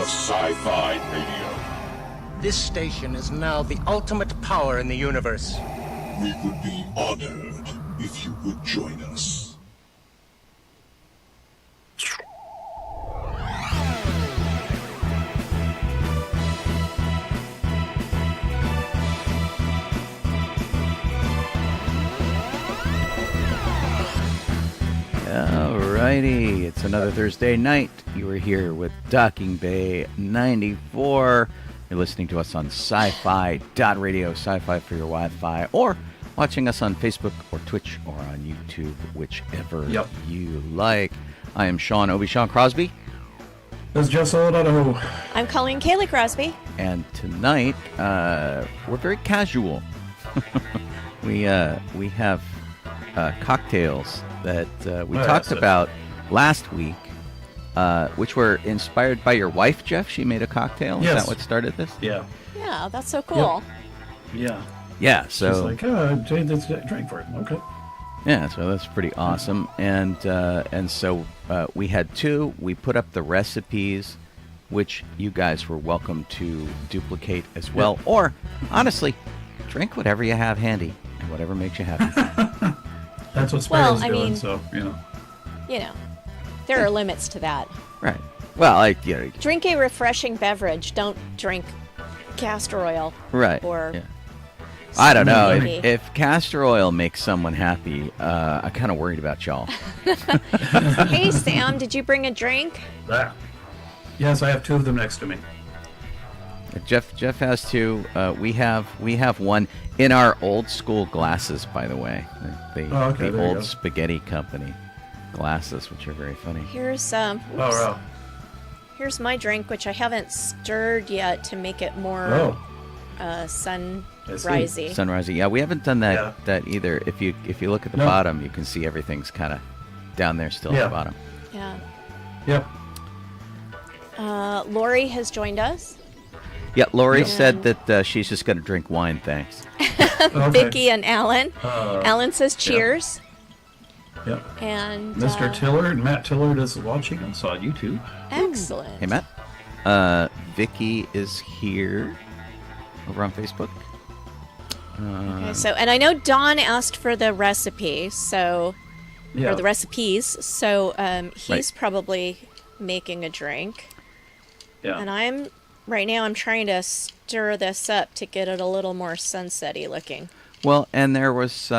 of sci-fi radio. This station is now the ultimate power in the universe. We would be honored if you would join us. Alrighty, it's another Thursday night. You are here with Docking Bay 94. You're listening to us on sci-fi.radio, sci-fi for your Wi-Fi, or watching us on Facebook or Twitch or on YouTube, whichever you like. I am Sean Obi-Shawn Crosby. This is Jeff Donoho. I'm Colleen Kaylee Crosby. And tonight, we're very casual. we have cocktails that we talked about last week, which were inspired by your wife, Jeff. She made a cocktail. Yes. Is that what started this? Yeah. Yeah, that's so cool. Yep. Yeah. So she's like, let's drink for it. Okay. Yeah, so that's pretty awesome. And so we had two. We put up the recipes, which you guys were welcome to duplicate as well. Yep. Or, honestly, drink whatever you have handy and whatever makes you happy. That's what Sparrow's doing, so, you know. There are limits to that. Right. Well, drink a refreshing beverage. Don't drink castor oil. Right. Or I don't know. If castor oil makes someone happy, I'm kind of worried about y'all. Hey, Sam, did you bring a drink? Yes, I have two of them next to me. Jeff has two. We have one in our old school glasses, by the way. The old Spaghetti Company glasses, which are very funny. Here's here's my drink, which I haven't stirred yet to make it more sunrisey. Sunrisey. Yeah, we haven't done that either. If you look at the bottom, you can see everything's kind of down there still at the bottom. Yeah. Yep. Lori has joined us. Yeah, Lori said that she's just going to drink wine, thanks. Vicky and Alan. Alan says cheers. Yep. And Mr. Tillard, Matt Tillard is watching us on YouTube. Excellent. Hey, Matt. Vicky is here over on Facebook. Okay, and I know Don asked for the recipe, or the recipes, so he's probably making a drink. Yeah. And right now I'm trying to stir this up to get it a little more sunset-y looking. Well, and there was,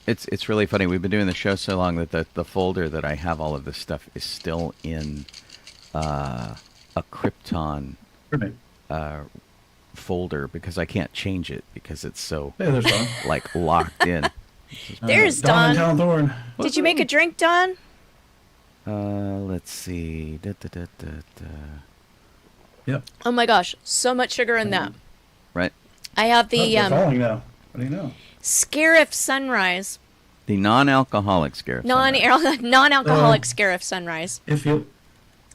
it's really funny. We've been doing the show so long that the folder that I have all of this stuff is still in a Krypton folder because I can't change it because it's so locked in. There's Don. Thorn. Did you make a drink, Don? Let's see. Yep. Oh my gosh, so much sugar in that. Right. I have the falling now. What do you know? Scarif Sunrise. The non-alcoholic Scarif. Non-alcoholic Scarif Sunrise. If you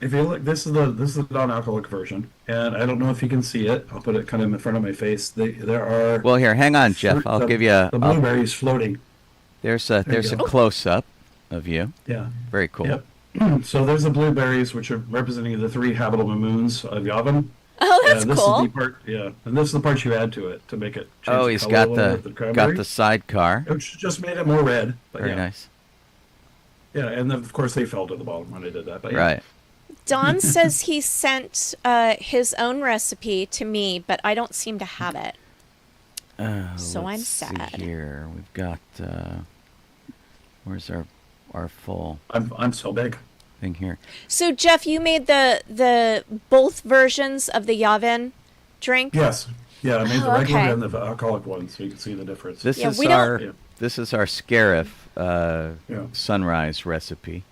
look, this is the non-alcoholic version, and I don't know if you can see it. I'll put it kind of in front of my face. There are. Well, here, hang on, Jeff. I'll give you the blueberries floating. There's a close-up of you. Yeah. Very cool. Yep. So there's the blueberries, which are representing the 3 habitable moons of Yavin. Oh, that's cool. Is the part, and this is the part you add to it to make it. He's got the sidecar. Which just made it more red. But Very nice. Yeah, and then of course they fell to the bottom when I did that. But right. Don says he sent his own recipe to me, but I don't seem to have it. So I'm sad. See here we've got. Where's our full? I'm so big. Thing here. So Jeff, you made the both versions of the Yavin drink? Yes. Yeah, I made the regular and the alcoholic one, so you can see the difference. This is our Scarif sunrise recipe,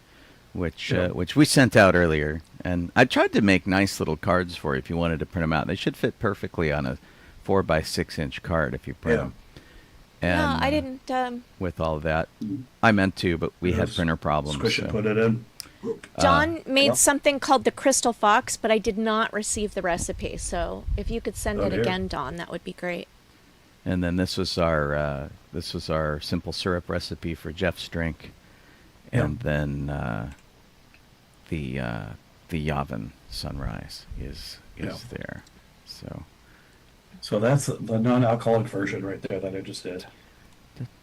which we sent out earlier, and I tried to make nice little cards for you if you wanted to print them out. They should fit perfectly on a 4x6 inch card if you print them. And no, I didn't. With all that, I meant to, but we had printer problems. Squish it, put it in. John made something called the Crystal Fox, but I did not receive the recipe. So if you could send it again, Don, that would be great. And then this was our simple syrup recipe for Jeff's drink, and then the the Yavin sunrise is Yeah. there. So. So that's the non-alcoholic version right there that I just did.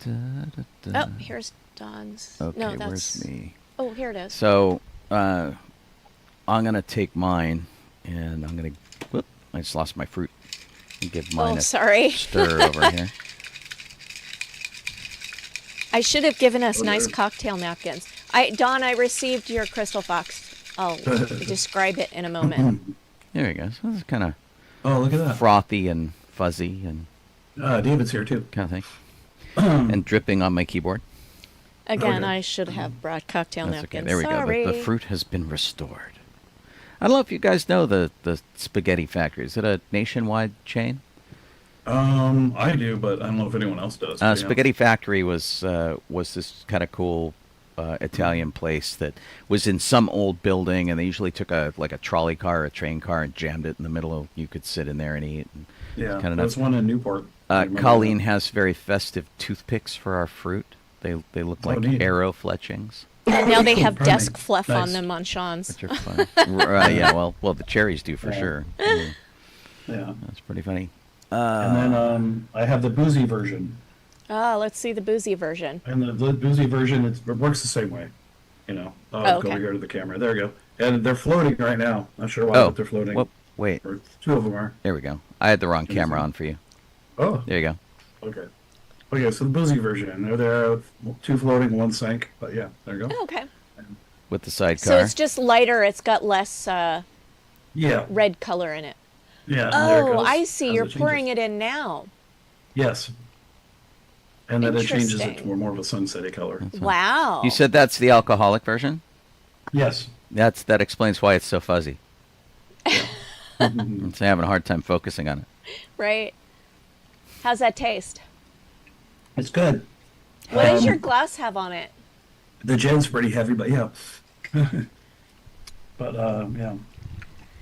Oh, here's Don's. Okay, No, that's. where's me? Oh, here it is. So, I'm gonna take mine, and I'm gonna. Whoop! I just lost my fruit. And give mine Oh, a sorry. stir over here. I should have given us Oh, nice there. cocktail napkins. Don, I received your Crystal Fox. I'll describe it in a moment. There we go. So it's kind of Oh, look at that. frothy and fuzzy and David's here too. kind of thing, and dripping on my keyboard. Again, Okay. I should have brought cocktail That's okay. napkins. There we Sorry. go. The fruit has been restored. I don't know if you guys know the Spaghetti Factory. Is it a nationwide chain? I do, but I don't know if anyone else does. But, yeah. Spaghetti Factory was this kind of cool Italian place that was in some old building, and they usually took a trolley car or a train car and jammed it in the middle of. You could sit in there and eat. And Yeah, kind of there's one in Newport. I remember Colleen that. has very festive toothpicks for our fruit. They look like neat. arrow fletchings, And now they have Pardon me. desk fluff on Nice. them on Sean's. which are fun. Yeah, well, the cherries do for Yeah. sure. Yeah, That's pretty funny. and then I have the boozy version, Ah, let's see the boozy version. and the boozy version it works the same way. You know, Oh, go okay. over here to the camera. There we go. And they're floating right now. Not sure why, Oh, but they're floating. whoop, wait. Or two of them are. There we go. I had the wrong camera on for you. Oh, There you go. okay. Okay, so the boozy version. They're there, two floating, one sank. But yeah, there you go. Oh, okay. With the sidecar. So it's just lighter. It's got less Yeah, red color in it. yeah. and there it Oh, goes I see. as You're it changes. pouring it in now. Yes. And then it changes it Interesting. to more of a sunsetty color. Wow. You said that's the alcoholic version? Yes. That explains why it's so fuzzy. Mhm. I'm having a hard time focusing on it. Right. How's that taste? It's good. What does Um, your glass have on it? The gin's pretty heavy, but yeah. But yeah.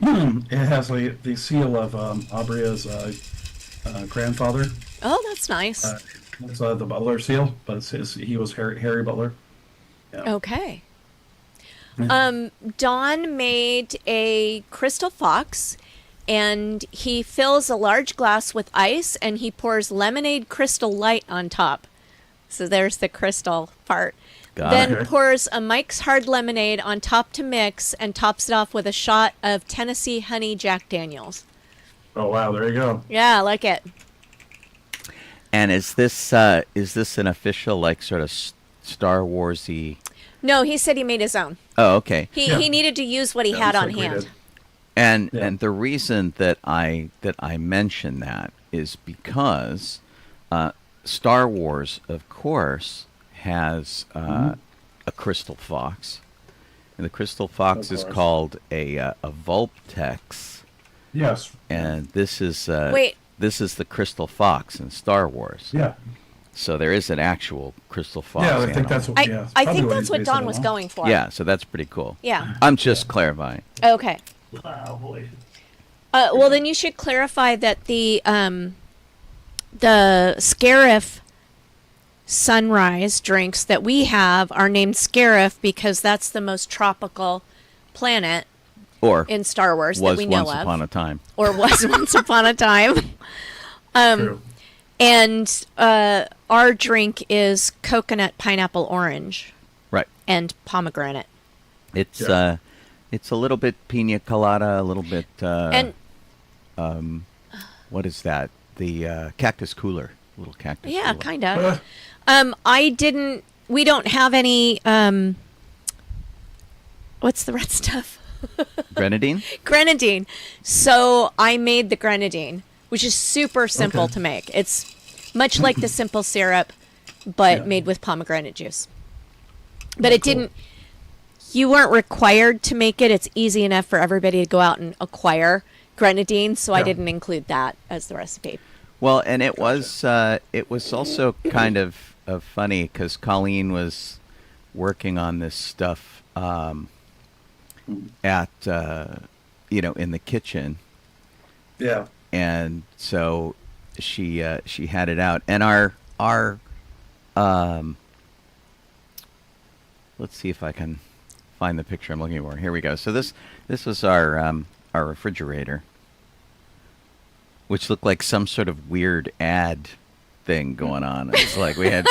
It has the seal of Abria's grandfather. Oh, that's nice. It's the Butler seal, but he was Harry Butler. Yeah. Okay. Don made a Crystal Fox, and he fills a large glass with ice, and he pours lemonade Crystal Light on top. So there's the crystal part. Got Then it. pours a Mike's Hard Lemonade on top to mix, and tops it off with a shot of Tennessee Honey Jack Daniels. Oh wow, there you go. Yeah, I like it. And is this an official, like, sort of Star Wars-y? No, he said he made his own. Oh, okay. He Yeah. he needed to use what he Yeah, had just on like we hand. did. And Yeah. and the reason that I mention that is because Star Wars, of course, has a crystal fox, and the crystal fox Of is course. called a Vulptex, Yes. and this is Wait. this is the crystal fox in Star Wars. Yeah. So there is an actual crystal fox. Yeah, I think animal. that's what. I, yeah, I probably think that's he's what basing Don it was on. going for. Yeah, so that's pretty cool. Yeah. I'm just clarifying. Okay. Oh boy. Well, then you should clarify that the Scarif sunrise drinks that we have are named Scarif because that's the most tropical planet Or in Star Wars that was we know once of, upon a time. or was once upon a time. True. And our drink is coconut, pineapple, orange, Right. and pomegranate. It's Yeah. it's a little bit pina colada, a little bit And what is that? The cactus cooler, little cactus. yeah, cooler. kind of. We don't have any. What's the red stuff? Grenadine. Grenadine. So I made the grenadine, which is super simple Okay. to make. It's much like the simple syrup, but Yeah. made with pomegranate juice. But it didn't. You weren't required to make it. It's easy enough for everybody to go out and acquire grenadine, so I Yeah. didn't include that as the recipe. Well, and it was also kind of funny because Colleen was working on this stuff at in the kitchen, Yeah. and so she had it out, and our let's see if I can find the picture I'm looking for. Here we go. So this was our refrigerator, which looked like some sort of weird ad thing going on. It's like we had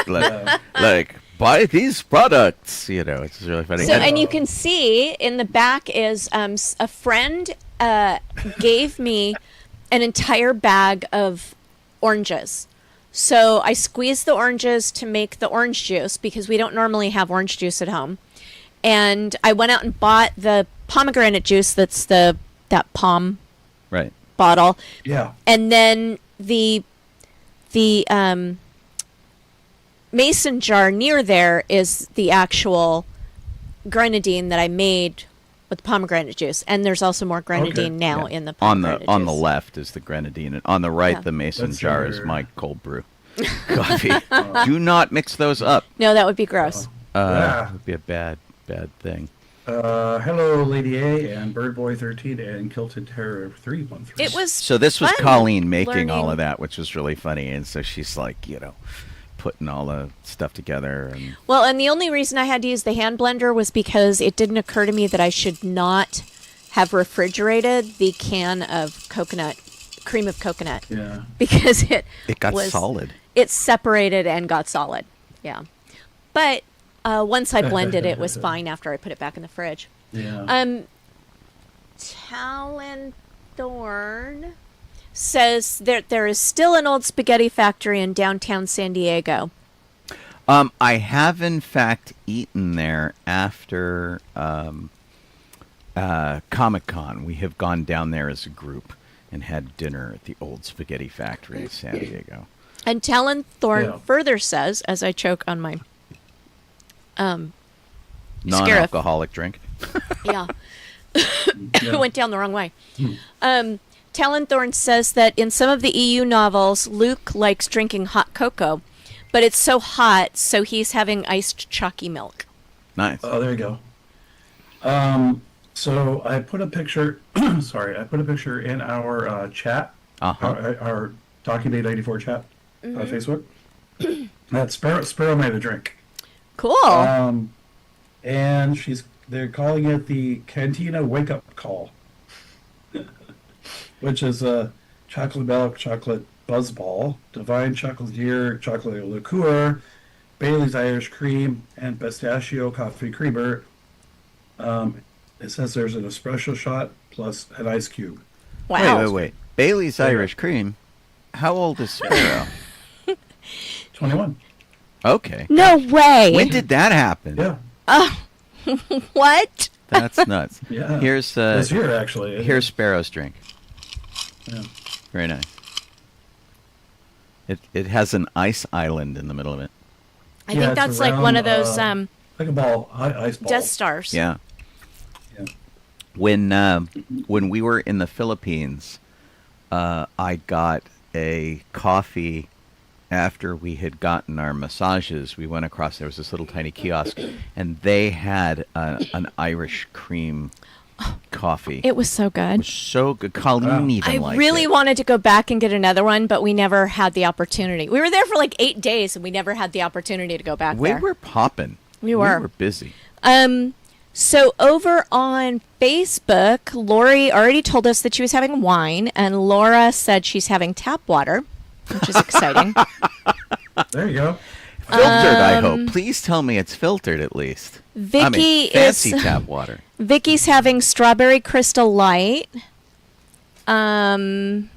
like buy these products. It's really funny. So, and you can see in the back is a friend gave me an entire bag of oranges. So I squeezed the oranges to make the orange juice because we don't normally have orange juice at home. And I went out and bought the pomegranate juice that's that palm right bottle. Yeah. And then the mason jar near there is the actual grenadine that I made with pomegranate juice. And there's also more grenadine now in the pomegranate on the juice. left is the grenadine, and on the right the mason That's jar is your- my cold brew coffee. Do not mix those up. No, that would be gross. It would be a bad thing. Hello, Lady A and Birdboy13 and Kilted Terror 313. It was So this was fun Colleen making all learning. of that, which was really funny, and so she's like, putting all the stuff together. And Well, and the only reason I had to use the hand blender was because it didn't occur to me that I should not have refrigerated the can of cream of coconut. Yeah. Because it got was solid. It separated and got solid. Yeah. But once I blended it was fine after I put it back in the fridge. Yeah. Talon Thorne says there is still an old spaghetti factory in downtown San Diego. I have in fact eaten there after Comic-Con. We have gone down there as a group and had dinner at the old spaghetti factory in San Diego. And Talon Thorne Yeah. further says, as I choke on my Non-alcoholic drink. yeah. It went down the wrong way. Talon Thorne says that in some of the EU novels, Luke likes drinking hot cocoa, but it's so hot, so he's having iced chalky milk. Nice. Oh, there you go. So I put a picture. Sorry, I put a picture in our chat, our Talking Day 94 chat on Facebook. That Sparrow made a drink. Cool. And they're calling it the Cantina Wake Up Call, which is a chocolate milk, chocolate buzzball, divine chocolatier, chocolate liqueur, Bailey's Irish cream, and pistachio coffee creamer. It says there's an espresso shot plus an ice cube. Wow. Wait. Bailey's Irish cream. How old is Sparrow? 21. Okay. No way. When did that happen? Yeah. What? That's nuts. Yeah. Here's This year, actually. here's Sparrow's drink. Yeah. Very nice. It has an ice island in the middle of it. I Yeah, think it's that's like one of around, those like a ball, ice ball. Death Stars. Yeah. Yeah. When we were in the Philippines, I got a coffee after we had gotten our massages. We went across, there was this little tiny kiosk, and they had an Irish cream coffee. It was so It good. was so good. Colleen even I liked really it. wanted to go back and get another one, but we never had the opportunity. We were there for like 8 days, and we never had the opportunity to go back We there. were popping. We were. We were busy. So over on Facebook, Lori already told us that she was having wine, and Laura said she's having tap water, which is exciting. There you go. Filtered, I hope. Please tell me it's filtered at least. Vicky fancy is tap water. Vicky's having strawberry crystal light. Portland,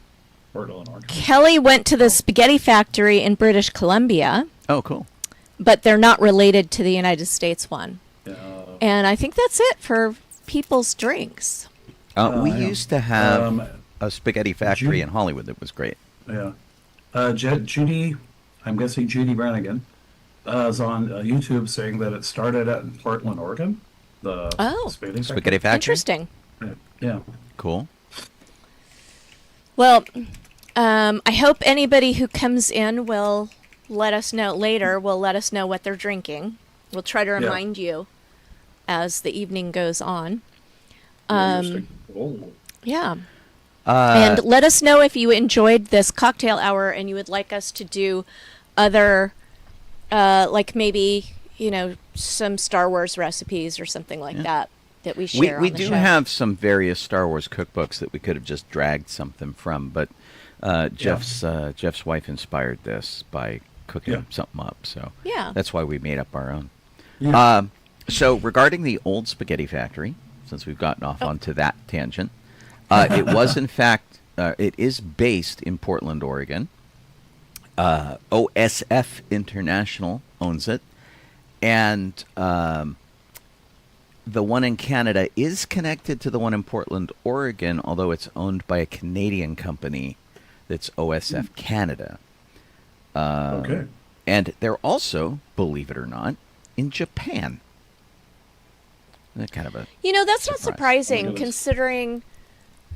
Oregon. Kelly went to the spaghetti factory in British Columbia, Oh, cool. but they're not related to the United States one. And I think that's it for people's drinks. We yeah. used to have a spaghetti factory in Hollywood that was great. Yeah. Judy, I'm guessing Judy Brannigan, is on YouTube saying that it started at Portland, Oregon. The Spaghetti factory? Interesting. Yeah. Cool. Well, I hope anybody who comes in will let us know later, will let us know what they're drinking. We'll try to remind you as the evening goes on. Interesting. Oh. Yeah. And let us know if you enjoyed this cocktail hour and you would like us to do other, like maybe some Star Wars recipes or something like that we share We on the do show. have some various Star Wars cookbooks that we could have just dragged something from, but Jeff's wife inspired this by cooking something up, so that's why we made up our own. Yeah. So regarding the old spaghetti factory, since we've gotten off onto that tangent, it was in fact it is based in Portland, Oregon. OSF International owns it, and the one in Canada is connected to the one in Portland, Oregon, although it's owned by a Canadian company that's OSF Canada. Okay. And they're also, believe it or not, in Japan. That kind of a that's not surprising Oh my goodness. considering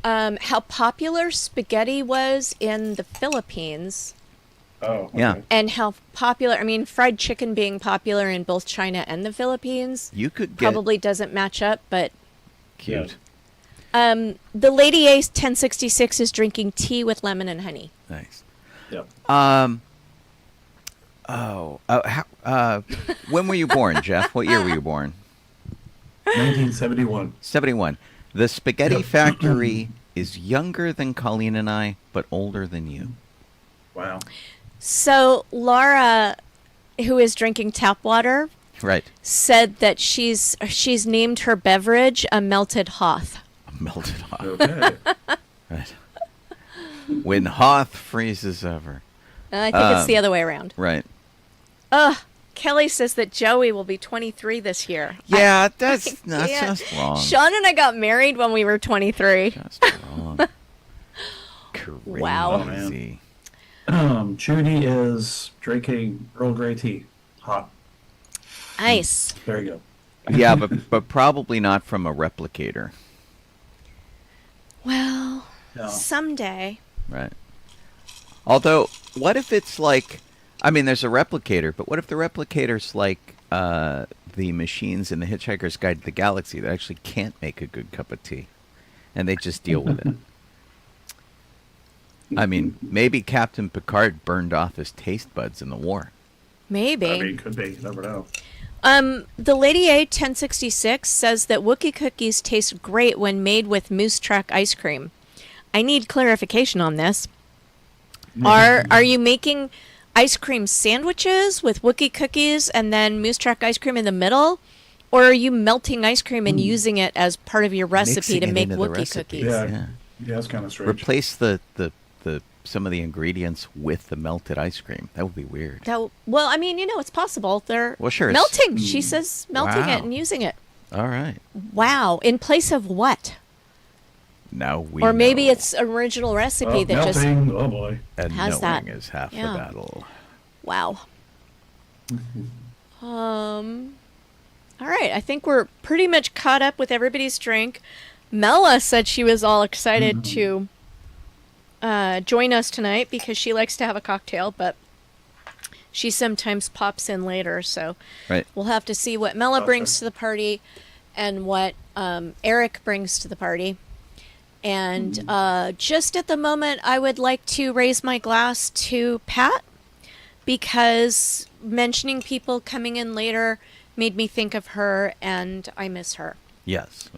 how popular spaghetti was in the Philippines. Oh, okay. Yeah. And how popular, fried chicken being popular in both China and the Philippines You could get probably doesn't match up, but cute. the Lady A 1066 is drinking tea with lemon and honey. Nice. Yep. When were you born, Jeff? What year were you born? 1971. 71. The Spaghetti Yep. Factory is younger than Colleen and I, but older than you. Wow. So Laura, who is drinking tap water, Right. said that she's named her beverage a melted Hoth. Melted Hoth. Okay. Right. When Hoth freezes over. I think it's the other way around. Right. Kelly says that Joey will be 23 this year. Yeah, that's Yeah. just wrong. Sean and I got married when we were 23. Just wrong. Crazy. Wow. Oh, man. Judy is drinking Earl Grey tea. Hot. Nice. There you go. Yeah, but probably not from a replicator. Well, No. someday. Right. Although, what if it's like, there's a replicator, but what if the replicator's like the machines in the Hitchhiker's Guide to the Galaxy that actually can't make a good cup of tea, and they just deal with it? Maybe Captain Picard burned off his taste buds in the war. Maybe. Could be. You never know. The Lady A 1066 says that Wookiee cookies taste great when made with Moose Track ice cream. I need clarification on this. Are you making ice cream sandwiches with Wookiee cookies and then Moose Track ice cream in the middle? Or are you melting ice cream and using it as part of your recipe Mixing to it make into the Wookiee recipe. cookies? Yeah. Yeah, that's kind of strange. Replace the some of the ingredients with the melted ice cream. That would be weird. It's possible. They're Well, sure, it's- melting. She says melting Wow. it and using it. All right. Wow. In place of what? Now we Or maybe know. it's original recipe that just... melting. Oh boy. And has knowing that. is half Yeah. the battle. Wow. All right. I think we're pretty much caught up with everybody's drink. Mela said she was all excited to join us tonight because she likes to have a cocktail, but she sometimes pops in later. So Right. we'll have to see what Mela brings to the party and what Eric brings to the party. And just at the moment, I would like to raise my glass to Pat because mentioning people coming in later made me think of her, and I miss her. Yes.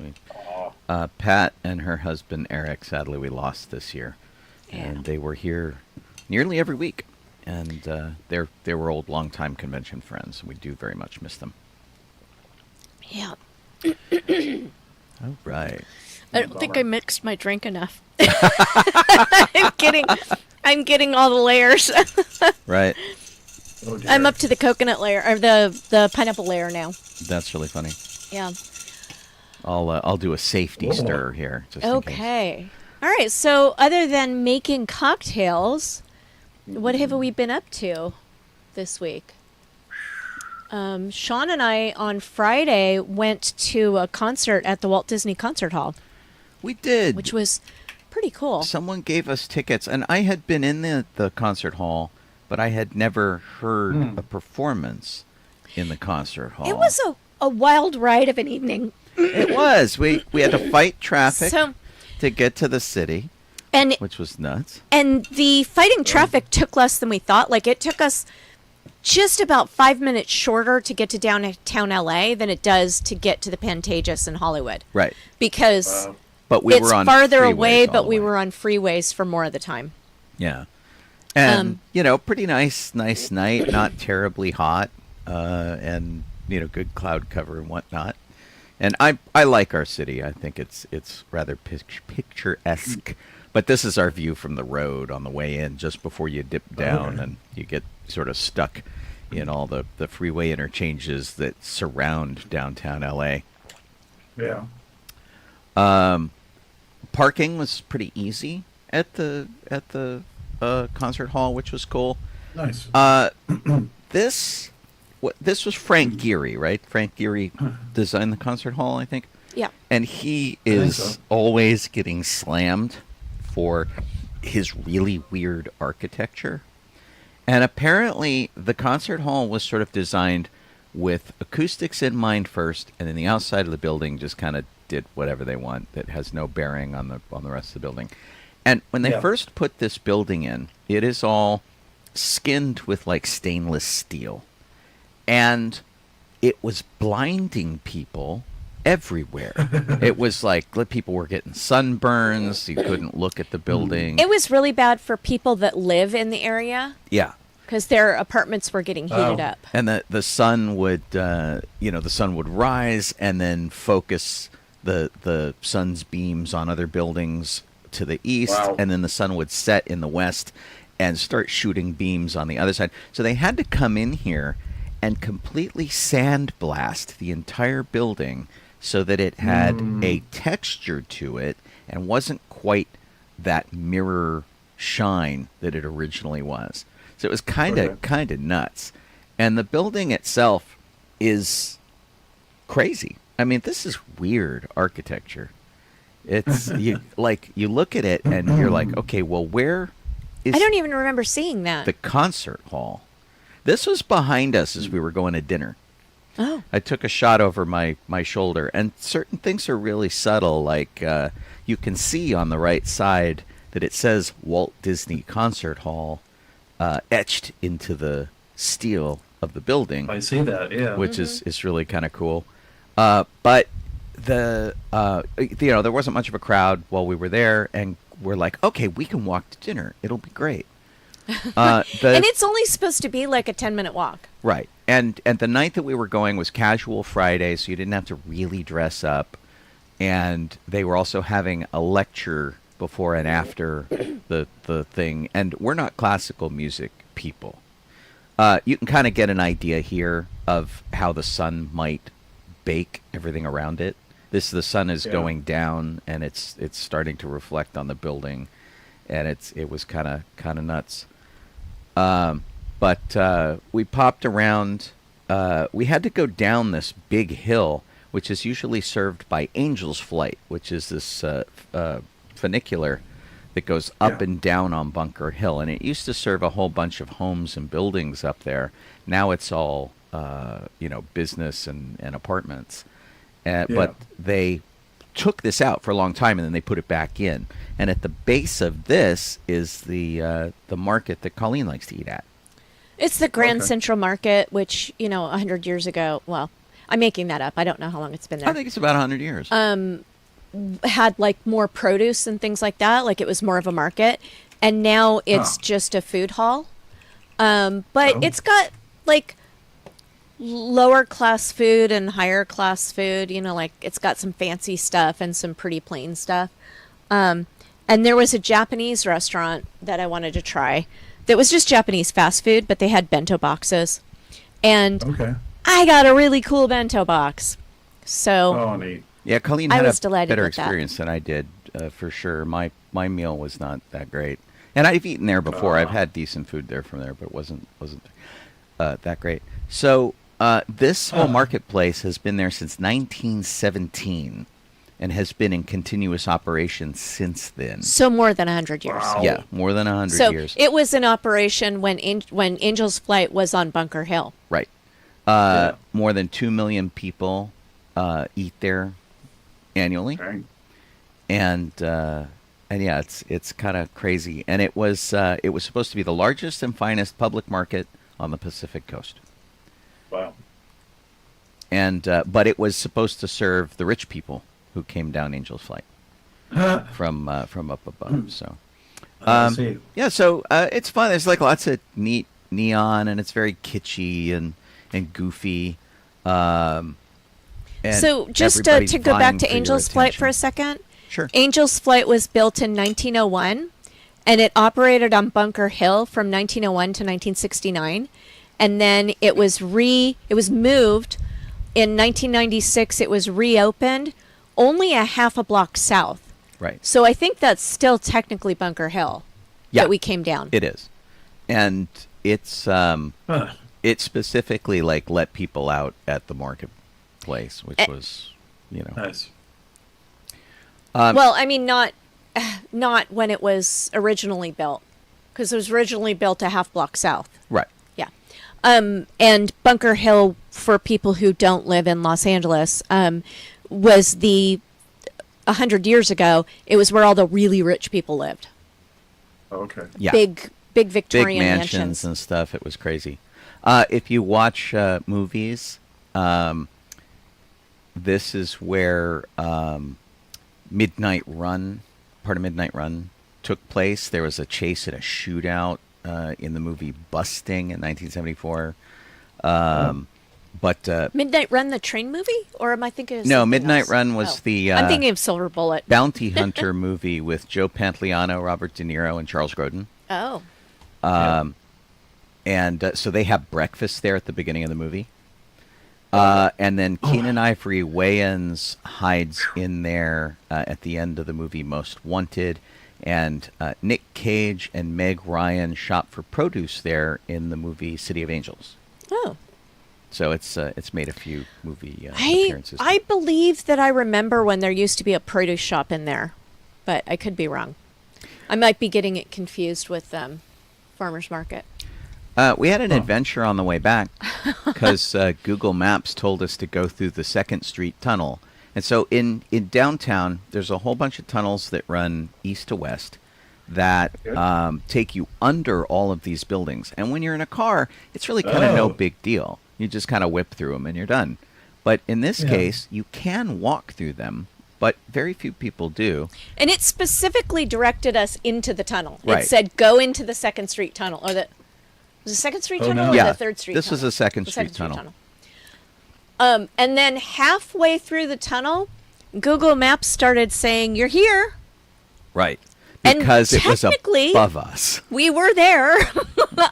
Pat and her husband Eric, sadly, we lost this year. And they were here nearly every week. And they were old, long-time convention friends. We do very much miss them. Yeah. All right. I don't think I mixed my drink enough. I'm getting all the layers. Right. Oh dear. I'm up to the coconut layer, or the pineapple layer now. That's really funny. Yeah. I'll do a safety Whoa. stir here. Just in case. Okay. All right. So other than making cocktails, what have we been up to this week? Sean and I on Friday went to a concert at the Walt Disney Concert Hall, We did. which was pretty cool. Someone gave us tickets, and I had been in the concert hall, but I had never heard a performance in the concert hall. It was a wild ride of an evening. It was. We had to fight traffic So, to get to the city, and which was nuts. the fighting traffic took less than we thought. Like, it took us just about 5 minutes shorter to get to downtown LA than it does to get to the Pantages in Hollywood. Right. Because But we it's were on farther freeways away, all but the we way. were on freeways for more of the time. Yeah. And, pretty nice night, not terribly hot, and, good cloud cover and whatnot. And I like our city. I think it's rather picturesque. But this is our view from the road on the way in, just before you dip down and you get sort of stuck in all the freeway interchanges that surround downtown LA. Yeah. Parking was pretty easy at the concert hall, which was cool. Nice. This was Frank Geary, right? Frank Geary designed the concert hall, I think. Yeah. And he think is so. always getting slammed for his really weird architecture. And apparently the concert hall was sort of designed with acoustics in mind first, and then the outside of the building just kind of did whatever they want that has no bearing on the rest of the building. And when they first put this building in, it is all skinned with like stainless steel. And it was blinding people everywhere. It was like people were getting sunburns. You couldn't look at the building. It was really bad for people that live in the area Yeah. because their apartments were getting heated up. And the sun would, the sun would rise and then focus the sun's beams on other buildings to the east, Wow. and then the sun would set in the west and start shooting beams on the other side. So they had to come in here and completely sandblast the entire building so that it had a texture to it and wasn't quite that mirror shine that it originally was. So it was kind of nuts. And the building itself is crazy. I mean, this is weird architecture. It's you look at it and you're like, okay, well, where is I don't even remember seeing that. the concert hall? This was behind us as we were going to dinner. Oh. I took a shot over my shoulder, and certain things are really subtle. Like you can see on the right side that it says Walt Disney Concert Hall etched into the steel of the building, I see that, yeah. which is really kind of cool. But there wasn't much of a crowd while we were there, and we're like, okay, we can walk to dinner. It'll be great. And it's only supposed to be like a 10-minute walk. Right. And the night that we were going was Casual Friday, so you didn't have to really dress up. And they were also having a lecture before and after the thing. And we're not classical music people. You can kind of get an idea here of how the sun might bake everything around it. The sun is going down, and it's starting to reflect on the building, and it was kind of nuts. But we popped around. We had to go down this big hill, which is usually served by Angel's Flight, which is this funicular that goes up and down on Bunker Hill. And it used to serve a whole bunch of homes and buildings up there. Now it's all, business and apartments. But they took this out for a long time, and then they put it back in. And at the base of this is the market that Colleen likes to eat at. It's the Grand Central Market, which, 100 years ago, well, I'm making that up. I don't know how long it's been there. I think it's about 100 years. Had like more produce and things like that. Like it was more of a market. And now it's just a food hall. But it's got like lower class food and higher class food. Like it's got some fancy stuff and some pretty plain stuff. And there was a Japanese restaurant that I wanted to try that was just Japanese fast food, but they had bento boxes. And I got a really cool bento box. So Neat. Yeah, Colleen I had was a delighted better with that. experience than I did, for sure. My meal was not that great, and I've eaten there before. I've had decent food there from there, but it wasn't that great. So this whole marketplace has been there since 1917, and has been in continuous operation since then. So more than 100 years. Wow. Yeah, more than 100 So years. it was in operation when Angel's Flight was on Bunker Hill. Right. More than 2 million people eat there annually. Dang. And yeah, it's kind of crazy. And it was supposed to be the largest and finest public market on the Pacific coast. Wow. And but it was supposed to serve the rich people who came down Angel's Flight from up above. So I see. yeah, so it's fun. There's like lots of neat neon, and it's very kitschy and goofy. And So just everybody's to go back vying to for your Angel's Flight for a attention. second. Sure. Angel's Flight was built in 1901, and it operated on Bunker Hill from 1901 to 1969, and then it was moved in 1996. It was reopened only a half a block south. Right. So I think that's still technically Bunker Hill Yeah. that we came down. It is, and it's it specifically like let people out at the marketplace, which was Nice. Well, I mean, not when it was originally built, because it was originally built a half block south. right. Yeah. And Bunker Hill, for people who don't live in Los Angeles, was 100 years ago, it was where all the really rich people lived. Okay. Yeah. Big Victorian Big mansions and stuff. It was crazy. If you watch movies, this is where Midnight Run, part of Midnight Run, took place. There was a chase and a shootout in the movie Busting in 1974. But Midnight Run, the train movie, or am I thinking of no, something Midnight else? Run was the I'm thinking of Silver Bullet. bounty hunter movie with Joe Pantoliano, Robert De Niro, and Charles Grodin. Oh. And so they have breakfast there at the beginning of the movie. And then Keenan Ivory Wayans hides in there at the end of the movie Most Wanted. And Nick Cage and Meg Ryan shop for produce there in the movie City of Angels. Oh. So it's made a few movie appearances. I believe that I remember when there used to be a produce shop in there, but I could be wrong. I might be getting it confused with Farmer's Market. We had an adventure on the way back because Google Maps told us to go through the 2nd Street Tunnel. And so in downtown, there's a whole bunch of tunnels that run east to west that take you under all of these buildings. And when you're in a car, it's really kind of no big deal. You just kind of whip through them and you're done. But in this case, you can walk through them, but very few people do. And it specifically directed us into the tunnel. Right. It said, go into the 2nd Street Tunnel. Or was it 2nd Street Tunnel no. or Yeah, the 3rd Street this Tunnel? was the 2nd The Street 2nd Tunnel. And then halfway through the tunnel, Google Maps started saying, you're here. Right. And Because it was technically, above us. We were there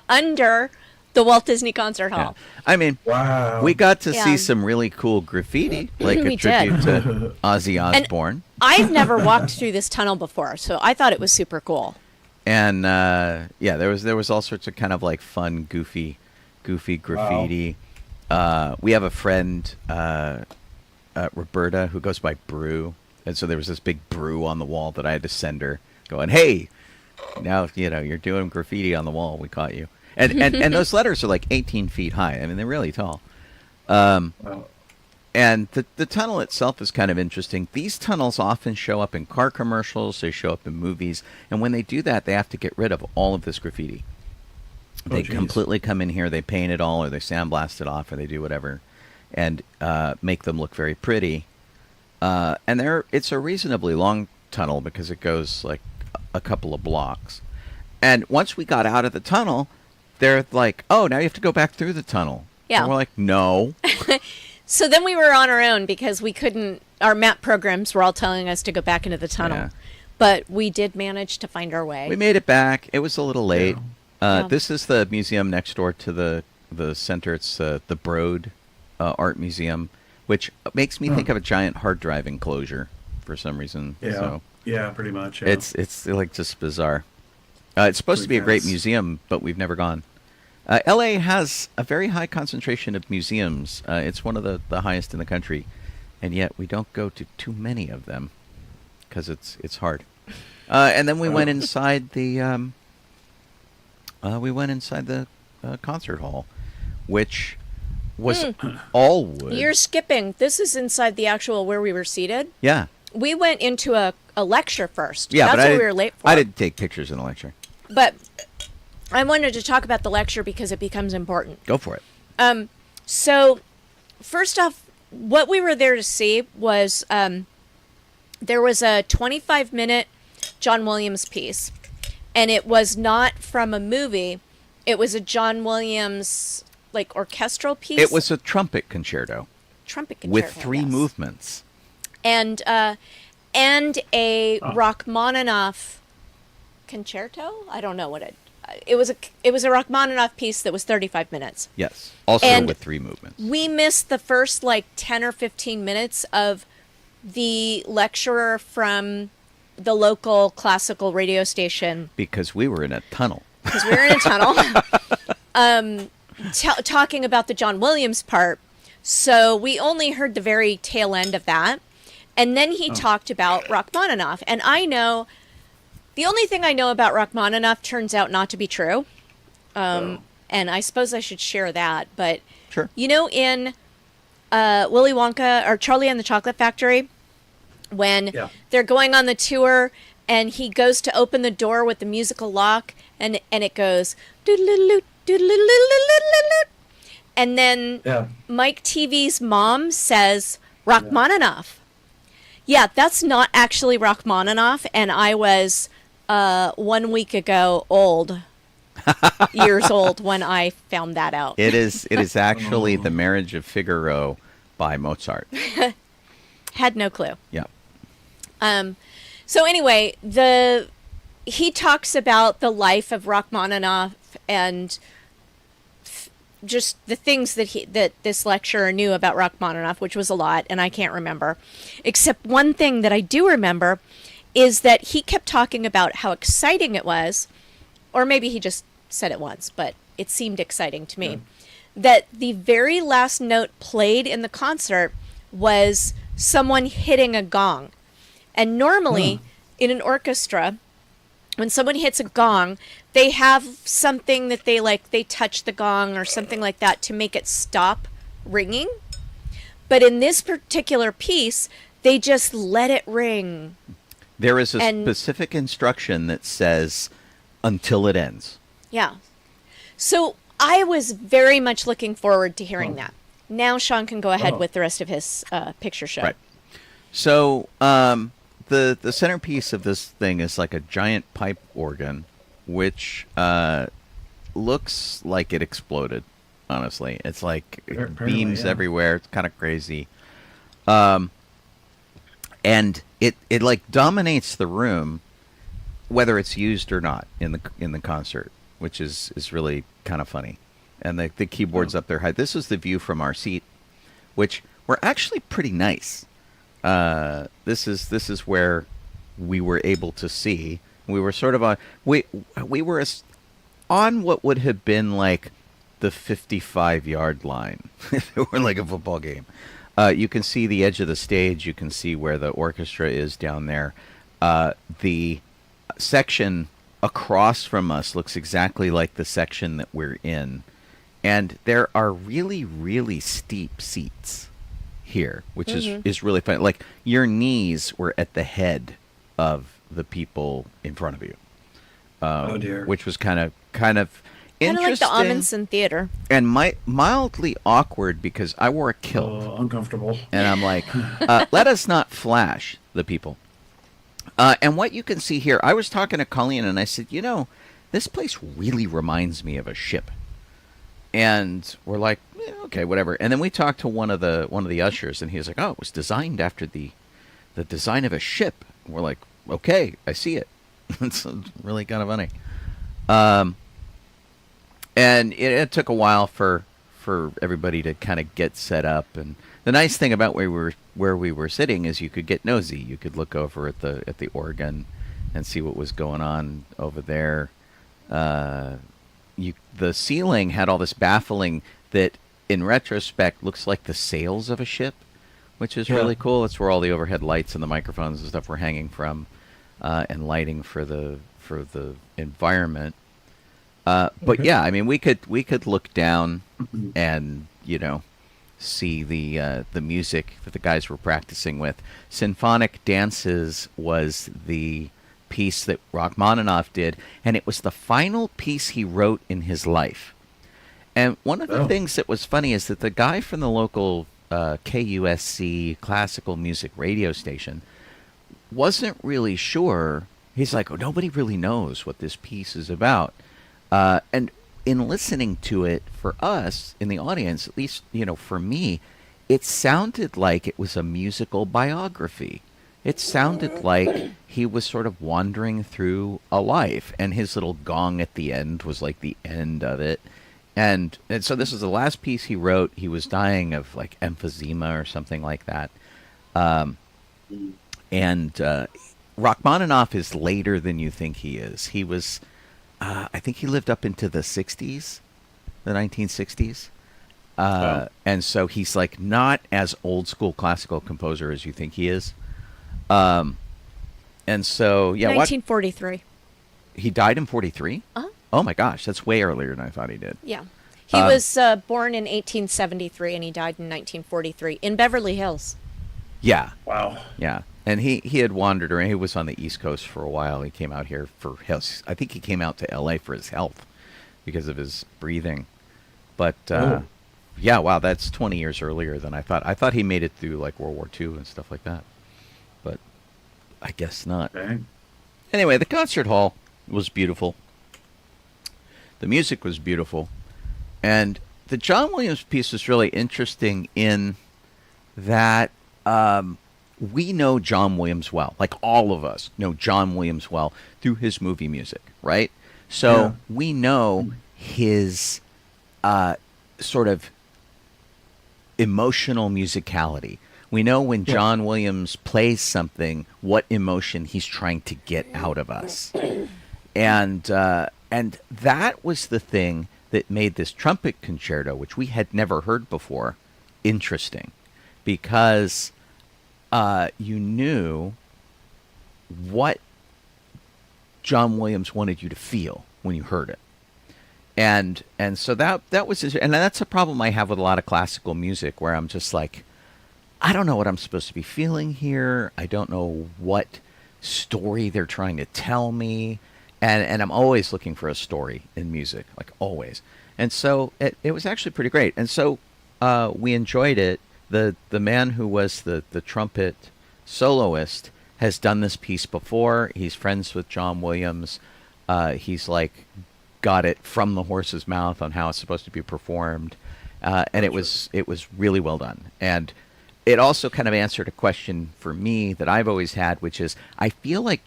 under the Walt Disney Concert Hall. I mean, Wow. we got to Yeah. see some really cool graffiti, like a We tribute did. to Ozzy Osbourne. I've never walked through this tunnel before, so I thought it was super cool. And there was all sorts of kind of like fun, goofy graffiti. We have a friend, Roberta, who goes by Brew, and so there was this big brew on the wall that I had to send her, going, "Hey, now you're doing graffiti on the wall. We caught you." And those letters are like 18 feet high. I mean, they're really tall. Wow. And the tunnel itself is kind of interesting. These tunnels often show up in car commercials. They show up in movies. And when they do that, they have to get rid of all of this graffiti. They geez. completely come in here, they paint it all, or they sandblast it off, or they do whatever, and make them look very pretty. And it's a reasonably long tunnel because it goes like a couple of blocks. And once we got out of the tunnel, they're like, "Oh, now you have to go back through the tunnel." Yeah. And we're like, "No." So then we were on our own because we couldn't, our map programs were all telling us to go back into the tunnel. Yeah. But we did manage to find our way. We made it back. It was a little late. Yeah. This is the museum next door to the center. It's the Broad Art Museum, which makes me think of a giant hard drive enclosure for some reason. Yeah. So Yeah, pretty much. Yeah. it's like just bizarre. It's supposed to be a great Pretty museum, but we've never gone. LA has a very high concentration of museums. It's one of the highest in the country, and yet we don't go to too many of them because it's hard. And then we went inside the concert hall, which was all wood. You're skipping. This is inside the actual where we were seated. Yeah. We went into a lecture first. Yeah, That's but what we were late for. I didn't take pictures in the lecture. But I wanted to talk about the lecture because it becomes important. Go for it. So, first off, what we were there to see was there was a 25-minute John Williams piece, and it was not from a movie. It was a John Williams, like, orchestral piece. It was a trumpet concerto. Trumpet concerto, with 3 yes. movements. And a Rachmaninoff concerto? I don't know what it was a Rachmaninoff piece that was 35 minutes. Yes. Also And with 3 movements. We missed the first like 10 or 15 minutes of the lecturer from the local classical radio station. Because we were in a tunnel. Because we were in a tunnel. Talking about the John Williams part. So we only heard the very tail end of that. And then he talked about Rachmaninoff. And I know, the only thing I know about Rachmaninoff turns out not to be true. And I suppose I should share that. But, Sure. you know, in Willy Wonka or Charlie and the Chocolate Factory, when they're going on the tour and he goes to open the door with the musical lock and it goes, doodle-doodle-doot, doodle-doodle-doot. And then Mike TV's mom says, Rachmaninoff. Yeah, that's not actually Rachmaninoff, and I was 1 week ago years old when I found that out. It is actually The Marriage of Figaro by Mozart. Had no clue. Yeah. So anyway, he talks about the life of Rachmaninoff and just the things that this lecturer knew about Rachmaninoff, which was a lot, and I can't remember. Except one thing that I do remember is that he kept talking about how exciting it was, or maybe he just said it once, but it seemed exciting to me, that the very last note played in the concert was someone hitting a gong. And normally, in an orchestra, when someone hits a gong, they have something that they touch the gong or something like that to make it stop ringing. But in this particular piece, they just let it ring. There is a specific instruction that says, until it ends. Yeah. So I was very much looking forward to hearing that. Now Sean can go ahead with the rest of his picture show. Right. So, the centerpiece of this thing is like a giant pipe organ, which looks like it exploded. Honestly, it's like beams everywhere. It's kind of crazy, and it like dominates the room, whether it's used or not in the concert, which is really kind of funny. And the keyboard's up there high. This is the view from our seat, which were actually pretty nice. This is where we were able to see. We were sort of on we were on what would have been like the 55-yard line if it were like a football game. You can see the edge of the stage. You can see where the orchestra is down there. The section across from us looks exactly like the section that we're in, and there are really, really steep seats here, which is really fun. Like, your knees were at the head of the people in front of you. Oh dear. Which was kind of interesting. Kind of like the Amundsen Theater. And mildly awkward because I wore a kilt. Uncomfortable. And I'm like, let us not flash the people. And what you can see here, I was talking to Colleen and I said, this place really reminds me of a ship. And we're like, okay, whatever. And then we talked to one of the ushers, and he was like, "Oh, it was designed after the design of a ship." And we're like, "Okay, I see it." It's really kind of funny. And it took a while for everybody to kind of get set up. And the nice thing about where we were sitting is you could get nosy. You could look over at the organ and see what was going on over there. The ceiling had all this baffling that, in retrospect, looks like the sails of a ship, which is really cool. It's where all the overhead lights and the microphones and stuff were hanging from, and lighting for the environment. But yeah, I mean, we could look down and see the music that the guys were practicing with. Symphonic Dances was the piece that Rachmaninoff did, and it was the final piece he wrote in his life. And one of the things that was funny is that the guy from the local KUSC classical music radio station wasn't really sure. He's like, oh, nobody really knows what this piece is about. And in listening to it, for us in the audience, at least, for me, it sounded like it was a musical biography. It sounded like he was sort of wandering through a life, and his little gong at the end was like the end of it. And so this was the last piece he wrote. He was dying of like emphysema or something like that. Rachmaninoff is later than you think he is. He was, I think he lived up into the 60s, the 1960s. And so he's like not as old school classical composer as you think he is. And so, yeah. 1943. He died in 43? Uh-huh. Oh my gosh, that's way earlier than I thought he did. Yeah. He was born in 1873 and he died in 1943 in Beverly Hills. Yeah. Wow. Yeah. And he had wandered around. He was on the East Coast for a while. He came out here for his, I think he came out to LA for his health because of his breathing. But yeah, wow, that's 20 years earlier than I thought. I thought he made it through like World War II and stuff like that. But I guess not. Okay. Anyway, the concert hall was beautiful. The music was beautiful. And the John Williams piece was really interesting in that we know John Williams well. Like all of us know John Williams well through his movie music, right? So we know his sort of emotional musicality. We know when John Williams plays something, what emotion he's trying to get out of us. And that was the thing that made this trumpet concerto, which we had never heard before, interesting. Because you knew what John Williams wanted you to feel when you heard it. And so that was, and that's a problem I have with a lot of classical music, where I'm just like, I don't know what I'm supposed to be feeling here. I don't know what story they're trying to tell me. And I'm always looking for a story in music, like always. And so it was actually pretty great. And so we enjoyed it. The man who was the trumpet soloist has done this piece before. He's friends with John Williams. He's like got it from the horse's mouth on how it's supposed to be performed. And it was really well done. And it also kind of answered a question for me that I've always had, which is I feel like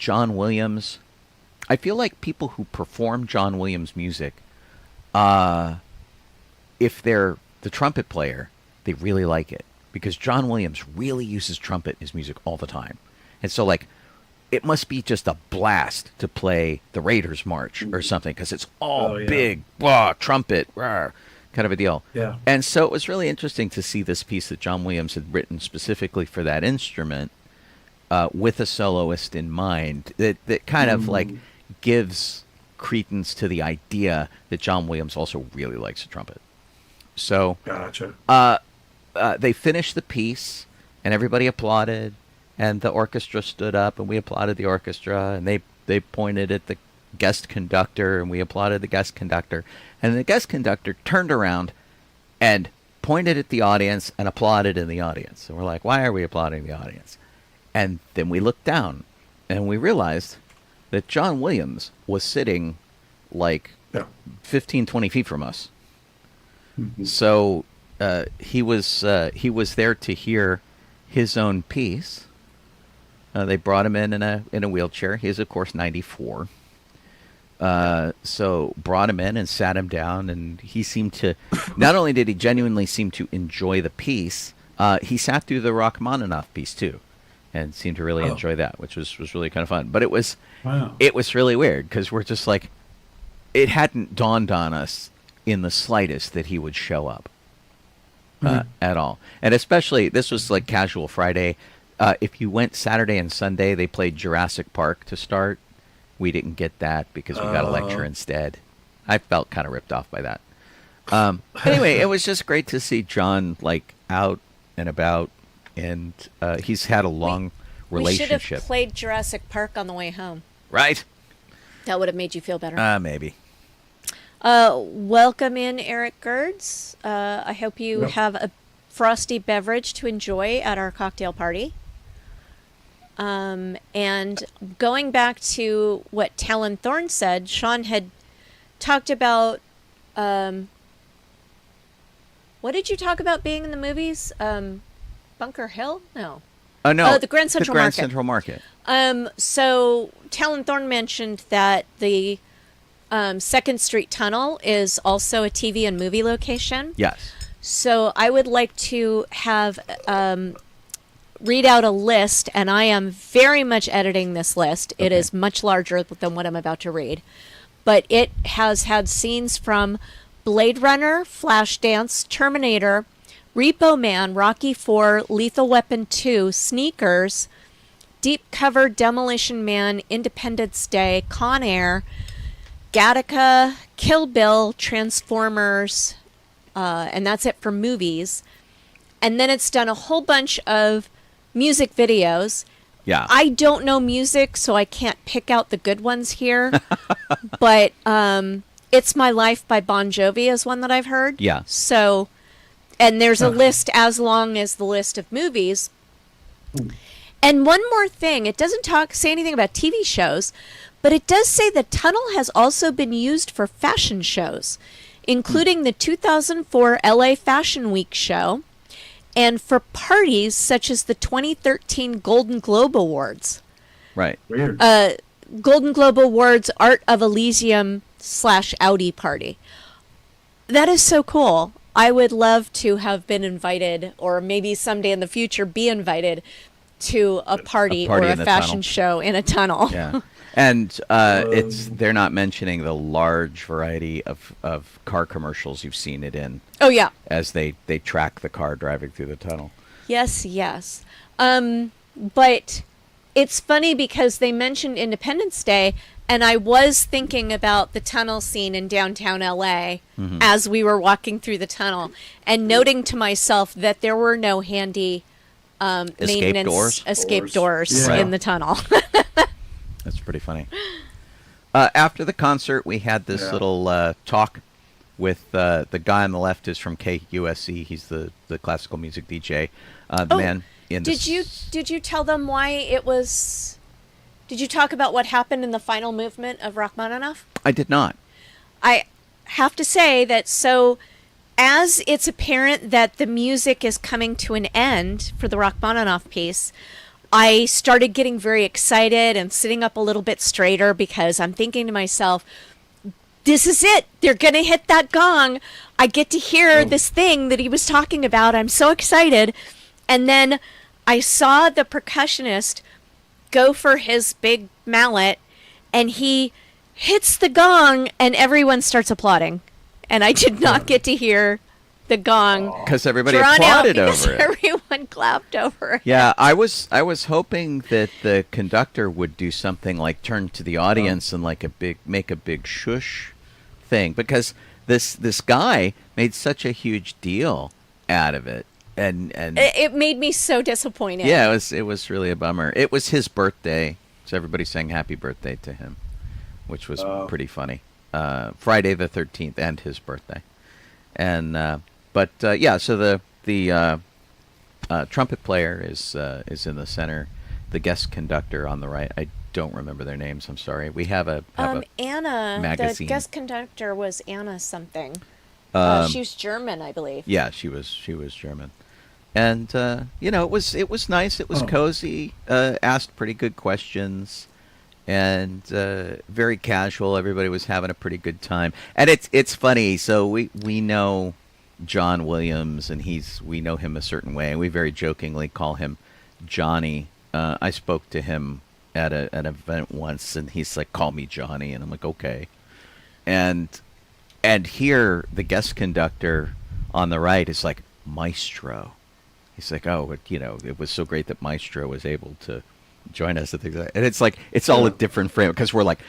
people who perform John Williams music, if they're the trumpet player, they really like it. Because John Williams really uses trumpet in his music all the time. And so, like, it must be just a blast to play the Raiders March or something, because it's all big, trumpet, kind of a deal. Yeah. And so it was really interesting to see this piece that John Williams had written specifically for that instrument with a soloist in mind that kind of, like, gives credence to the idea that John Williams also really likes the trumpet. So, gotcha. They finished the piece, and everybody applauded, and the orchestra stood up, and we applauded the orchestra, and they pointed at the guest conductor, and we applauded the guest conductor, and the guest conductor turned around and pointed at the audience and applauded in the audience. And we're like, why are we applauding the audience? And then we looked down, and we realized that John Williams was sitting like 15, 20 feet from us. Mm-hmm. So he was there to hear his own piece. They brought him in a wheelchair. He is, of course, 94. So brought him in and sat him down, and he seemed to, not only did he genuinely seem to enjoy the piece, he sat through the Rachmaninoff piece too, and seemed to really enjoy that, which was really kind of fun. But it was really weird, because we're just like, it hadn't dawned on us in the slightest that he would show up at all. And especially, this was like casual Friday. If you went Saturday and Sunday, they played Jurassic Park to start. We didn't get that because we got a lecture instead. I felt kind of ripped off by that. Anyway, it was just great to see John like out and about, and he's had a long relationship. We should have played Jurassic Park on the way home. Right? That would have made you feel better. Maybe. Welcome in, Eric Gerds. I hope you Yep. have a frosty beverage to enjoy at our cocktail party. And going back to what Talon Thorne said, Sean had talked about, what did you talk about being in the movies? Bunker Hill? No. Oh, no. the Grand Central The Grand Market. Central Market. So Talon Thorne mentioned that the 2nd Street Tunnel is also a TV and movie location. Yes. So I would like to have read out a list, and I am very much editing this list. It is much larger than what I'm about to read. But it has had scenes from Blade Runner, Flashdance, Terminator, Repo Man, Rocky IV, Lethal Weapon 2, Sneakers, Deep Cover, Demolition Man, Independence Day, Con Air, Gattaca, Kill Bill, Transformers, and that's it for movies. And then it's done a whole bunch of music videos. Yeah. I don't know music, so I can't pick out the good ones here. But It's My Life by Bon Jovi is one that I've heard. Yeah. So, and there's a list as long as the list of movies. And one more thing, it doesn't say anything about TV shows, but it does say the tunnel has also been used for fashion shows, including the 2004 LA Fashion Week show, and for parties such as the 2013 Golden Globe Awards. Right. Weird. Golden Globe Awards Art of Elysium / Audi party. That is so cool. I would love to have been invited, or maybe someday in the future be invited to a party or a in the fashion tunnel. show in a tunnel. Yeah. And they're not mentioning the large variety of car commercials you've seen it in Oh, yeah. as they track the car driving through the tunnel. Yes, yes. But it's funny because they mentioned Independence Day, and I was thinking about the tunnel scene in downtown LA as we were walking through the tunnel, and noting to myself that there were no handy maintenance escape doors Yeah. in the tunnel. That's pretty funny. After the concert, we had this little talk with the guy on the left is from KUSC. He's the classical music DJ. The man in the... Did you tell them why it was... Did you talk about what happened in the final movement of Rachmaninoff? I did not. I have to say that as it's apparent that the music is coming to an end for the Rachmaninoff piece, I started getting very excited and sitting up a little bit straighter because I'm thinking to myself, this is it. They're going to hit that gong. I get to hear this thing that he was talking about. I'm so excited. And then I saw the percussionist go for his big mallet, and he hits the gong, and everyone starts applauding. And I did not get to hear the gong Because everybody drawn out applauded because over it. everyone clapped over it. Yeah, I was hoping that the conductor would do something like turn to the audience and like make a big shush thing, because this guy made such a huge deal out of it, and It made me so disappointed. yeah, it was really a bummer. It was his birthday, so everybody sang happy birthday to him, which was pretty funny. Friday the 13th and his birthday, and yeah, so the trumpet player is in the center. The guest conductor on the right. I don't remember their names. I'm sorry. We have a Anna, magazine. the guest conductor was Anna something. She was German, I believe. Yeah, she was German, and it was nice. It was cozy. Asked pretty good questions, and very casual. Everybody was having a pretty good time, and it's funny. So we know John Williams, and we know him a certain way, and we very jokingly call him Johnny. I spoke to him at an event once, and he's like, "Call me Johnny," and I'm like, "Okay," and here the guest conductor on the right is like Maestro. He's like, "Oh, it was so great that Maestro was able to join us at the," and it's like it's all a different frame because we're like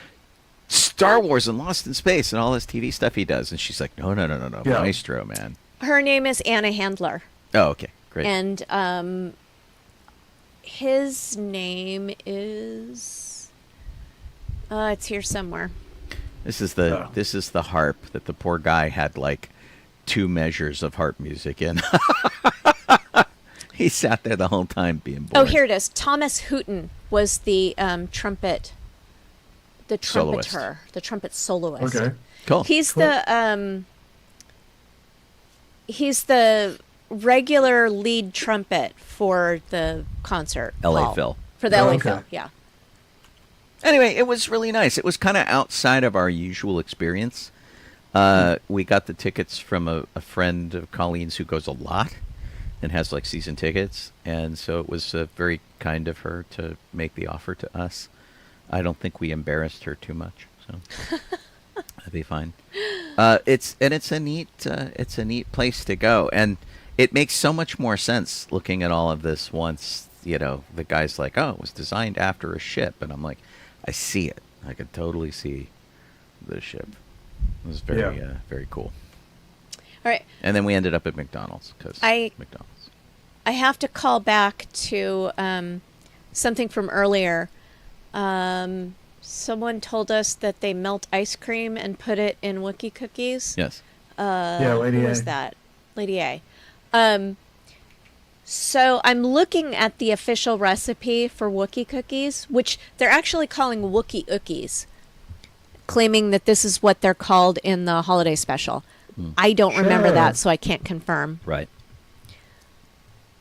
Star Wars and Lost in Space and all this TV stuff he does, and she's like, no, Yeah. Maestro, man. Her name is Anna Handler. Oh, okay, great. And his name is... It's here somewhere. This is the harp that the poor guy had like 2 measures of harp music in. He sat there the whole time being bored. Oh, here it is. Thomas Hooton was the trumpet, the trumpeter, Soloist. the trumpet soloist. Okay. Cool. He's the regular lead trumpet for the concert. LA hall. Phil. For the Oh, LA okay. Phil, yeah. Anyway, it was really nice. It was kind of outside of our usual experience. We got the tickets from a friend of Colleen's who goes a lot and has like season tickets, and so it was very kind of her to make the offer to us. I don't think we embarrassed her too much, so that'd be fine. It's a neat place to go, and it makes so much more sense looking at all of this once the guy's like, oh, it was designed after a ship, and I'm like, I see it. I could totally see the ship. It was very cool. All right. And then we ended up at McDonald's because McDonald's. I have to call back to something from earlier. Someone told us that they melt ice cream and put it in Wookiee cookies. Yes. Lady Who A. was that? Lady A. So I'm looking at the official recipe for Wookiee cookies, which they're actually calling Wookiee Ookies, claiming that this is what they're called in the holiday special. I don't remember Sure. that, so I can't confirm. Right.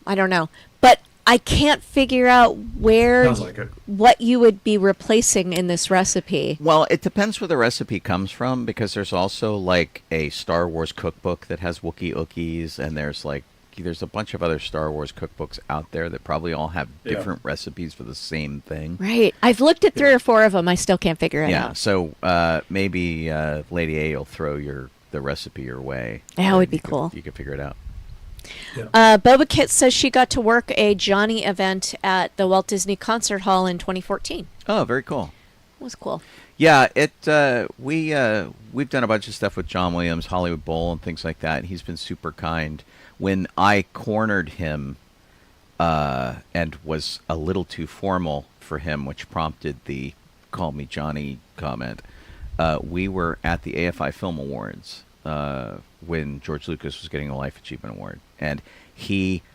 I don't know. But I can't figure out Sounds like it. what you would be replacing in this recipe. Well, it depends where the recipe comes from, because there's also like a Star Wars cookbook that has Wookiee Ookies, and there's a bunch of other Star Wars cookbooks out there that probably all have different recipes for the same thing. Right. I've looked at 3 or 4 of them. I still can't figure it out. So maybe Lady A will throw the recipe your way. That would be cool. You could figure it out. Boba-Kit says she got to work a Johnny event at the Walt Disney Concert Hall in 2014. Oh, very cool. It was cool. Yeah, we've done a bunch of stuff with John Williams, Hollywood Bowl, and things like that. He's been super kind. When I cornered him and was a little too formal for him, which prompted the "Call Me Johnny" comment, we were at the AFI Film Awards when George Lucas was getting a Life Achievement Award, and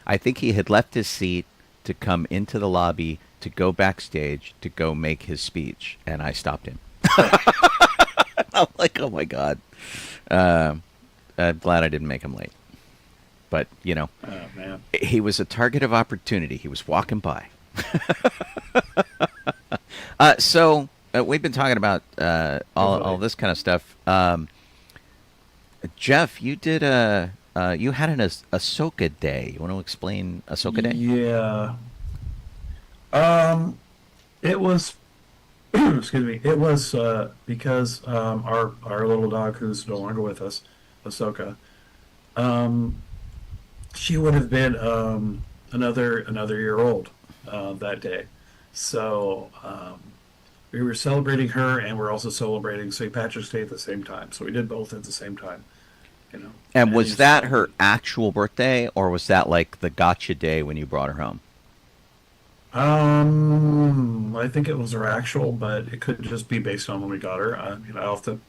I think he had left his seat to come into the lobby to go backstage to go make his speech, and I stopped him. I'm like, oh my God. I'm glad I didn't make him late. But, Oh, man. he was a target of opportunity. He was walking by. So we've been talking about all this kind of stuff. Jeff, you did you had an Ahsoka Day. You want to explain Ahsoka Day? Yeah. It was, excuse me. It was because our little dog, who's no longer with us, Ahsoka, she would have been another year old that day. So we were celebrating her, and we're also celebrating St. Patrick's Day at the same time. So we did both at the same time. And was that her actual birthday, or was that like the gotcha day when you brought her home? I think it was her actual, but it could just be based on when we got her. I'll have to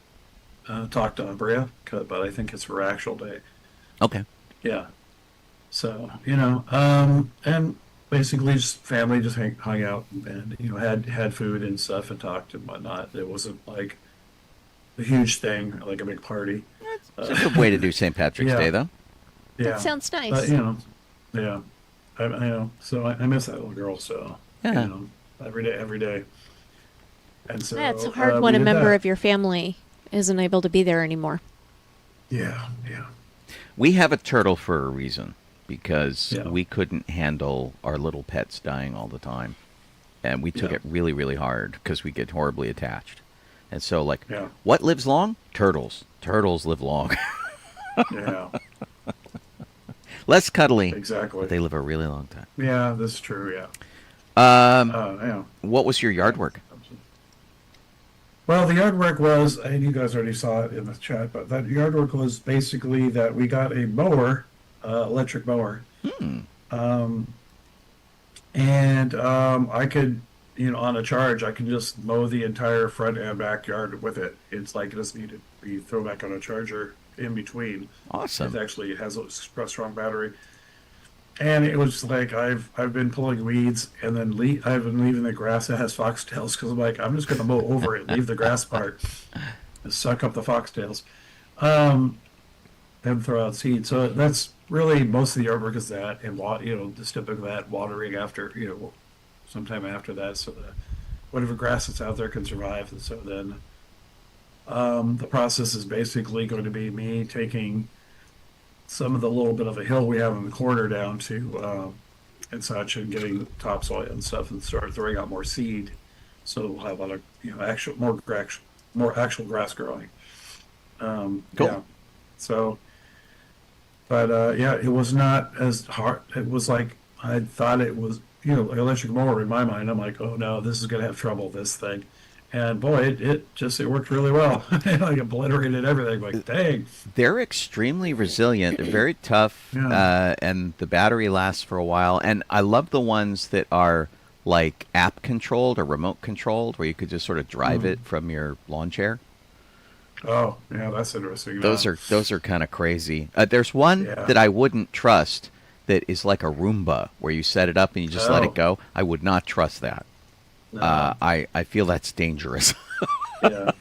talk to Umbria, but I think it's her actual day. Okay. Yeah. So, and basically just family just hung out and, had food and stuff and talked and whatnot. It wasn't like a huge thing, like a big party. It's a good way to do St. Patrick's Yeah. Day, though. Yeah. That sounds nice. But, yeah. So I miss that little girl, so, Yeah. every day. And so, Yeah, it's hard we when a did member that. of your family isn't able to be there anymore. Yeah. We have a turtle for a reason, because Yeah. we couldn't handle our little pets dying all the time. And we took Yeah. it really, really hard because we get horribly attached. And so, Yeah. what lives long? Turtles. Turtles live long. Yeah. Less cuddly, Exactly. but they live a really long time. Yeah, that's true, yeah. Yeah. What was your yard work? Well, the yard work was, and you guys already saw it in the chat, but that yard work was basically that we got a mower, electric mower. And I could on a charge, I can just mow the entire front and backyard with it. It's like it doesn't need to be thrown back on a charger in between. Awesome. It actually has a strong battery. And it was like I've been pulling weeds and then I've been leaving the grass that has foxtails because I'm like, I'm just going to mow over it, leave the grass part, and suck up the foxtails, and throw out seed. So that's really most of the yard work is that, and just typically that watering after, sometime after that, so that whatever grass that's out there can survive. And so then the process is basically going to be me taking some of the little bit of a hill we have in the corner down to and such, and getting topsoil and stuff, and start throwing out more seed, so we'll have a lot of more actual grass growing. Cool. Yeah. So, but it was not as hard. It was like I thought it was. Electric mower in my mind. I'm like, oh no, this is gonna have trouble. This thing. And boy, it worked really well. Like obliterated everything. Like, dang. They're extremely resilient. They're very tough, and the battery lasts for a while. And I love the ones that are like app controlled or remote controlled, where you could just sort of drive it from your lawn chair. Oh, yeah, that's interesting. Those are kind of crazy. There's one that I wouldn't trust that is like a Roomba, where you set it up and you just let it go. I would not trust that. No. I feel that's dangerous. This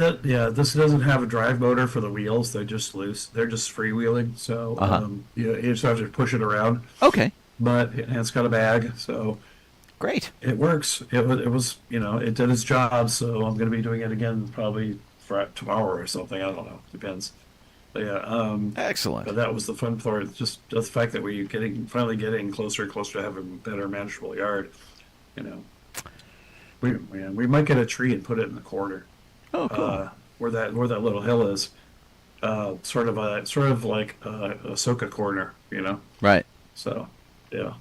doesn't have a drive motor for the wheels. They're just loose. They're just freewheeling. So you just have to push it around. Okay. But it's got a bag, so great. It works. It was it did its job. So I'm going to be doing it again probably for tomorrow or something. I don't know. Depends. But yeah. Excellent. But that was the fun part. Just the fact that we're finally getting closer and closer to having a better manageable yard. We might get a tree and put it in the corner. Oh, cool. Where that little hill is, sort of like a Ahsoka corner, Right. So, yeah.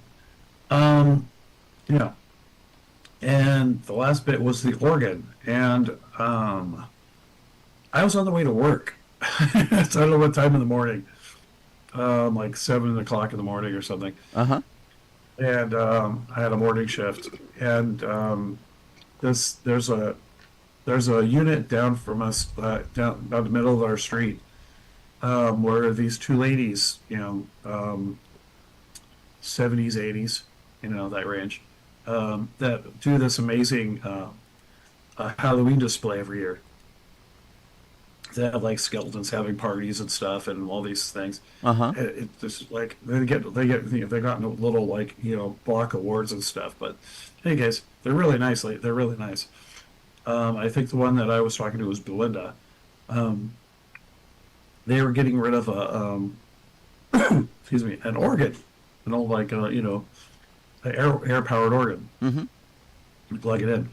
And the last bit was the organ, and I was on the way to work. I don't know what time in the morning, like 7 o'clock in the morning or something. And I had a morning shift, and there's a unit down from us, down the middle of our street, where these two ladies, 70s, 80s, that range, that do this amazing Halloween display every year. They have like skeletons having parties and stuff and all these things. It's just like they got little block awards and stuff. But hey guys, they're really nice. They're really nice. I think the one that I was talking to was Belinda. They were getting rid of an organ, an old an air powered organ. You plug it in,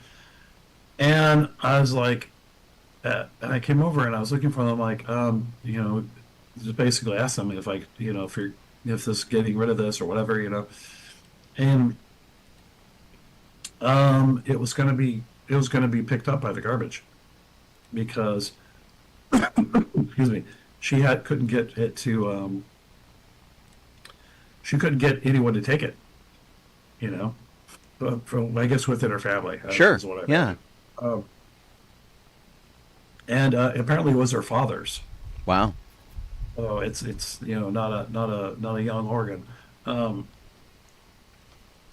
and I was like. And I came over and I was looking for them, like, just basically asked them if if this is getting rid of this or whatever, and it was going to be picked up by the garbage because, excuse me, she couldn't get it to, she couldn't get anyone to take it, from I guess within her family. Sure. Is what I yeah. And apparently it was her father's. Wow. Oh, it's not a young organ.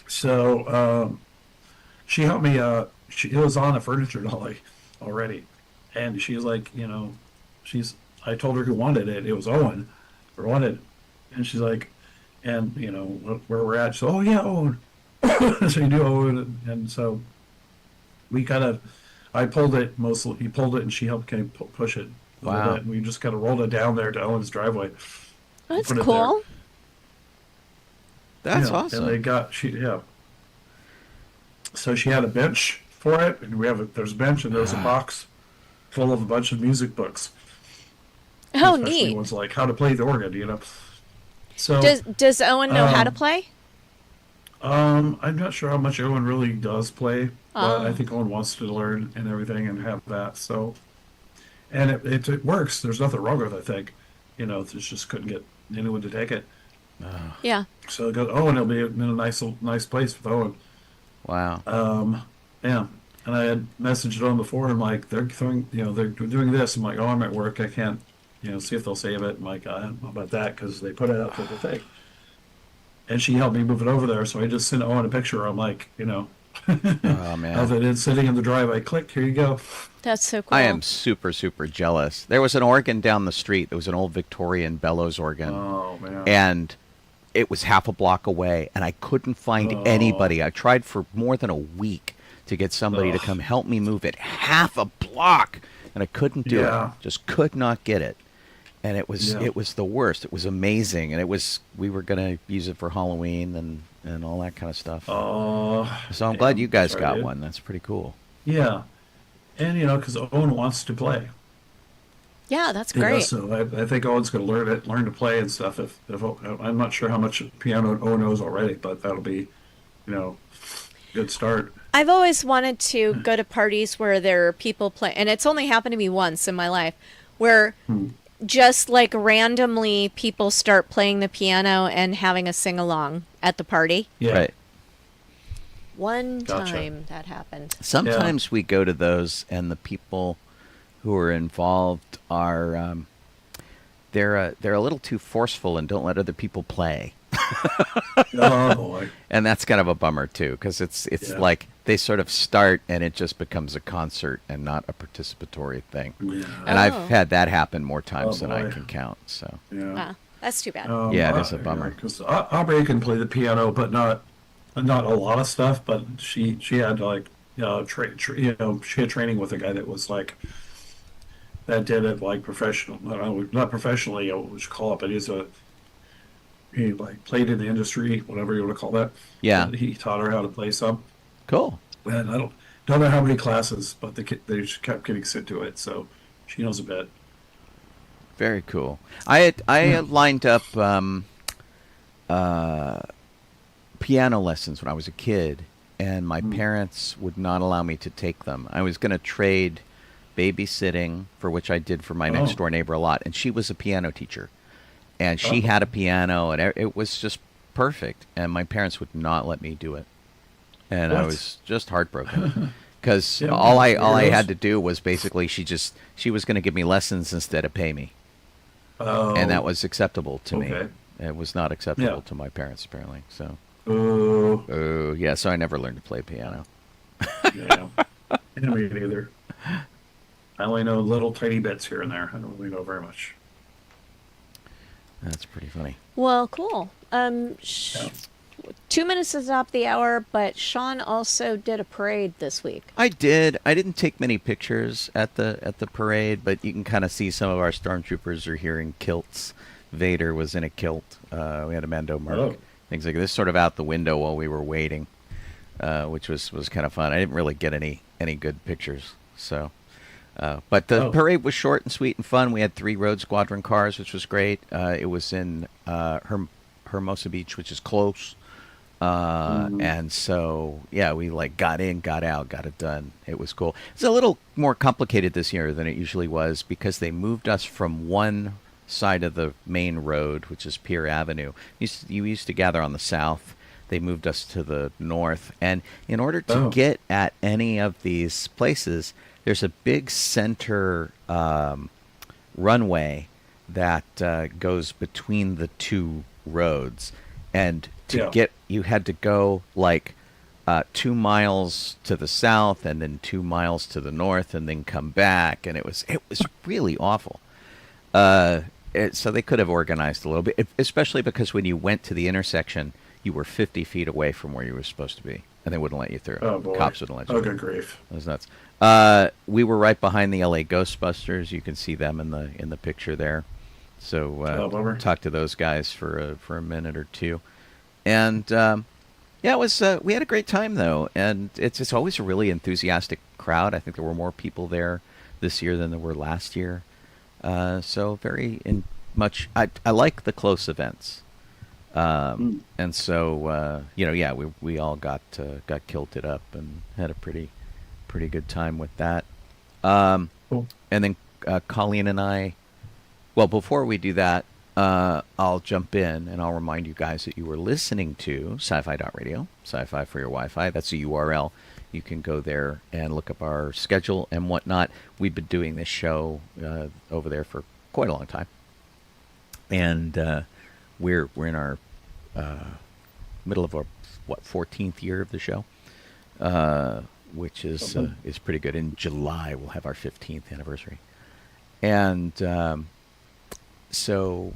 She helped me. It was on a furniture dolly already, and she's like, I told her who wanted it. It was Owen, or wanted, and she's like, and where we're at. So, oh yeah, Owen. So you do Owen, and so we kind of. I pulled it mostly. He pulled it, and she helped kind of push it. Wow! And we just kind of rolled it down there to Owen's driveway. That's cool. That's awesome. And So she had a bench for it, and there's a bench, and there's a box full of a bunch of music books. Oh, especially neat! Ones like how to play the organ, So does Owen know how to play? I'm not sure how much Owen really does play, but I think Owen wants to learn and everything and have that. So, and it works. There's nothing wrong with it, I think. It just couldn't get anyone to take it. Yeah. So Owen will be in a nice place with Owen. Wow. Yeah. And I had messaged them before. I'm like, they're throwing, they're doing this. I'm like, oh, I'm at work. I can't, see if they'll save it. I'm like, I don't know about that because they put it up for the thing. And she helped me move it over there. So I just sent Owen a picture. I'm like, Oh, man. of it. It's sitting in the driveway. Click, here you go. That's so cool. I am super, super jealous. There was an organ down the street. There was an old Victorian bellows organ. Oh, man. And it was half a block away, and I couldn't find anybody. I tried for more than a week to get somebody to come help me move it half a block, and I couldn't do it. Just could not get it. And it was the worst. It was amazing, and we were going to use it for Halloween and all that kind of stuff. So I'm glad you guys got one. That's pretty cool. Yeah. And, because Owen wants to play. Yeah, that's great. So I think Owen's going to learn to play and stuff. If I'm not sure how much piano Owen knows already, but that'll be, good start. I've always wanted to go to parties where there are people playing, and it's only happened to me once in my life, where just like randomly people start playing the piano and having a sing-along at the party. Yeah. Right. One time that happened. Sometimes we go to those, and the people who are involved are they're a little too forceful and don't let other people play. Oh boy. And that's kind of a bummer too, because it's like they sort of start and it just becomes a concert and not a participatory thing. Yeah. And I've had that happen more times than I can count. So Yeah. Wow, that's too bad. Yeah, it is a bummer. Because Aubrey can play the piano, but not a lot of stuff. But she had like she had training with a guy that was like that did it like professional, not professionally. What you call it, but he like played in the industry, whatever you want to call that. Yeah. And he taught her how to play some. cool. And I don't know how many classes, but they just kept getting sent to it, so she knows a bit. Very cool. I had lined up piano lessons when I was a kid, and my parents would not allow me to take them. I was going to trade babysitting, for which I did for my next door neighbor a lot, and she was a piano teacher, and she had a piano, and it was just perfect, and my parents would not let me do it, and I was just heartbroken. Because all I had to do was basically she was going to give me lessons instead of pay me. And that was acceptable to me. It was not acceptable to my parents, apparently. So. Oh, yeah. So I never learned to play piano. Yeah. Me neither. I only know little tiny bits here and there. I don't really know very much. That's pretty funny. Well, cool. 2 minutes to top the hour, but Sean also did a parade this week. I did. I didn't take many pictures at the parade, but you can kind of see some of our stormtroopers are here in kilts. Vader was in a kilt. We had a Mando Merc. Things like this, sort of out the window while we were waiting, which was kind of fun. I didn't really get any good pictures. So, but the parade was short and sweet and fun. We had 3 Road Squadron cars, which was great. It was in Hermosa Beach, which is close. And so, yeah, we like got in, got out, got it done. It was cool. It's a little more complicated this year than it usually was because they moved us from one side of the main road, which is Pier Avenue. You used to gather on the south. They moved us to the north. And in order to get at any of these places, there's a big center runway that goes between the 2 roads. And to get, you had to go like 2 miles to the south and then 2 miles to the north and then come back. And it was really awful. So they could have organized a little bit, especially because when you went to the intersection, you were 50 feet away from where you were supposed to be, and they wouldn't let you through. Oh, boy. Cops wouldn't let you through. Good grief. That was nuts. We were right behind the LA Ghostbusters. You can see them in the picture there. So talked to those guys for a minute or two. And it was. We had a great time though, and it's always a really enthusiastic crowd. I think there were more people there this year than there were last year. So very much. I like the close events, and so we all got kilted up and had a pretty good time with that. Cool. And then Colleen and I. Well, before we do that, I'll jump in and I'll remind you guys that you were listening to sci-fi.radio, sci-fi for your Wi-Fi. That's a URL. You can go there and look up our schedule and whatnot. We've been doing this show over there for quite a long time. And we're in our middle of our, 14th year of the show, which is pretty good. In July, we'll have our 15th anniversary. And so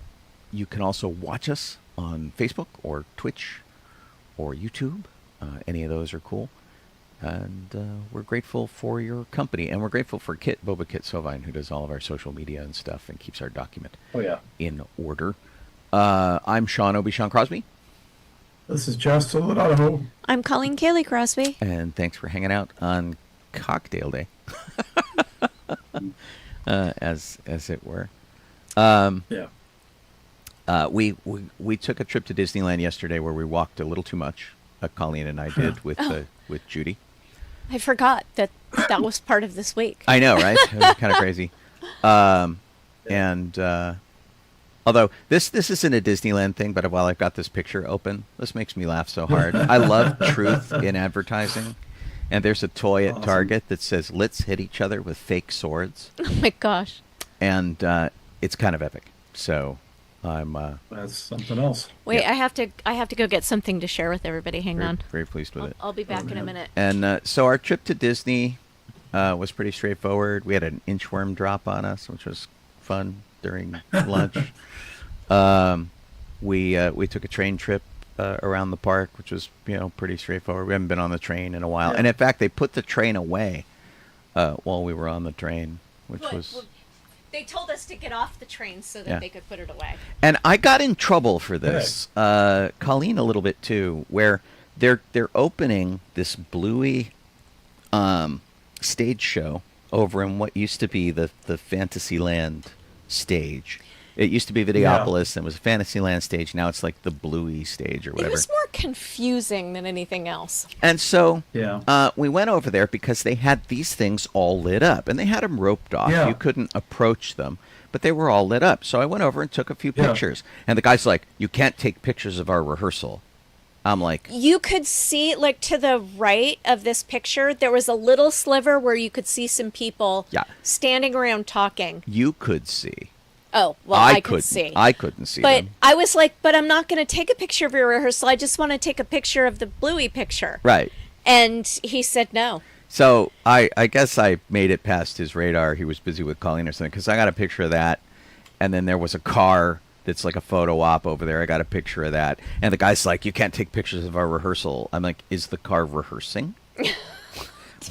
you can also watch us on Facebook or Twitch or YouTube. Any of those are cool. And we're grateful for your company. And we're grateful for Boba-Kit Sovine, who does all of our social media and stuff and keeps our document in order. I'm Sean Obi-Shawn Crosby. This is Justin Donoho. I'm calling Kaylee Crosby. And thanks for hanging out on Cocktail Day. As it were. We took a trip to Disneyland yesterday where we walked a little too much. Colleen and I did with Judy. I forgot that was part of this week. I know, right? It was kind of crazy. Although this isn't a Disneyland thing, but while I've got this picture open, this makes me laugh so hard. I love truth in advertising. And there's a toy at Target that says, "Let's hit each other with fake swords." Oh my gosh. And it's kind of epic. So I'm that's something else. Wait, I have to go get something to share with everybody. Hang on. Very pleased with it. I'll be back in a minute. And so our trip to Disney was pretty straightforward. We had an inchworm drop on us, which was fun during lunch. We took a train trip around the park, which was pretty straightforward. We haven't been on the train in a while, and in fact, they put the train away while we were on the train, which was. They told us to get off the train so that they could put it away. And I got in trouble for this, Colleen a little bit too, where they're opening this Bluey stage show over in what used to be the Fantasyland stage. It used to be Videopolis and it was a Fantasyland stage. Now it's like the Bluey stage or whatever. It was more confusing than anything else. And so we went over there because they had these things all lit up. And they had them roped off. You couldn't approach them. But they were all lit up. So I went over and took a few pictures. And the guy's like, "You can't take pictures of our rehearsal." I'm like... You could see, like, to the right of this picture, there was a little sliver where you could see some people standing around talking. You could see. Oh, well, I could see. I couldn't see but them. I was like, but I'm not going to take a picture of your rehearsal. I just want to take a picture of the Bluey picture. Right. And he said no. So I guess I made it past his radar. He was busy with Colleen or something, because I got a picture of that. And then there was a car that's like a photo op over there. I got a picture of that. And the guy's like, "You can't take pictures of our rehearsal." I'm like, "Is the car rehearsing?"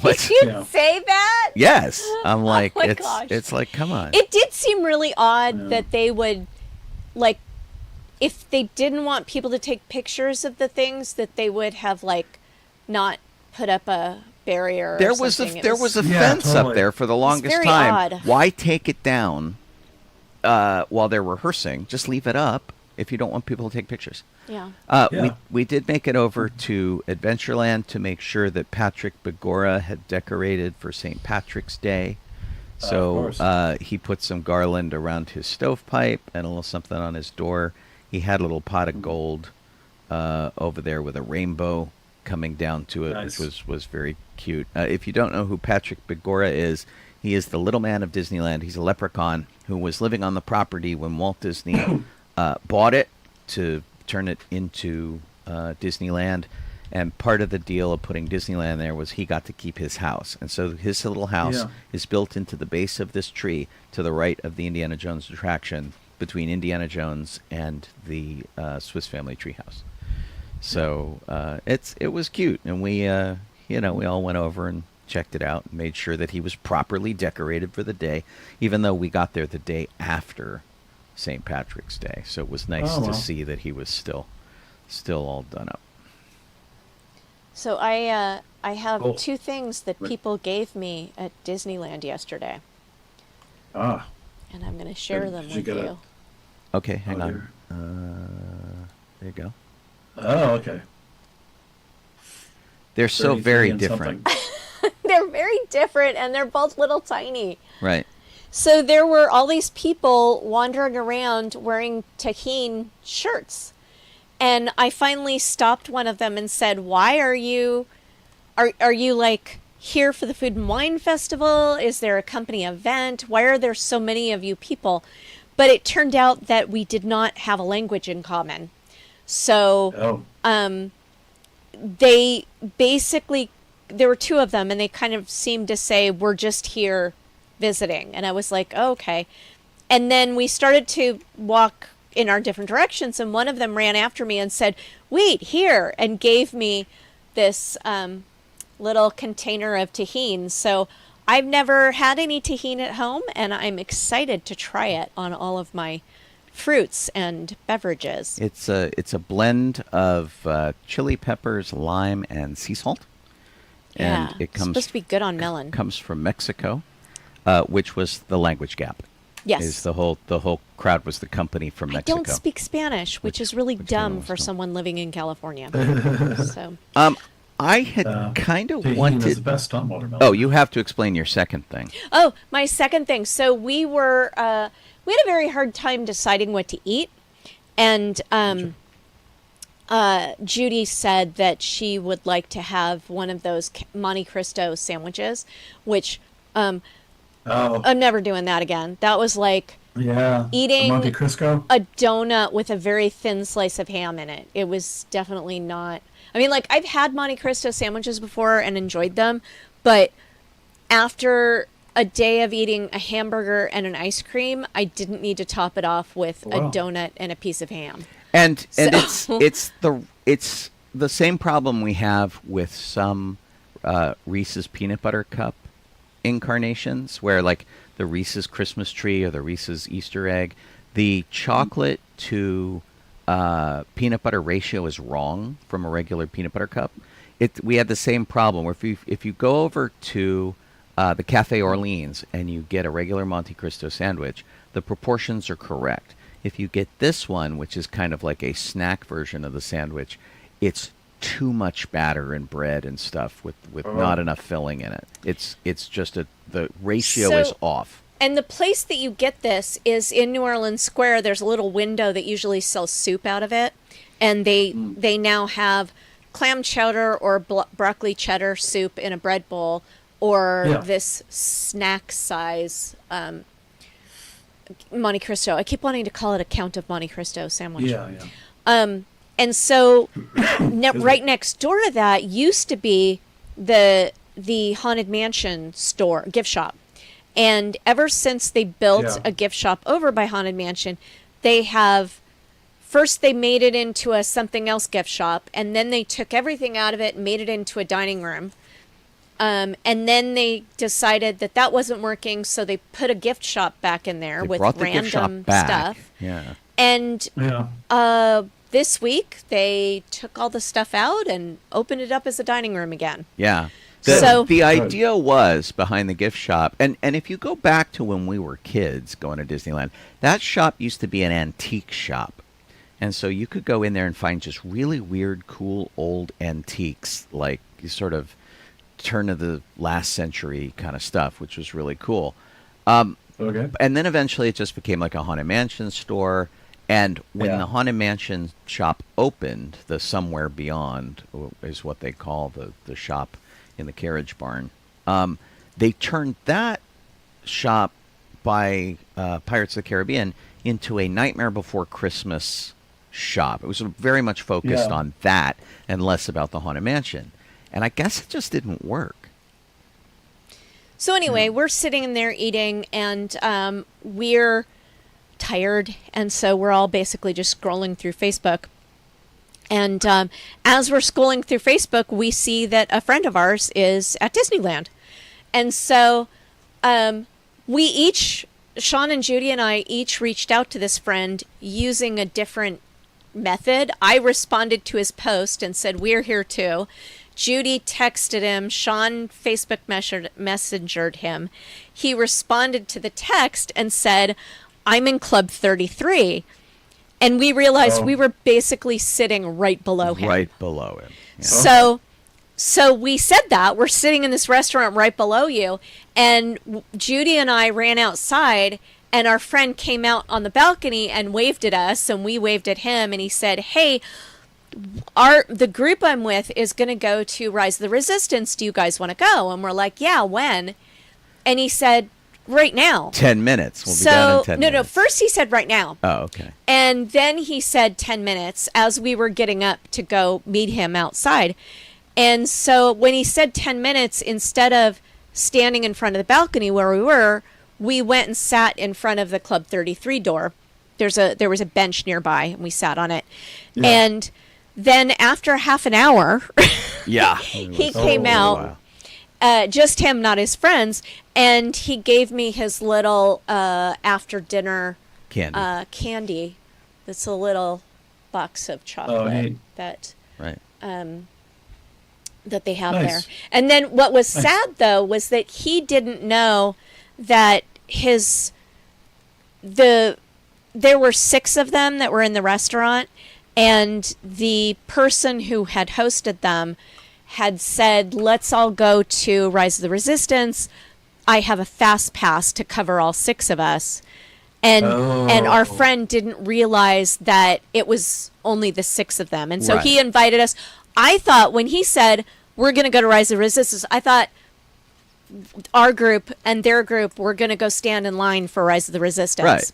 Did you say that? Yes. I'm like, oh my it's gosh. It's like, come on. It did seem really odd that they would, like, if they didn't want people to take pictures of the things, that they would have, like, not put up a barrier or there something. was a fence up there for the longest very time. Odd. Why take it down while they're rehearsing? Just leave it up if you don't want people to take pictures. Yeah. We did make it over to Adventureland to make sure that Patrick Begora had decorated for St. Patrick's Day. So he put some garland around his stovepipe and a little something on his door. He had a little pot of gold over there with a rainbow coming down to it, which was very cute. If you don't know who Patrick Begora is, he is the little man of Disneyland. He's a leprechaun who was living on the property when Walt Disney bought it to turn it into Disneyland, and part of the deal of putting Disneyland there was he got to keep his house, and so his little house is built into the base of this tree to the right of the Indiana Jones attraction between Indiana Jones and the Swiss Family Treehouse. So it was cute, and we all went over and checked it out and made sure that he was properly decorated for the day, even though we got there the day after St. Patrick's Day. So it was nice to see that he was still all done up. So I have two things that people gave me at Disneyland yesterday. And I'm going to share them with you. Okay, hang on. There you go. Oh, okay. They're so very different. They're very different, and they're both little tiny. Right. So there were all these people wandering around wearing Tahine shirts. And I finally stopped one of them and said, "Why are you like here for the Food and Wine Festival? Is there a company event? Why are there so many of you people?" But it turned out that we did not have a language in common. So they basically, there were two of them, and they kind of seemed to say, "We're just here visiting." And I was like, oh, okay. And then we started to walk in our different directions, and one of them ran after me and said, "Wait, here," and gave me this little container of tahine. So I've never had any tahine at home, and I'm excited to try it on all of my fruits and beverages. It's a blend of chili peppers, lime, and sea salt. Yeah, And it comes supposed to be good on melon. Comes from Mexico, which was the language gap. Yes. Is the whole crowd was the company from I Mexico. don't speak Spanish, which is really dumb for still. someone living in California. So I had kind of Tahine is wanted. the best on watermelon. Oh, you have to explain your second thing. Oh, my second thing. So we were, we had a very hard time deciding what to eat. And Judy said that she would like to have one of those Monte Cristo sandwiches, which I'm never doing that again. That was like eating Monte Cristo. a donut with a very thin slice of ham in it. It was definitely not. I mean, like, I've had Monte Cristo sandwiches before and enjoyed them, but after a day of eating a hamburger and an ice cream, I didn't need to top it off with a donut and a piece of ham. And it's the same problem we have with some Reese's peanut butter cup incarnations, where like the Reese's Christmas tree or the Reese's Easter egg, the chocolate to peanut butter ratio is wrong from a regular peanut butter cup. We had the same problem where if you go over to the Cafe Orleans and you get a regular Monte Cristo sandwich, the proportions are correct. If you get this one, which is kind of like a snack version of the sandwich, it's too much batter and bread and stuff with not enough filling in it. It's just the ratio is off. And the place that you get this is in New Orleans Square. There's a little window that usually sells soup out of it, and they now have clam chowder or broccoli cheddar soup in a bread bowl, or this snack size Monte Cristo. I keep wanting to call it a Count of Monte Cristo sandwich. Yeah. And so right next door to that used to be the Haunted Mansion store, gift shop. And ever since they built a gift shop over by Haunted Mansion, they have, first they made it into a something else gift shop, and then they took everything out of it and made it into a dining room. And then they decided that wasn't working, so they put a gift shop back in there with random stuff. Yeah. And this week they took all the stuff out and opened it up as a dining room again. Yeah. So the idea was behind the gift shop, and if you go back to when we were kids going to Disneyland, that shop used to be an antique shop. And so you could go in there and find just really weird, cool, old antiques, like sort of turn of the last century kind of stuff, which was really cool. Okay. And then eventually it just became like a Haunted Mansion store. And when the Haunted Mansion shop opened, the Somewhere Beyond is what they call the shop in the carriage barn, they turned that shop by Pirates of the Caribbean into a Nightmare Before Christmas shop. It was very much focused on that and less about the Haunted Mansion. And I guess it just didn't work. So anyway, we're sitting in there eating, and we're tired, and so we're all basically just scrolling through Facebook. And as we're scrolling through Facebook, we see that a friend of ours is at Disneyland. And so we each, Sean and Judy and I, each reached out to this friend using a different method. I responded to his post and said, "We're here too." Judy texted him. Sean Facebook messengered him. He responded to the text and said, "I'm in Club 33." And we realized we were basically sitting right below him. Right below him. Yeah. So So we said that we're sitting in this restaurant right below you, and Judy and I ran outside, and our friend came out on the balcony and waved at us, and we waved at him, and he said, "Hey, the group I'm with is going to go to Rise of the Resistance. Do you guys want to go?" And we're like, "Yeah, when?" And he said, "Right now." 10 minutes. We'll be done in 10 minutes. No. First he said, "Right now." Oh, okay. And then he said 10 minutes as we were getting up to go meet him outside. And so when he said 10 minutes, instead of standing in front of the balcony where we went and sat in front of the Club 33 door. There was a bench nearby, and we sat on it. Yeah. And then after half an hour, yeah, he came out, just him, not his friends, and he gave me his little after dinner candy. That's a little box of chocolate that that they have there. And then what was sad though was that he didn't know that there were 6 of them that were in the restaurant, and the person who had hosted them had said, "Let's all go to Rise of the Resistance. I have a fast pass to cover all 6 of us." And our friend didn't realize that it was only the 6 of them. And so he invited us. I thought when he said, "We're going to go to Rise of the Resistance," I thought our group and their group were going to go stand in line for Rise of the Resistance. Right.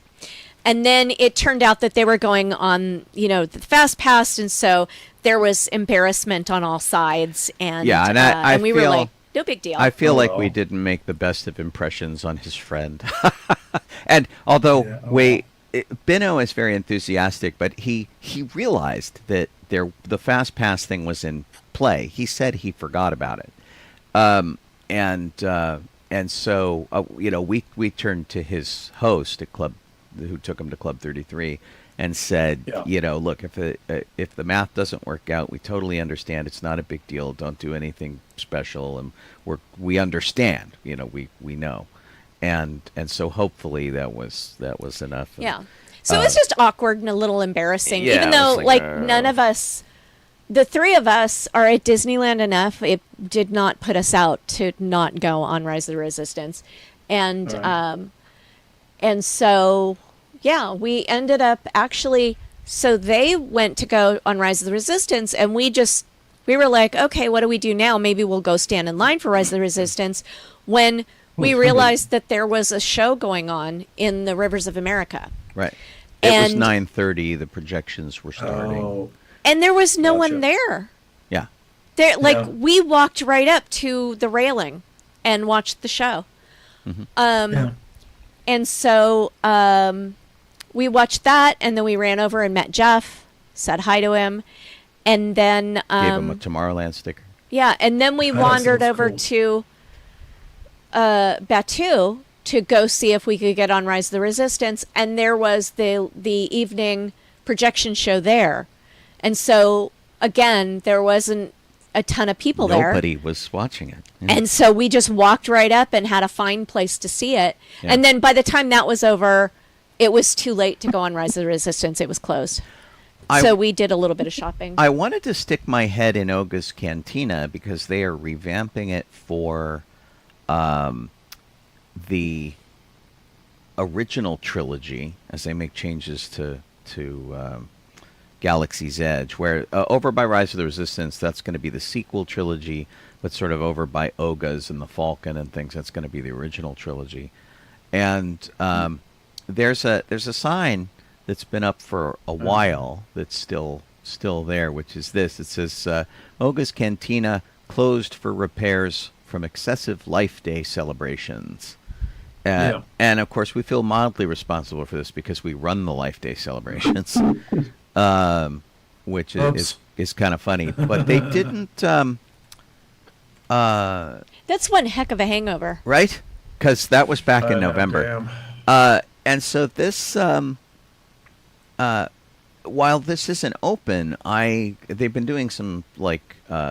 And then it turned out that they were going on, the fast pass, and so there was embarrassment on all sides. And and we were like, no big deal. I feel like we didn't make the best of impressions on his friend. And although Bino is very enthusiastic, but he realized that the fast pass thing was in play. He said he forgot about it. And so we turned to his host at Club, who took him to Club 33, and said, look, if the math doesn't work out, we totally understand. It's not a big deal. Don't do anything special, and we understand. We know, and so hopefully that was enough. Yeah. So it was just awkward and a little embarrassing, even though none of us. The 3 of us are at Disneyland enough. It did not put us out to not go on Rise of the Resistance. And so, we ended up actually, so they went to go on Rise of the Resistance, and we were like, okay, what do we do now? Maybe we'll go stand in line for Rise of the Resistance, when we realized that there was a show going on in the Rivers of America. Right. It was 9:30. The projections were starting. Oh. And there was no one there. Yeah. We walked right up to the railing and watched the show. Mm-hmm. And so we watched that, and then we ran over and met Jeff, said hi to him, and then gave him a Tomorrowland sticker. Yeah, and then we wandered over to Batu to go see if we could get on Rise of the Resistance, and there was the evening projection show there. And so, again, there wasn't a ton of people there. Nobody was watching it. Yeah. And so we just walked right up and had a fine place to see it. Yeah. And then by the time that was over, it was too late to go on Rise of the Resistance. It was closed. So we did a little bit of shopping. I wanted to stick my head in Oga's Cantina because they are revamping it for the original trilogy as they make changes to Galaxy's Edge, where over by Rise of the Resistance, that's going to be the sequel trilogy, but sort of over by Oga's and the Falcon and things, that's going to be the original trilogy. And there's a sign that's been up for a while that's still there, which is this. It says, Oga's Cantina closed for repairs from excessive Life Day celebrations. And, of course, we feel mildly responsible for this because we run the Life Day celebrations. Which is kind of funny, but they didn't. That's one heck of a hangover, right? Because that was back in November. And so this, while this isn't open, they've been doing some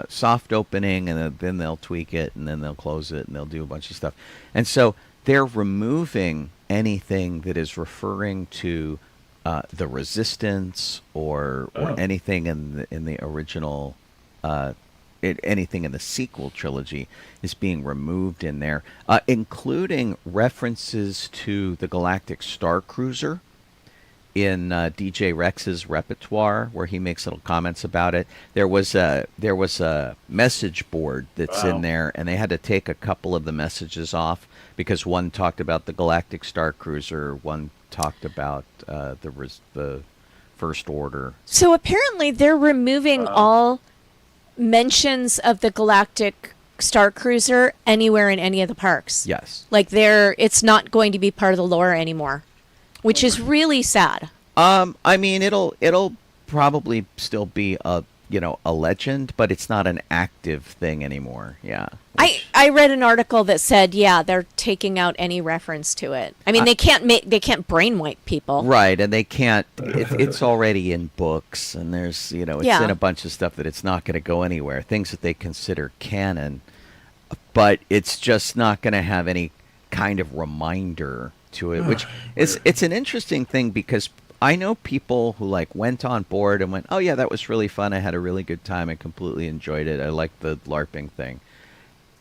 soft opening, and then they'll tweak it, and then they'll close it, and they'll do a bunch of stuff, and so they're removing anything that is referring to the Resistance or anything in the original anything in the sequel trilogy is being removed in there, including references to the Galactic Star Cruiser in DJ Rex's repertoire, where he makes little comments about it. There was a message board that's in there, and they had to take a couple of the messages off because one talked about the Galactic Star Cruiser, one talked about the First Order. So apparently they're removing all mentions of the Galactic Star Cruiser anywhere in any of the parks. Yes. Like it's not going to be part of the lore anymore, which is really sad. I mean, it'll probably still be a legend, but it's not an active thing anymore. Yeah. I read an article that said, they're taking out any reference to it. I mean, they can't brainwipe people. Right, and they can't. It's already in books, and there's it's in a bunch of stuff that it's not going to go anywhere. Things that they consider canon, but it's just not going to have any kind of reminder to it, which it's an interesting thing because I know people who went on board and went, oh yeah, that was really fun. I had a really good time. I completely enjoyed it. I liked the LARPing thing,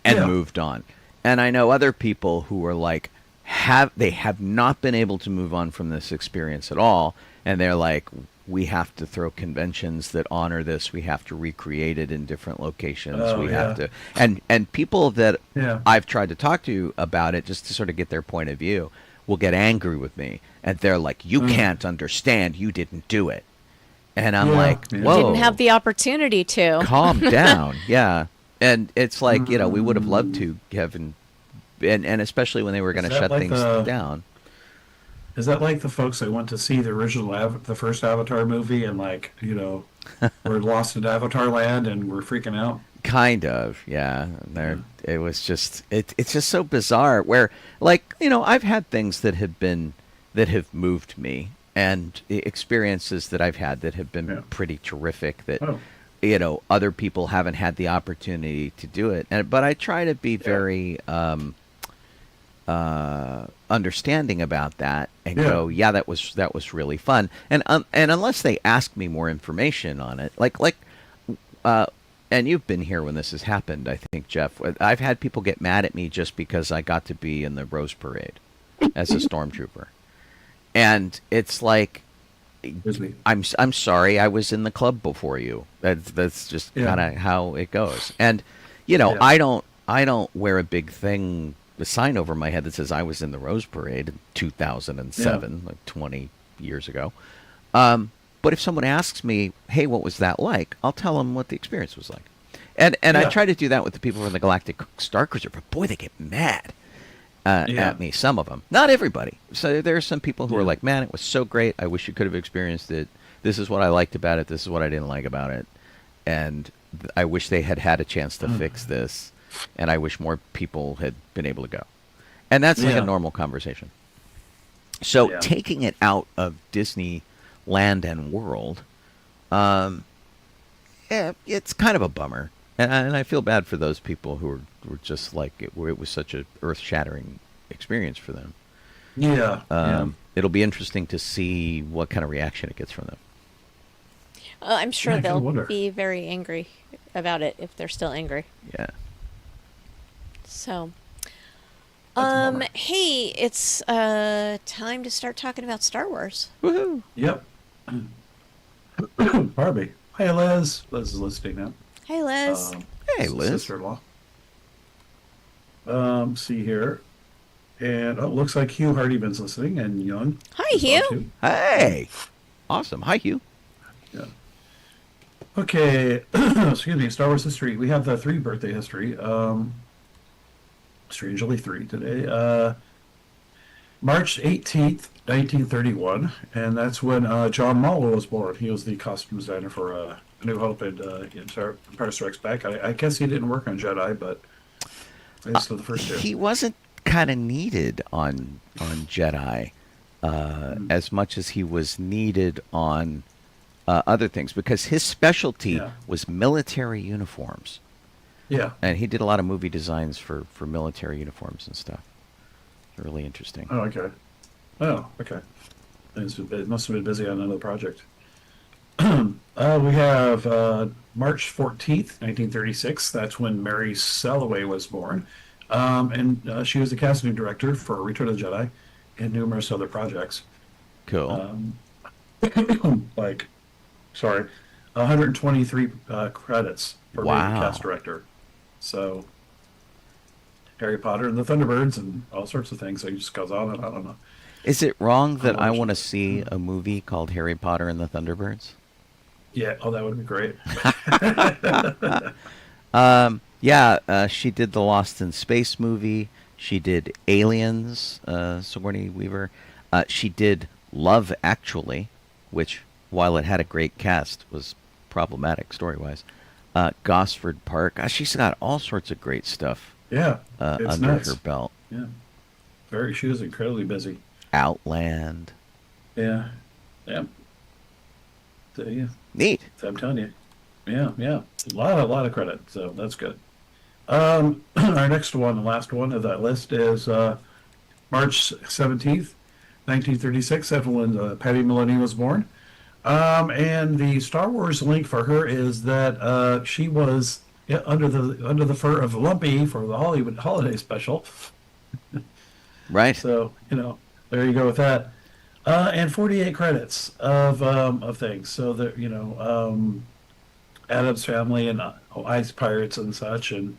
and moved on. And I know other people who were have not been able to move on from this experience at all, and they're like, we have to throw conventions that honor this. We have to recreate it in different locations. Have to, and people that I've tried to talk to about it just to sort of get their point of view will get angry with me, and they're like, you can't understand, you didn't do it. And I'm like, whoa. Didn't have the opportunity to. Calm down. Yeah. And it's like, we would have loved to, Kevin, and especially when they were going to shut things down. Is that like the folks that went to see the original, the first Avatar movie and were lost in Avatar land and were freaking out? Kind of, yeah. It was just it's just so bizarre. Where I've had things that have moved me, and experiences that I've had that have been pretty terrific. That other people haven't had the opportunity to do it. But I try to be very understanding about that and go, that was really fun. And unless they ask me more information on it, and you've been here when this has happened, I think, Jeff. I've had people get mad at me just because I got to be in the Rose Parade as a stormtrooper, and it's like, I'm sorry, I was in the club before you. That's just kind of how it goes. And I don't wear a big thing, a sign over my head that says I was in the Rose Parade in 2007, 20 years ago. But if someone asks me, hey, what was that like? I'll tell them what the experience was like. And I try to do that with the people from the Galactic Star Cruiser, but boy, they get mad at me, some of them. Not everybody. So there are some people who are like, man, it was so great. I wish you could have experienced it. This is what I liked about it. This is what I didn't like about it. And I wish they had had a chance to fix this. And I wish more people had been able to go. And that's like a normal conversation. So taking it out of Disney Land and World, it's kind of a bummer, and I feel bad for those people who were just like it was such a earth-shattering experience for them. It'll be interesting to see what kind of reaction it gets from them. I'm sure they'll be very angry about it if they're still angry. Yeah. So, hey, it's time to start talking about Star Wars. Woohoo! Yep. Barbie. Hi, Liz. Liz is listening now. Hey, Liz. Hey, Liz. Sister-in-law. See here. And looks like Hugh Hardyman's listening, and Young. Hi, Hugh. Hey. Awesome. Hi, Hugh. Yeah. Okay. Excuse me. Star Wars history. We have the 3 birthday history. Strangely 3 today. March 18th, 1931, and that's when John Mallow was born. He was the costume designer for A New Hope and Empire Strikes Back. I guess he didn't work on Jedi, but I guess for the first 2. He wasn't kind of needed on Jedi as much as he was needed on other things, because his specialty was military uniforms. Yeah. And he did a lot of movie designs for military uniforms and stuff. Really interesting. Oh, okay. Oh, okay. It must have been busy on another project. We have March 14th, 1936. That's when Mary Selloway was born. And she was the casting director for Return of the Jedi and numerous other projects. Cool. Like, sorry, 123 credits for being Wow. a cast director. So, Harry Potter and the Thunderbirds and all sorts of things. So it just goes on and on and on. Is it wrong that I watched want to it. see a movie called Harry Potter and the Thunderbirds? Yeah, oh, that would be great. Yeah, she did the Lost in Space movie. She did Aliens, Sigourney Weaver. She did Love Actually, which, while it had a great cast, was problematic story-wise. Gosford Park. She's got all sorts of great stuff Yeah, it's under nuts. her belt. Yeah, she was incredibly busy. Outland. Yeah, yeah. So, yeah, Neat. so I'm telling you. Yeah, yeah. A lot of credit. So that's good. Our next one, the last one of that list is March 17th, 1936. That's when Patty Maloney was born. And the Star Wars link for her is that she was under the fur of Lumpy for the Hollywood holiday special. Right. So there you go with that. And 48 credits of things. So that Adam's Family and Ice Pirates and such, and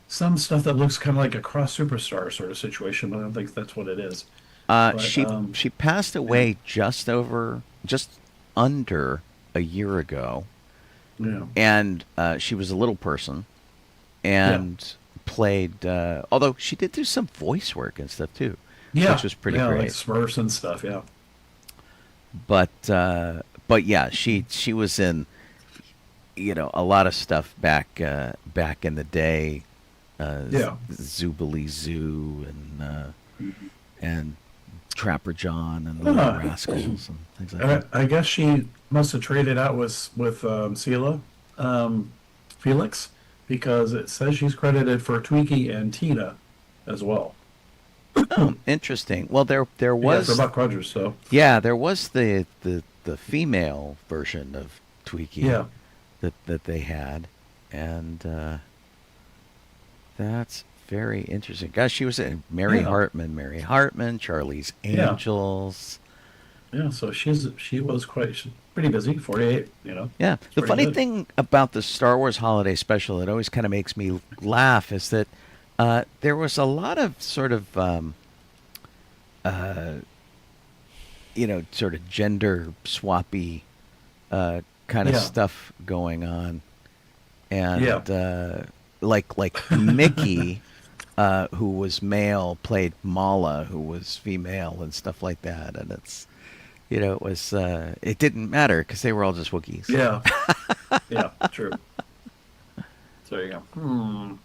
some stuff that looks kind of like a cross superstar sort of situation, but I don't think that's what it is. But, She passed away just under a year ago, Yeah. and she was a little person, and played. Although she did do some voice work and stuff too, Yeah. which was pretty yeah, great. like Smurfs and stuff. Yeah. But yeah, she was in a lot of stuff back in the day. Zoobilee Zoo and Trapper John and the Little Rascals and things like that. I guess she must have traded out with Sela Felix, because it says she's credited for Twinkie and Tina as well. Oh, interesting. Well, there was for Buck Rogers. So there was the female version of Tweaky yeah. that they had, and that's very interesting. Gosh, she was in Mary Hartman, Charlie's Angels. Yeah, so she was pretty busy. 48, Yeah. The pretty funny good. thing about the Star Wars Holiday Special that always kind of makes me laugh is that there was a lot of sort of sort of gender swappy kind of stuff going on, and like Mickey, who was male, played Mala, who was female, and stuff like that, and it's it was it didn't matter because they were all just Wookiees. Yeah. Yeah, true. So there you go.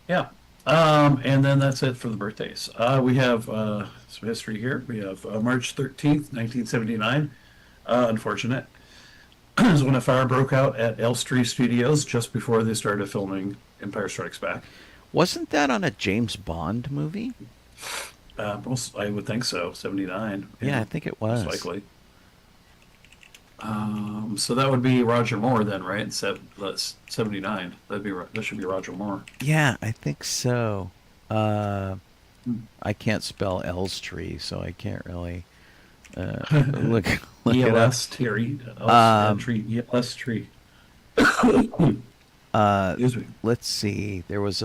Yeah. And then that's it for the birthdays. We have some history here. We have March 13th, 1979. Unfortunate. Is when a fire broke out at Elstree Studios just before they started filming Empire Strikes Back. Wasn't that on a James Bond movie? I would think so. 79. Yeah, I think it was. Most likely. So that would be Roger Moore then, right? That's 79. That should be Roger Moore. Yeah, I think so. I can't spell Elstree, so I can't really look it up. ELS tree. ELS tree. Excuse me. Let's see. There was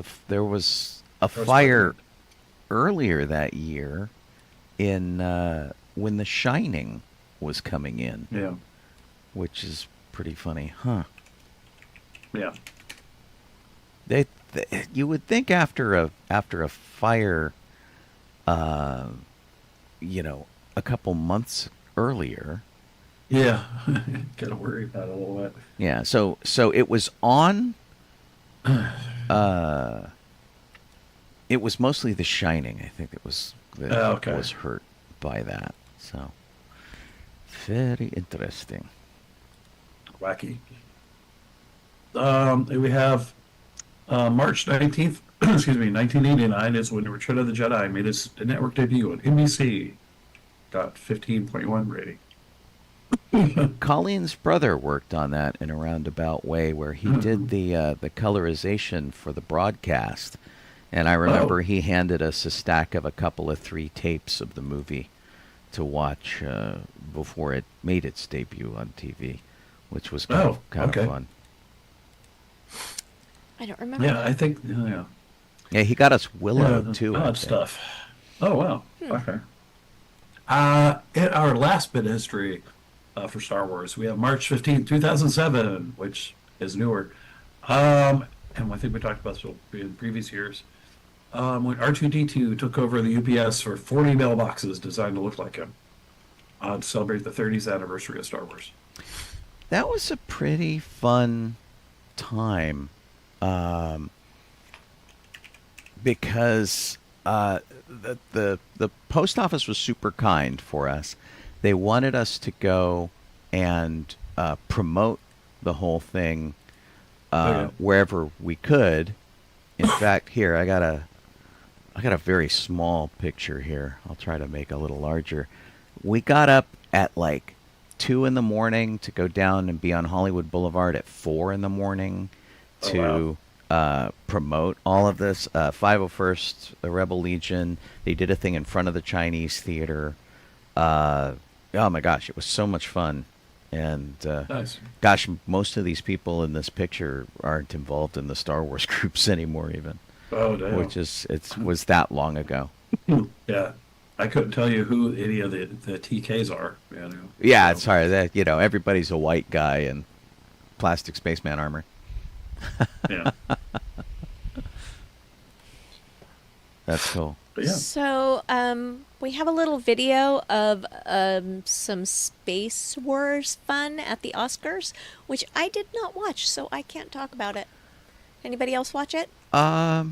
a fire earlier that year in when The Shining was coming in. Yeah. Which is pretty funny, huh? Yeah. You would think after a fire, a couple months earlier. Yeah. Gotta worry about it a little bit. Yeah. So it was on. It was mostly The Shining. I think it was that was hurt by that. So very interesting. Wacky. We have March 19th, excuse me, 1989 is when Return of the Jedi made its network debut on NBC. Got 15.1 rating. Colleen's brother worked on that in a roundabout way, where he did the colorization for the broadcast, and I remember he handed us a stack of a couple of 3 tapes of the movie to watch before it made its debut on TV, which was kind of fun. I don't remember. Yeah, I think. Yeah. Yeah, he got us Willow too. Odd stuff. Oh wow. Okay. In our last bit of history for Star Wars, we have March 15th, 2007, which is newer. And I think we talked about this in previous years. When R2-D2 took over the UPS for 40 mailboxes designed to look like him to celebrate the 30th anniversary of Star Wars. That was a pretty fun time, because the post office was super kind for us. They wanted us to go and promote the whole thing wherever we could. In fact, here I got a very small picture here. I'll try to make a little larger. We got up at like 2 in the morning to go down and be on Hollywood Boulevard at 4 in the morning to promote all of this. 501st, the Rebel Legion, they did a thing in front of the Chinese theater. Oh my gosh, it was so much fun. And Nice. gosh, most of these people in this picture aren't involved in the Star Wars groups anymore, even. Oh damn. Which is was that long ago. Yeah. I couldn't tell you who any of the TKs are. Yeah, it's hard. That everybody's a white guy in plastic spaceman armor. Yeah. That's cool. But yeah. So, we have a little video of some Space Wars fun at the Oscars, which I did not watch, so I can't talk about it. Anybody else watch it? I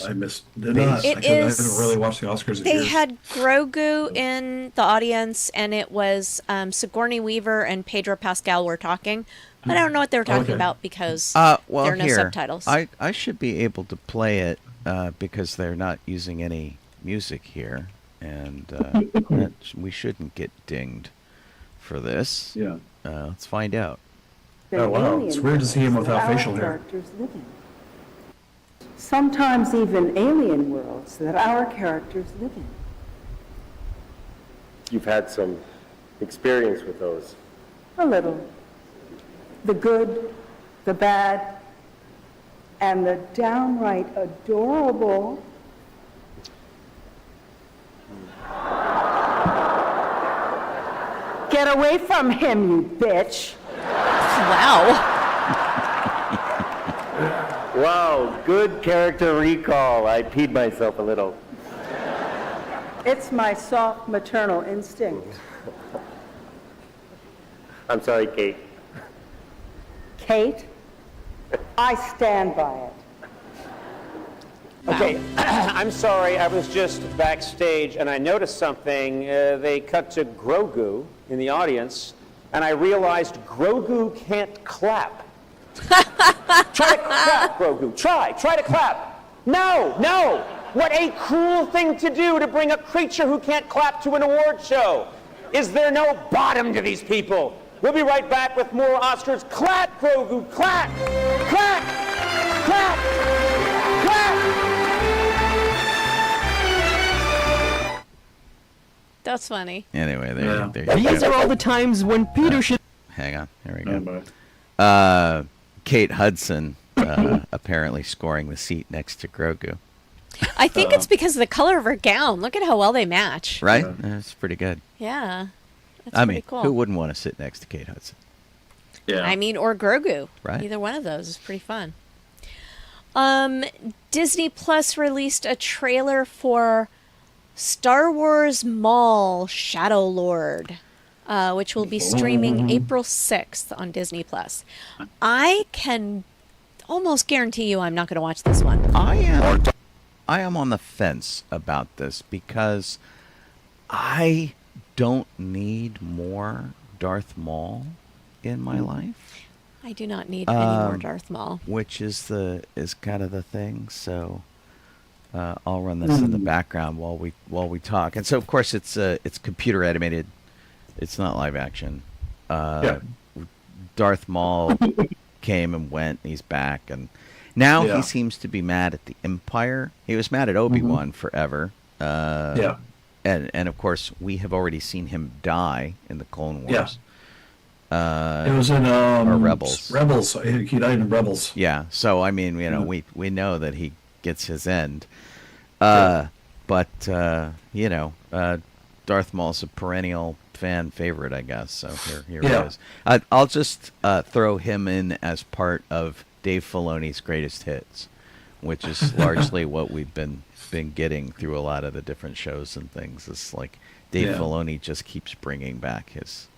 did not. It I is- haven't really watched the Oscars in They years. had Grogu in the audience, and it was Sigourney Weaver and Pedro Pascal were talking, but I don't know what they were talking Okay. about because Well, there are no here, subtitles. I should be able to play it because they're not using any music here, and we shouldn't get dinged for this. Yeah. Let's find out. Oh, wow. It's weird to see him without facial hair. Characters live in. Sometimes even alien worlds that our characters live in. You've had some experience with those. A little. The good, the bad, and the downright adorable. Get away from him, you bitch. Wow. Wow, good character recall. I peed myself a little. It's my soft maternal instinct. I'm sorry, Kate. Kate, I stand by it. Okay, I'm sorry, I was just backstage and I noticed something. They cut to Grogu in the audience, and I realized Grogu can't clap. Try to clap, Grogu. Try to clap. No! What a cruel thing to do to bring a creature who can't clap to an award show. Is there no bottom to these people? We'll be right back with more Oscars. Clap, Grogu, clap! Clap! Clap! Clap! That's funny. Anyway, Yeah. there you These go. are all the times when Peter should. Hang on. Here we Oh, go. boy. Kate Hudson apparently scoring the seat next to Grogu. I think it's because of the color of her gown. Look at how well they match. Right? That's pretty good. Yeah. That's I pretty mean, cool. who wouldn't want to sit next to Kate Hudson? Yeah. I mean, or Grogu. Right. Either one of those is pretty fun. Disney Plus released a trailer for Star Wars Maul Shadow Lord, which will be streaming April 6th on Disney Plus. I can almost guarantee you I'm not going to watch this one. I am on the fence about this because I don't need more Darth Maul in my life, I do not need any more Darth Maul. which is kind of the thing. So I'll run this in the background while we talk. And so of course it's computer animated It's not live action. Yeah. Darth Maul came and went. And he's back, and now Yeah. he seems to be mad at the Empire. He was mad at Obi-Wan forever. Yeah. And of course, we have already seen him die in the Clone Wars. It was in Rebels. Rebels. He died in Rebels. Yeah. So I mean, you know, we know that he gets his end. But you know, Darth Maul's a perennial fan favorite, I guess. So here it is. I'll just throw him in as part of Dave Filoni's greatest hits, which is largely what we've been getting through a lot of the different shows and things. It's like Dave Filoni just keeps bringing back his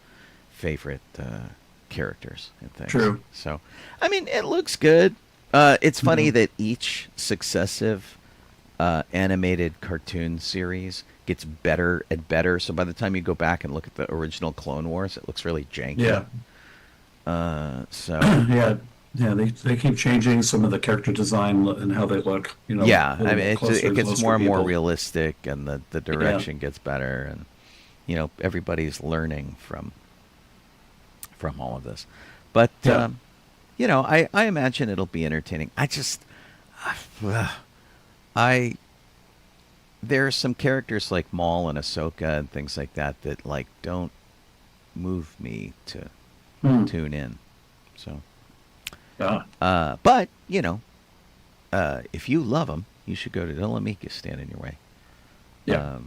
favorite characters and things. True. So, I mean, it looks good. It's funny that each successive animated cartoon series gets better and better. So by the time you go back and look at the original Clone Wars, it looks really janky. Yeah. So Yeah, they keep changing some of the character design and how they look. You know. yeah, a I little mean, closer it gets to more and more people. realistic, and the direction gets better, and you know, everybody's learning from all of this. But you know, I imagine it'll be entertaining. There are some characters like Maul and Ahsoka and things like that that like don't move me to tune in. So, but you know, if you love them, you should go to. Don't let me stand in your way. Yeah.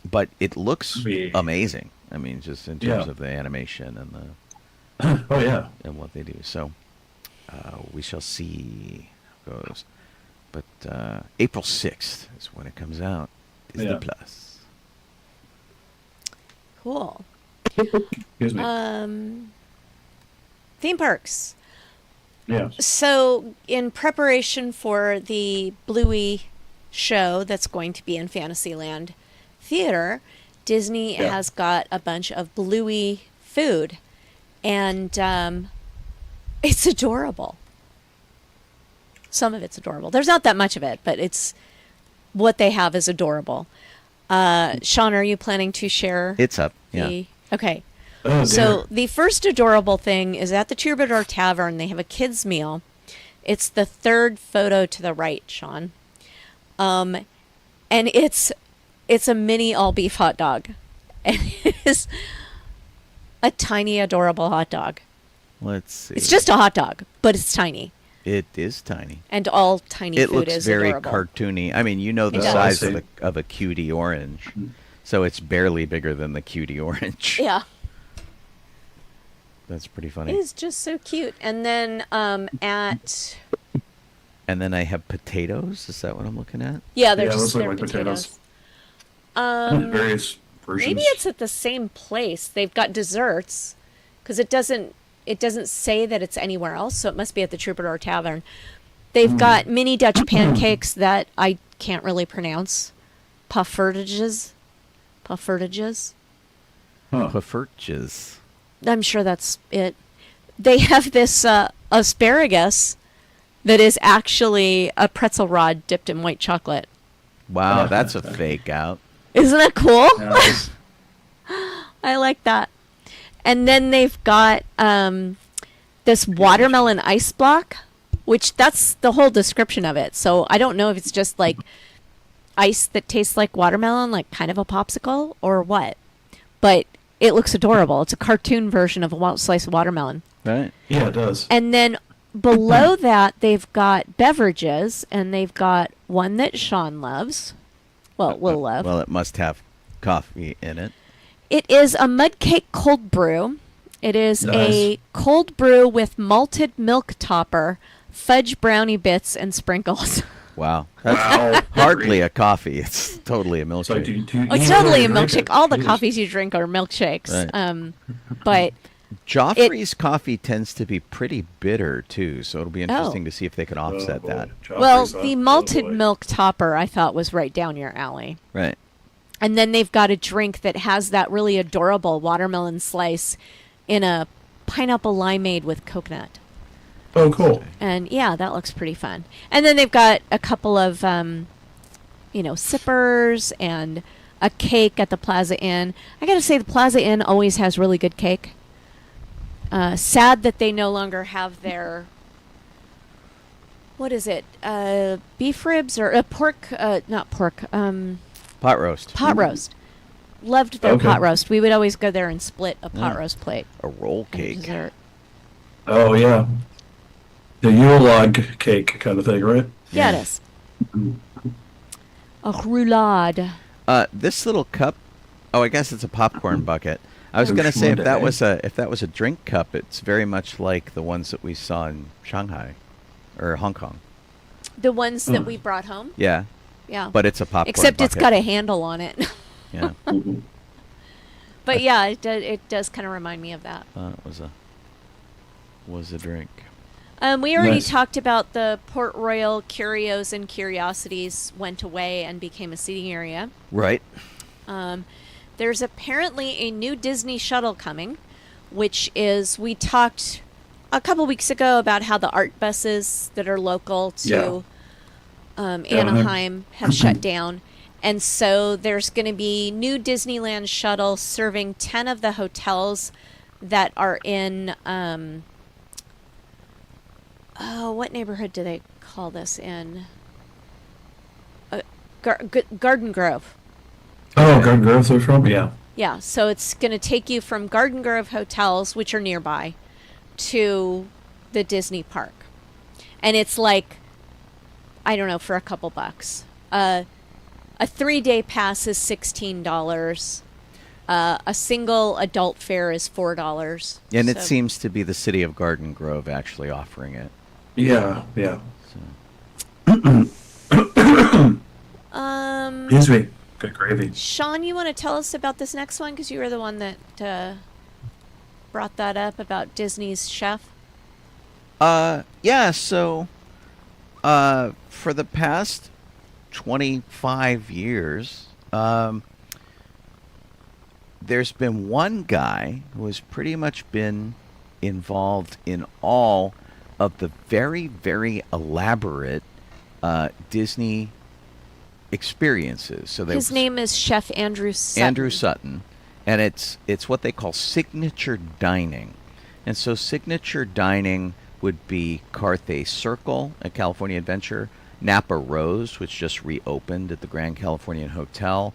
But it looks amazing. I mean, just in terms of the animation and the Oh yeah. and what they do. So we shall see how it goes. But April 6th is when it comes out. Disney Plus. Cool. Excuse me. Theme parks. Yeah. So, in preparation for the Bluey show that's going to be in Fantasyland Theater, Disney has got a bunch of Bluey food, and it's adorable. Some of it's adorable. There's not that much of it, but it's what they have is adorable. Sean, are you planning to share? It's up. Yeah. Okay. Oh, So the first adorable thing is at the Troubadour Tavern. They have a kids meal. It's the third photo to the right, Sean. And it's a mini all beef hot dog, and it is a tiny adorable hot dog. Let's see. It's just a hot dog, but it's tiny. It is tiny. And all tiny It food looks is very adorable. cartoony. I mean, you know the It does. size of a cutie orange, so it's barely bigger than the cutie orange. Yeah. That's pretty It funny. is just so cute. And then at... And then I have potatoes. Is that what I'm looking at? Yeah, they're Yeah, just those look they're like potatoes. potatoes. Various versions. Maybe it's at the same place. They've got desserts, because it doesn't say that it's anywhere else, so it must be at the Troubadour Tavern. They've got mini Dutch pancakes that I can't really pronounce. Puffertages. Puffertjes. I'm sure that's it. They have this asparagus that is actually a pretzel rod dipped in white chocolate. Wow, that's a fake out. Isn't that cool? Nice. I like that. And then they've got this watermelon ice block, which that's the whole description of it. So I don't know if it's just like ice that tastes like watermelon, like kind of a popsicle, or what. But it looks adorable. It's a cartoon version of a slice of watermelon. Right. Yeah, it does. And then below that, they've got beverages, and they've got one that Sean loves. Well, will love. Well, it must have coffee in it. It is a mud cake cold brew. It is a Nice. cold brew with malted milk topper, fudge brownie bits, and sprinkles. Wow. That's Wow. hardly a coffee. It's totally a So milkshake. do you It's really totally a drink milkshake. it? All the Jeez. coffees you drink are milkshakes. Right. But Joffrey's coffee tends to be pretty bitter too, so it'll be interesting Oh. to see if they can offset boy. that. well, Joffrey's the up. malted Oh, boy. milk topper I thought was right down your alley. Right. And then they've got a drink that has that really adorable watermelon slice in a pineapple limeade with coconut. Oh, cool. And yeah, that looks pretty fun. And then they've got a couple of, sippers and a cake at the Plaza Inn. I got to say, the Plaza Inn always has really good cake. Sad that they no longer have their, what is it, beef ribs or pork, not pork, Pot roast. pot roast. Loved their pot roast. We would always go there and split a pot roast plate. A roll and cake. dessert. Oh, yeah. The Yule log cake kind of thing, right? Yeah, it is. A roulade. This little cup. Oh, I guess it's a popcorn bucket. I was going to say if that was a drink cup, it's very much like the ones that we saw in Shanghai or Hong Kong. The ones that we brought home? Yeah. Yeah. But it's a popcorn Except bucket. it's got a handle on it. Yeah. But yeah, it does kind of remind me of that. It was a drink. We already Nice. talked about the Port Royal Curios and Curiosities went away and became a seating area. Right. There's apparently a new Disney shuttle coming, which is, we talked a couple weeks ago about how the art buses that are local to Anaheim have shut down. And so there's going to be new Disneyland shuttle serving 10 of the hotels that are in, what neighborhood do they call this in? Garden Grove. Oh, Garden Grove, so from? Yeah. Yeah, so it's going to take you from Garden Grove hotels, which are nearby, to the Disney park. And it's like, I don't know, for a couple bucks. A 3-day pass is $16. A single adult fare is $4. And it seems to be the city of Garden Grove actually offering it. Yeah, yeah. Um, Excuse me. Good gravy. Sean, you want to tell us about this next one? Because you were the one that brought that up about Disney's chef. Yeah, so for the past 25 years, there's been one guy who has pretty much been involved in all of the very, very elaborate Disney experiences. So His name is Chef Andrew Sutton. Andrew Sutton, and it's what they call signature dining. And so signature dining would be Carthay Circle at California Adventure, Napa Rose, which just reopened at the Grand Californian Hotel,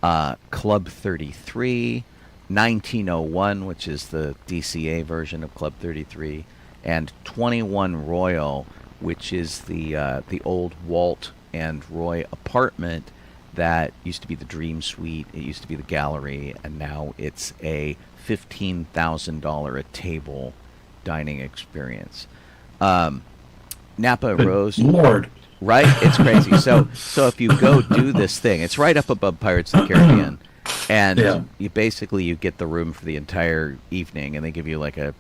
Club 33, 1901, which is the DCA version of Club 33, and 21 Royal, which is the old Walt and Roy apartment that used to be the Dream Suite. It used to be the gallery, and now it's a $15,000 a table dining experience. Napa Rose, Lord. right? It's crazy. So if you go do this thing, it's right up above Pirates of the Caribbean, and you get the room for the entire evening, and they give you like a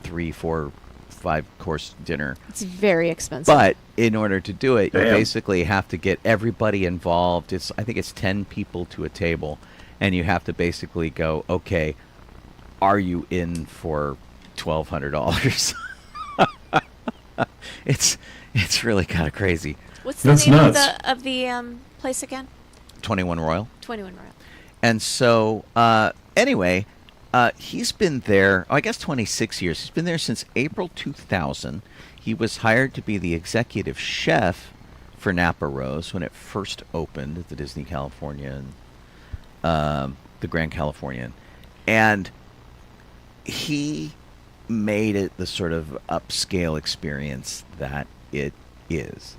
3, 4, 5-course dinner. It's very expensive. But in order to do it, you basically have to get everybody involved. I think it's 10 people to a table, and you have to basically go, okay, are you in for $1,200? It's really kind of crazy. What's the name of the place again? 21 Royal. 21 Royal. And so, anyway, he's been there, I guess 26 years. He's been there since April 2000. He was hired to be the executive chef for Napa Rose when it first opened at the Disney Californian, the Grand Californian. And he made it the sort of upscale experience that it is.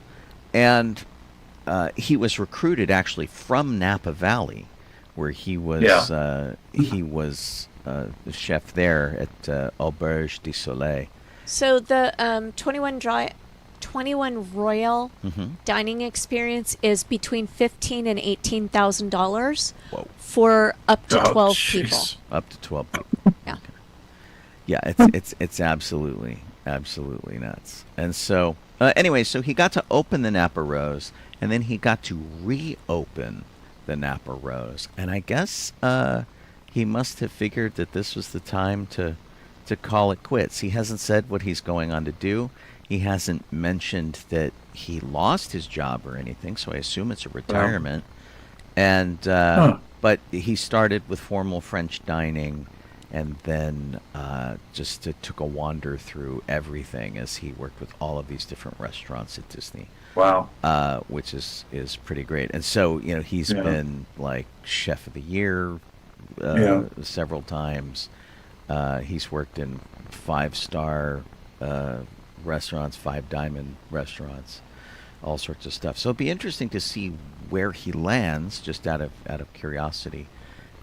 And he was recruited actually from Napa Valley, where he was the chef there at Auberge du Soleil. So the 21 Royal dining experience is between $15,000 and $18,000 for up to 12 people. Up to 12 people. Yeah. Yeah, it's absolutely nuts. And so anyway, so he got to open the Napa Rose, and then he got to reopen the Napa Rose. And I guess he must have figured that this was the time to call it quits. He hasn't said what he's going on to do. He hasn't mentioned that he lost his job or anything, so I assume it's a retirement. And but but he started with formal French dining, and then just took a wander through everything as he worked with all of these different restaurants at Disney. Wow. Which is pretty great. And so, he's been like Chef of the Year several times. He's worked in 5-star restaurants, 5-diamond restaurants, all sorts of stuff. So it'd be interesting to see where he lands, just out of curiosity.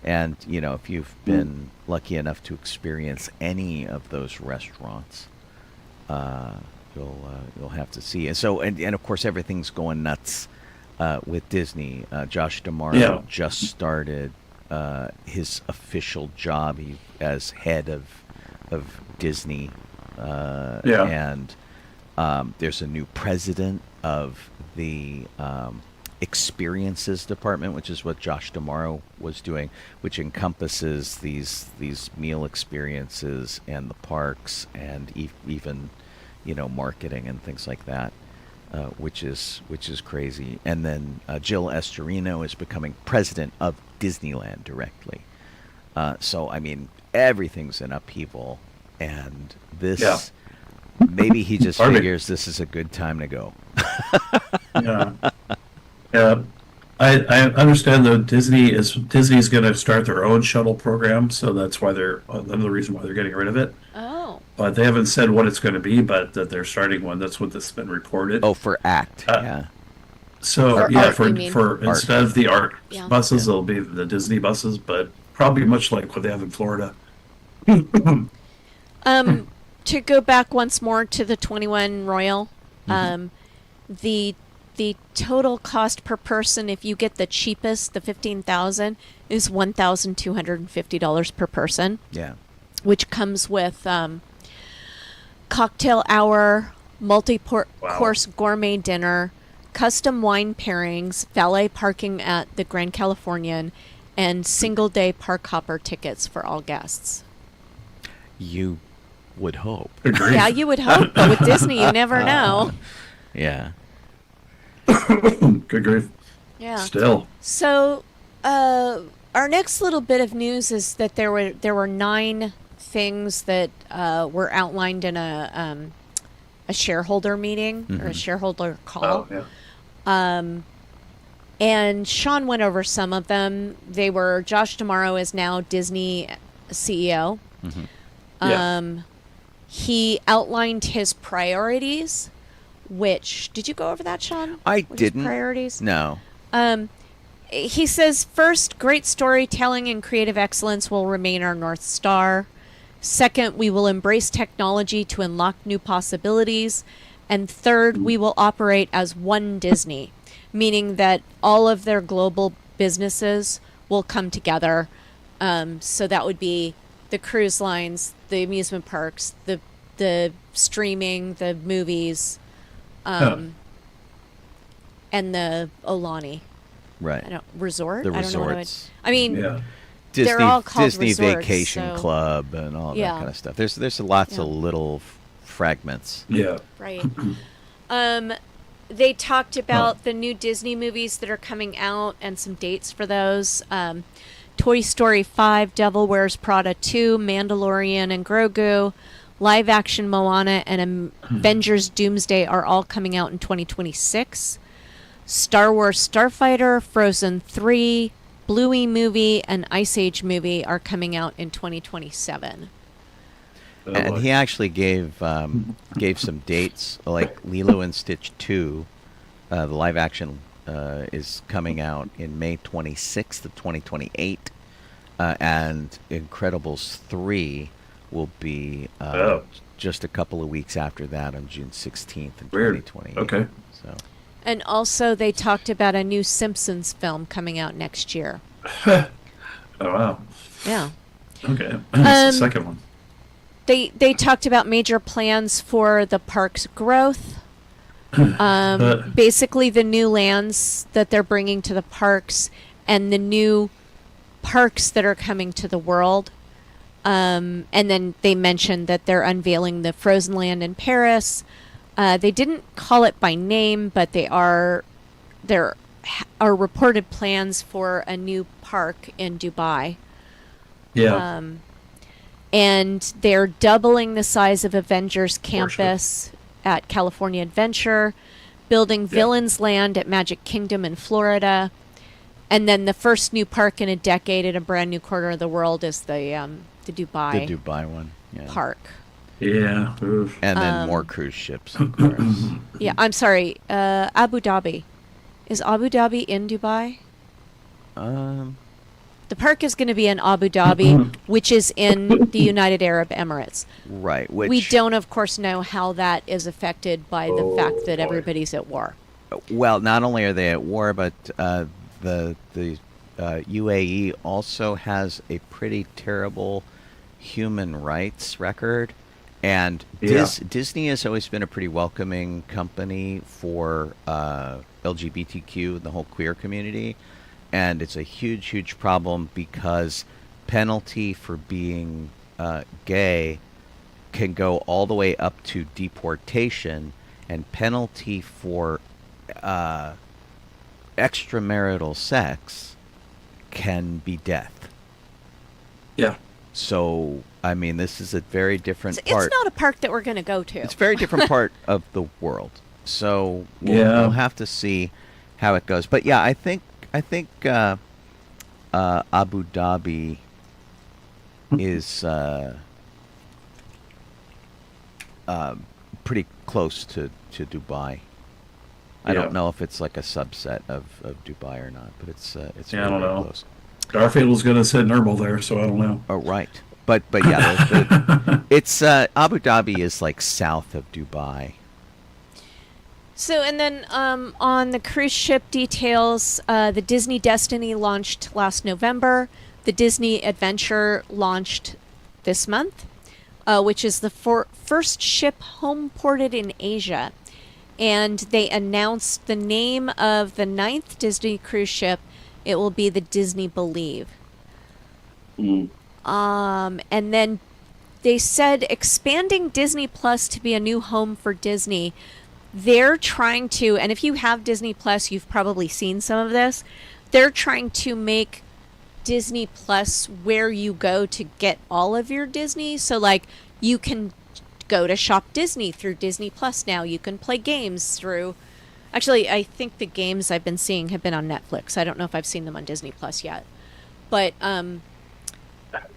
And if you've been lucky enough to experience any of those restaurants, you'll have to see. And so, and of course, everything's going nuts with Disney. Josh D'Amaro just started his official job as head of Disney. And there's a new president of the experiences department, which is what Josh D'Amaro was doing, which encompasses these meal experiences and the parks and even marketing and things like that, which is crazy. And then Jill Estorino is becoming president of Disneyland directly. So I mean, everything's in upheaval, and this maybe he just figures this is a good time to go. Yeah, I understand though. Disney's going to start their own shuttle program, so that's why they're another reason why they're getting rid of it. Oh. But they haven't said what it's going to be, but that they're starting one. That's what this has been reported. Oh, for ACT, So for instead of the ARC buses, Yeah. it'll be the Disney buses, but probably much like what they have in Florida. To go back once more to the 21 Royal, the total cost per person, if you get the cheapest, the 15,000, is $1,250 per person. Yeah. Which comes with cocktail hour, multi-course gourmet dinner, custom wine pairings, valet parking at the Grand Californian, and single-day park hopper tickets for all guests. You would hope. Yeah, you would hope, but with Disney, you never know. Yeah. Good grief. Yeah. Still. So, our next little bit of news is that there were 9 things that were outlined in a shareholder meeting or a shareholder call. Oh, yeah. And Sean went over some of them. They were Josh D'Amaro is now Disney CEO. He outlined his priorities. Which did you go over that, Sean? I didn't. Priorities? No. He says, first, great storytelling and creative excellence will remain our North Star. Second, we will embrace technology to unlock new possibilities. And third, we will operate as one Disney, meaning that all of their global businesses will come together. So that would be the cruise lines, the amusement parks, the streaming, the movies, and the Olani. Right. Resort? The I don't know resorts. I mean, Disney, they're all called Disney resorts, Vacation so- Club and all that kind of stuff. There's lots of little fragments. Yeah. Right. They talked about the new Disney movies that are coming out and some dates for those. Toy Story 5, Devil Wears Prada 2, Mandalorian and Grogu, live action Moana, and Avengers Doomsday are all coming out in 2026. Star Wars Starfighter, Frozen 3, Bluey movie, and Ice Age movie are coming out in 2027. And he actually gave some dates, like Lilo and Stitch 2, the live action is coming out in May 26th of 2028, and Incredibles 3 will be just a couple of weeks after that on June 16th of 2028. Okay. So. And also they talked about a new Simpsons film coming out next year. Oh, wow. Yeah. Okay. That's the second one. They talked about major plans for the park's growth. Basically the new lands that they're bringing to the parks and the new parks that are coming to the world. And then they mentioned that they're unveiling the Frozen Land in Paris. They didn't call it by name, but they're are reported plans for a new park in Dubai. Yeah. And they're doubling the size of Avengers Campus at California Adventure, building Villains Land at Magic Kingdom in Florida, and then the first new park in a decade in a brand new corner of the world is the Dubai one. Yeah. park. Yeah. Oof. And then more cruise ships, of course. Yeah, I'm sorry, Abu Dhabi. Is Abu Dhabi in Dubai? The park is going to be in Abu Dhabi, which is in the United Arab Emirates. Right. We don't, of course, know how that is affected by the fact that everybody's at war. Well, not only are they at war, but the UAE also has a pretty terrible human rights record. And Disney has always been a pretty welcoming company for LGBTQ and the whole queer community. And it's a huge, huge problem because penalty for being gay can go all the way up to deportation, and penalty for extramarital sex can be death. Yeah. So, I mean, this is a very different part. It's not a park that we're going to go to. It's a very different part of the world. So we'll have to see how it goes. But yeah, I think Abu Dhabi is pretty close to Dubai. I don't know if it's like a subset of Dubai or not, but it's I don't know. close. Garfield was going to say Nurgle there, so I don't know. Oh, right. But yeah, it's Abu Dhabi is like south of Dubai. So, and then on the cruise ship details, the Disney Destiny launched last November. The Disney Adventure launched this month, which is the first ship home ported in Asia. And they announced the name of the 9th Disney cruise ship. It will be the Disney Believe. And then they said expanding Disney Plus to be a new home for Disney. They're trying to, and if you have Disney Plus, you've probably seen some of this. They're trying to make Disney Plus where you go to get all of your Disney. So, like, you can go to Shop Disney through Disney Plus now. You can play games through. Actually, I think the games I've been seeing have been on Netflix. I don't know if I've seen them on Disney Plus yet. But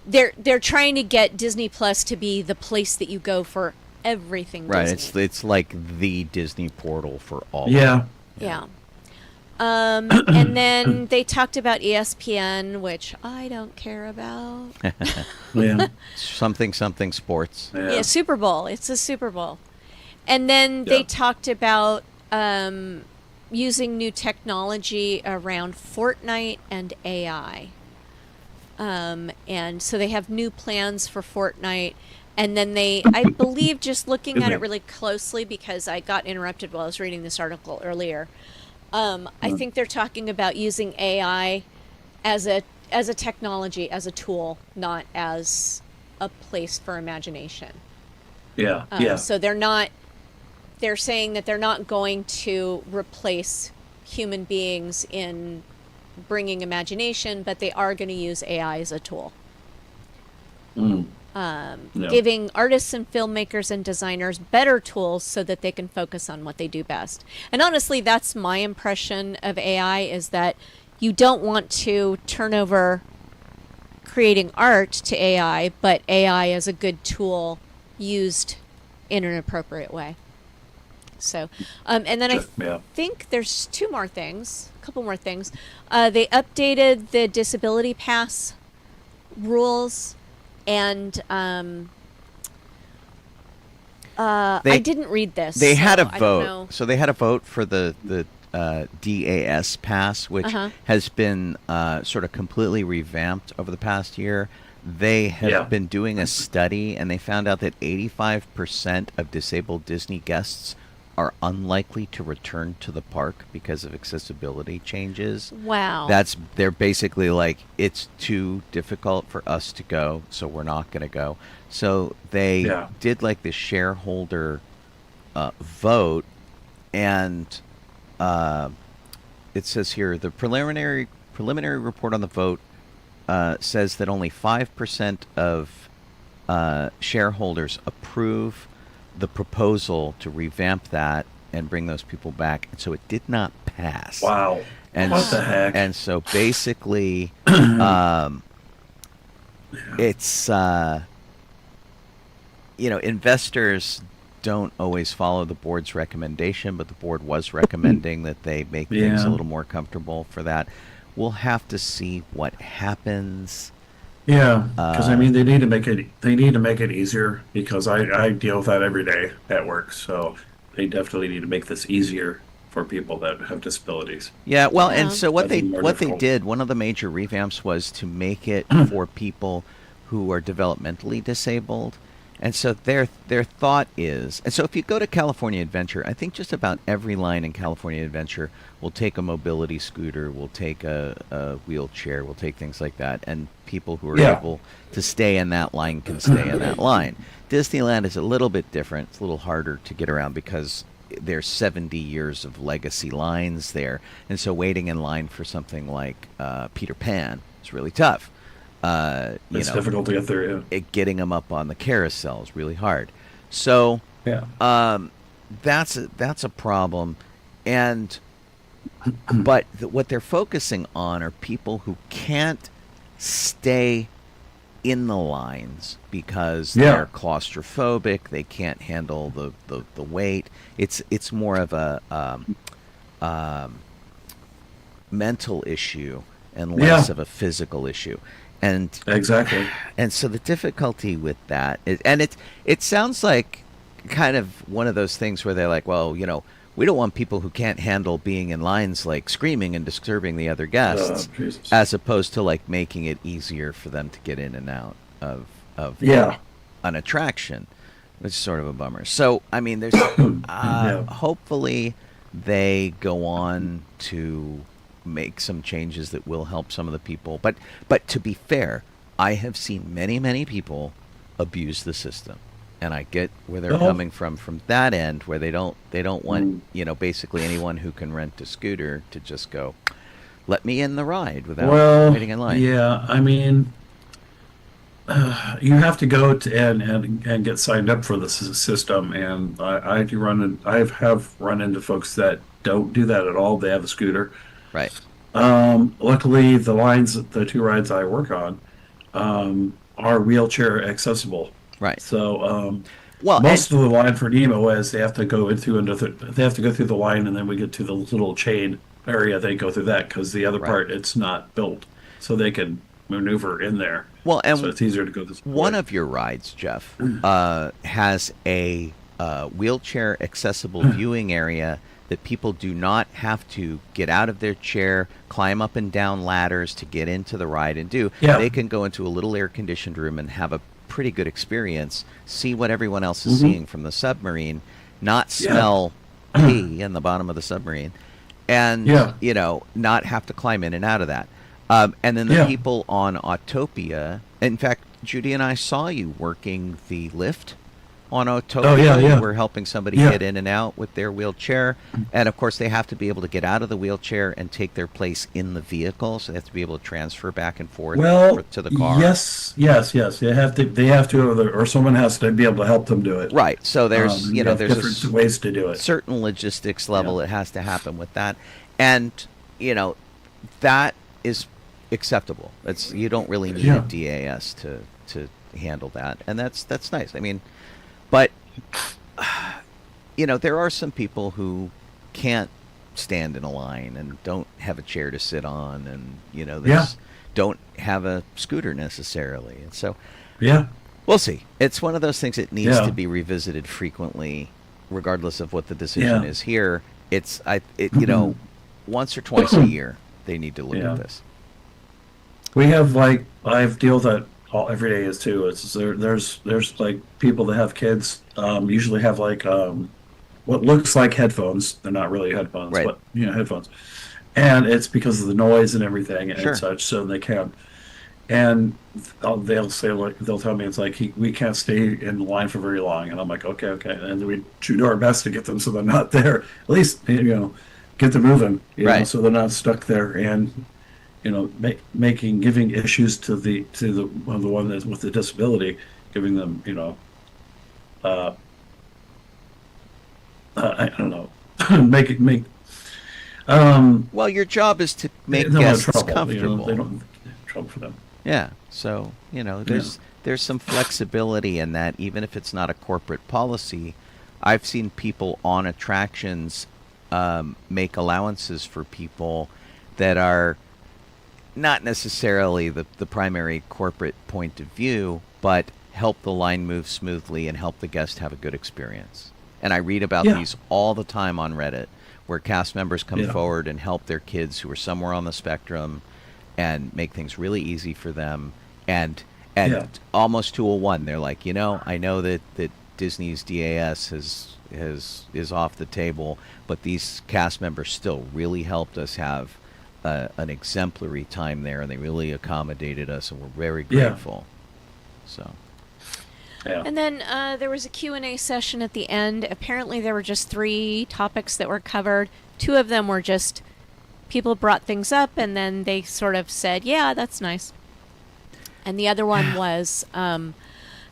they're trying to get Disney Plus to be the place that you go for everything Right, Disney. it's like the Disney portal for all. Yeah. And then they talked about ESPN, which I don't care about. Something sports. Yeah, Super Bowl. It's a Super Bowl. And then they talked about using new technology around Fortnite and AI. And so they have new plans for Fortnite. And then I believe, just looking at it really closely, because I got interrupted while I was reading this article earlier, I think they're talking about using AI as a technology, as a tool, not as a place for imagination. So they're saying that they're not going to replace human beings in bringing imagination, but they are going to use AI as a tool. Giving artists and filmmakers and designers better tools so that they can focus on what they do best. And honestly, that's my impression of AI, is that you don't want to turn over creating art to AI, but AI is a good tool used in an appropriate way. So, and then I think there's a couple more things. They updated the disability pass rules. And I didn't read this. They had a vote. So they had a vote for the DAS pass, which has been sort of completely revamped over the past year. They have been doing a study, and they found out that 85% of disabled Disney guests are unlikely to return to the park because of accessibility changes. Wow. They're basically like, it's too difficult for us to go, so we're not going to go. So they did like the shareholder vote, and it says here the preliminary report on the vote says that only 5% of shareholders approve the proposal to revamp that and bring those people back, and so it did not pass. Wow. And What the heck? And so basically, it's investors don't always follow the board's recommendation, but the board was recommending that they make things a little more comfortable for that. We'll have to see what happens. Yeah, because I mean, they need to make it easier, because I deal with that every day at work. So they definitely need to make this easier for people that have disabilities. Yeah, well, and so what they difficult. did, one of the major revamps was to make it for people who are developmentally disabled. And so their thought is, and so if you go to California Adventure, I think just about every line in California Adventure will take a mobility scooter, will take a wheelchair, will take things like that, and people who are able to stay in that line can stay in that line. Disneyland is a little bit different. It's a little harder to get around because there's 70 years of legacy lines there, and so waiting in line for something like Peter Pan is really tough. It's difficult to get there. Yeah. Getting them up on the carousel is really hard. So that's a problem, and but what they're focusing on are people who can't stay in the lines because they're claustrophobic. They can't handle the weight. It's more of a mental issue and less of a physical issue. And exactly. And so the difficulty with that is, and it sounds like kind of one of those things where they're like, well, we don't want people who can't handle being in lines like screaming and disturbing the other guests, as opposed to like making it easier for them to get in and out of an attraction, which is sort of a bummer. So I mean, there's hopefully they go on to make some changes that will help some of the people. But to be fair, I have seen many people abuse the system, and I get where they're coming from that end, where they don't want basically anyone who can rent a scooter to just go, let me in the ride without waiting in line. Yeah, I mean, you have to go to and get signed up for the system, and I have run into folks that don't do that at all. They have a scooter. Right. Luckily, the two rides I work on, are wheelchair accessible. Right. So, most of the line for Nemo is they have to go through the line, and then we get to the little chain area. They go through that because the other part, it's not built, so they can maneuver in there. Well, and so it's easier to go this way. One of your rides, Jeff, has a wheelchair accessible viewing area that people do not have to get out of their chair, climb up and down ladders to get into the ride and do. Yeah. They can go into a little air-conditioned room and have a pretty good experience, see what everyone else is seeing from the submarine, not smell pee in the bottom of the submarine, and not have to climb in and out of that. And then the people on Autopia, in fact, Judy and I saw you working the lift on Autopia. You were helping somebody get in and out with their wheelchair, and of course they have to be able to get out of the wheelchair and take their place in the vehicle, so they have to be able to transfer back and forth to the car. Yes. They have to, or someone has to be able to help them do it. Right. So there's there's different ways to do it. Certain logistics level it has to happen with that, and that is acceptable. You don't really need a DAS to handle that, and that's nice. I mean, but there are some people who can't stand in a line and don't have a chair to sit on, and don't have a scooter necessarily, and so we'll see. It's one of those things that needs to be revisited frequently, regardless of what the decision is here. It's once or twice a year they need to look at this. We have I've dealt with that every day is too. There's like people that have kids, usually have what looks like headphones. They're not really headphones, but headphones. And it's because of the noise and everything and such, so they can't. And they'll tell me it's like we can't stay in line for very long, and I'm like okay, and we do our best to get them so they're not there. At least get them moving, you know, Right. so they're not stuck there and, you know, giving issues to the one that's with the disability, giving them, you know, I don't know, make Well, your job is to make they don't have guests trouble, comfortable. you know, they don't have trouble for them. Yeah. So, you know, there's some flexibility in that, even if it's not a corporate policy. I've seen people on attractions make allowances for people that are not necessarily the primary corporate point of view, but help the line move smoothly and help the guest have a good experience. And I read about these all the time on Reddit, where cast members come forward and help their kids who are somewhere on the spectrum and make things really easy for them. And almost to a one, they're like, you know, I know that Disney's DAS is off the table, but these cast members still really helped us have an exemplary time there, and they really accommodated us, and we're very grateful. So. Yeah. And then there was a Q&A session at the end. Apparently there were just 3 topics that were covered. 2 of them were just people brought things up, and then they sort of said, yeah, that's nice. And the other one was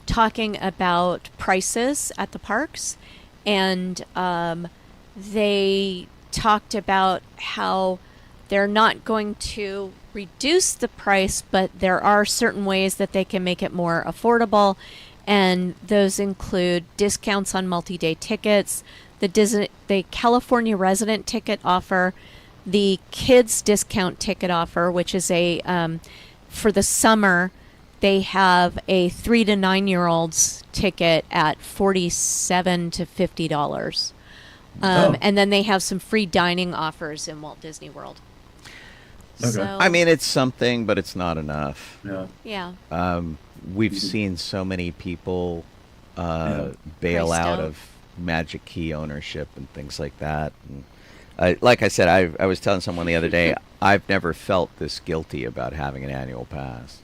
talking about prices at the parks. And they talked about how they're not going to reduce the price, but there are certain ways that they can make it more affordable. And those include discounts on multi-day tickets, the California resident ticket offer, the kids discount ticket offer, which is for the summer, they have a 3 to 9-year-olds ticket at $47 to $50. And then they have some free dining offers in Walt Disney World. Okay. So, I mean, it's something, but it's not enough. Yeah. yeah. We've seen so many people bail Priced out out. of Magic Key ownership and things like that. And, like I said, I was telling someone the other day, I've never felt this guilty about having an annual pass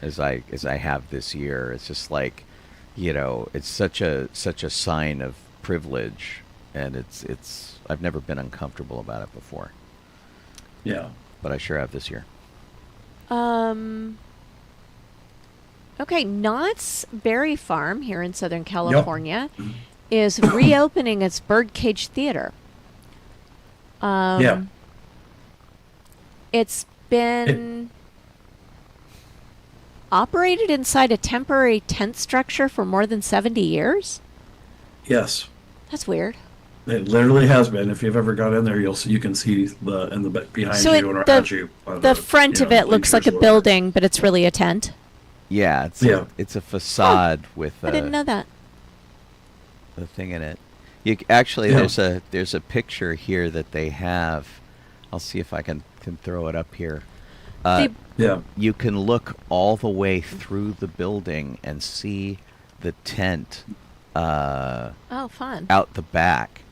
as I have this year. It's just like, you know, it's such a sign of privilege, and it's I've never been uncomfortable about it before. Yeah. But I sure have this year. Okay, Knott's Berry Farm here in Southern California is reopening its Birdcage Theater. It's been operated inside a temporary tent structure for more than 70 years? Yes. That's weird. It literally has been. If you've ever gone in there, you can see the behind So you and around you. The front of it looks like a building, but it's really a tent. Yeah, it's a facade with I didn't know that. the thing in it. There's a picture here that they have. I'll see if I can throw it up here. You can look all the way through the building and see the tent Fun. out the back.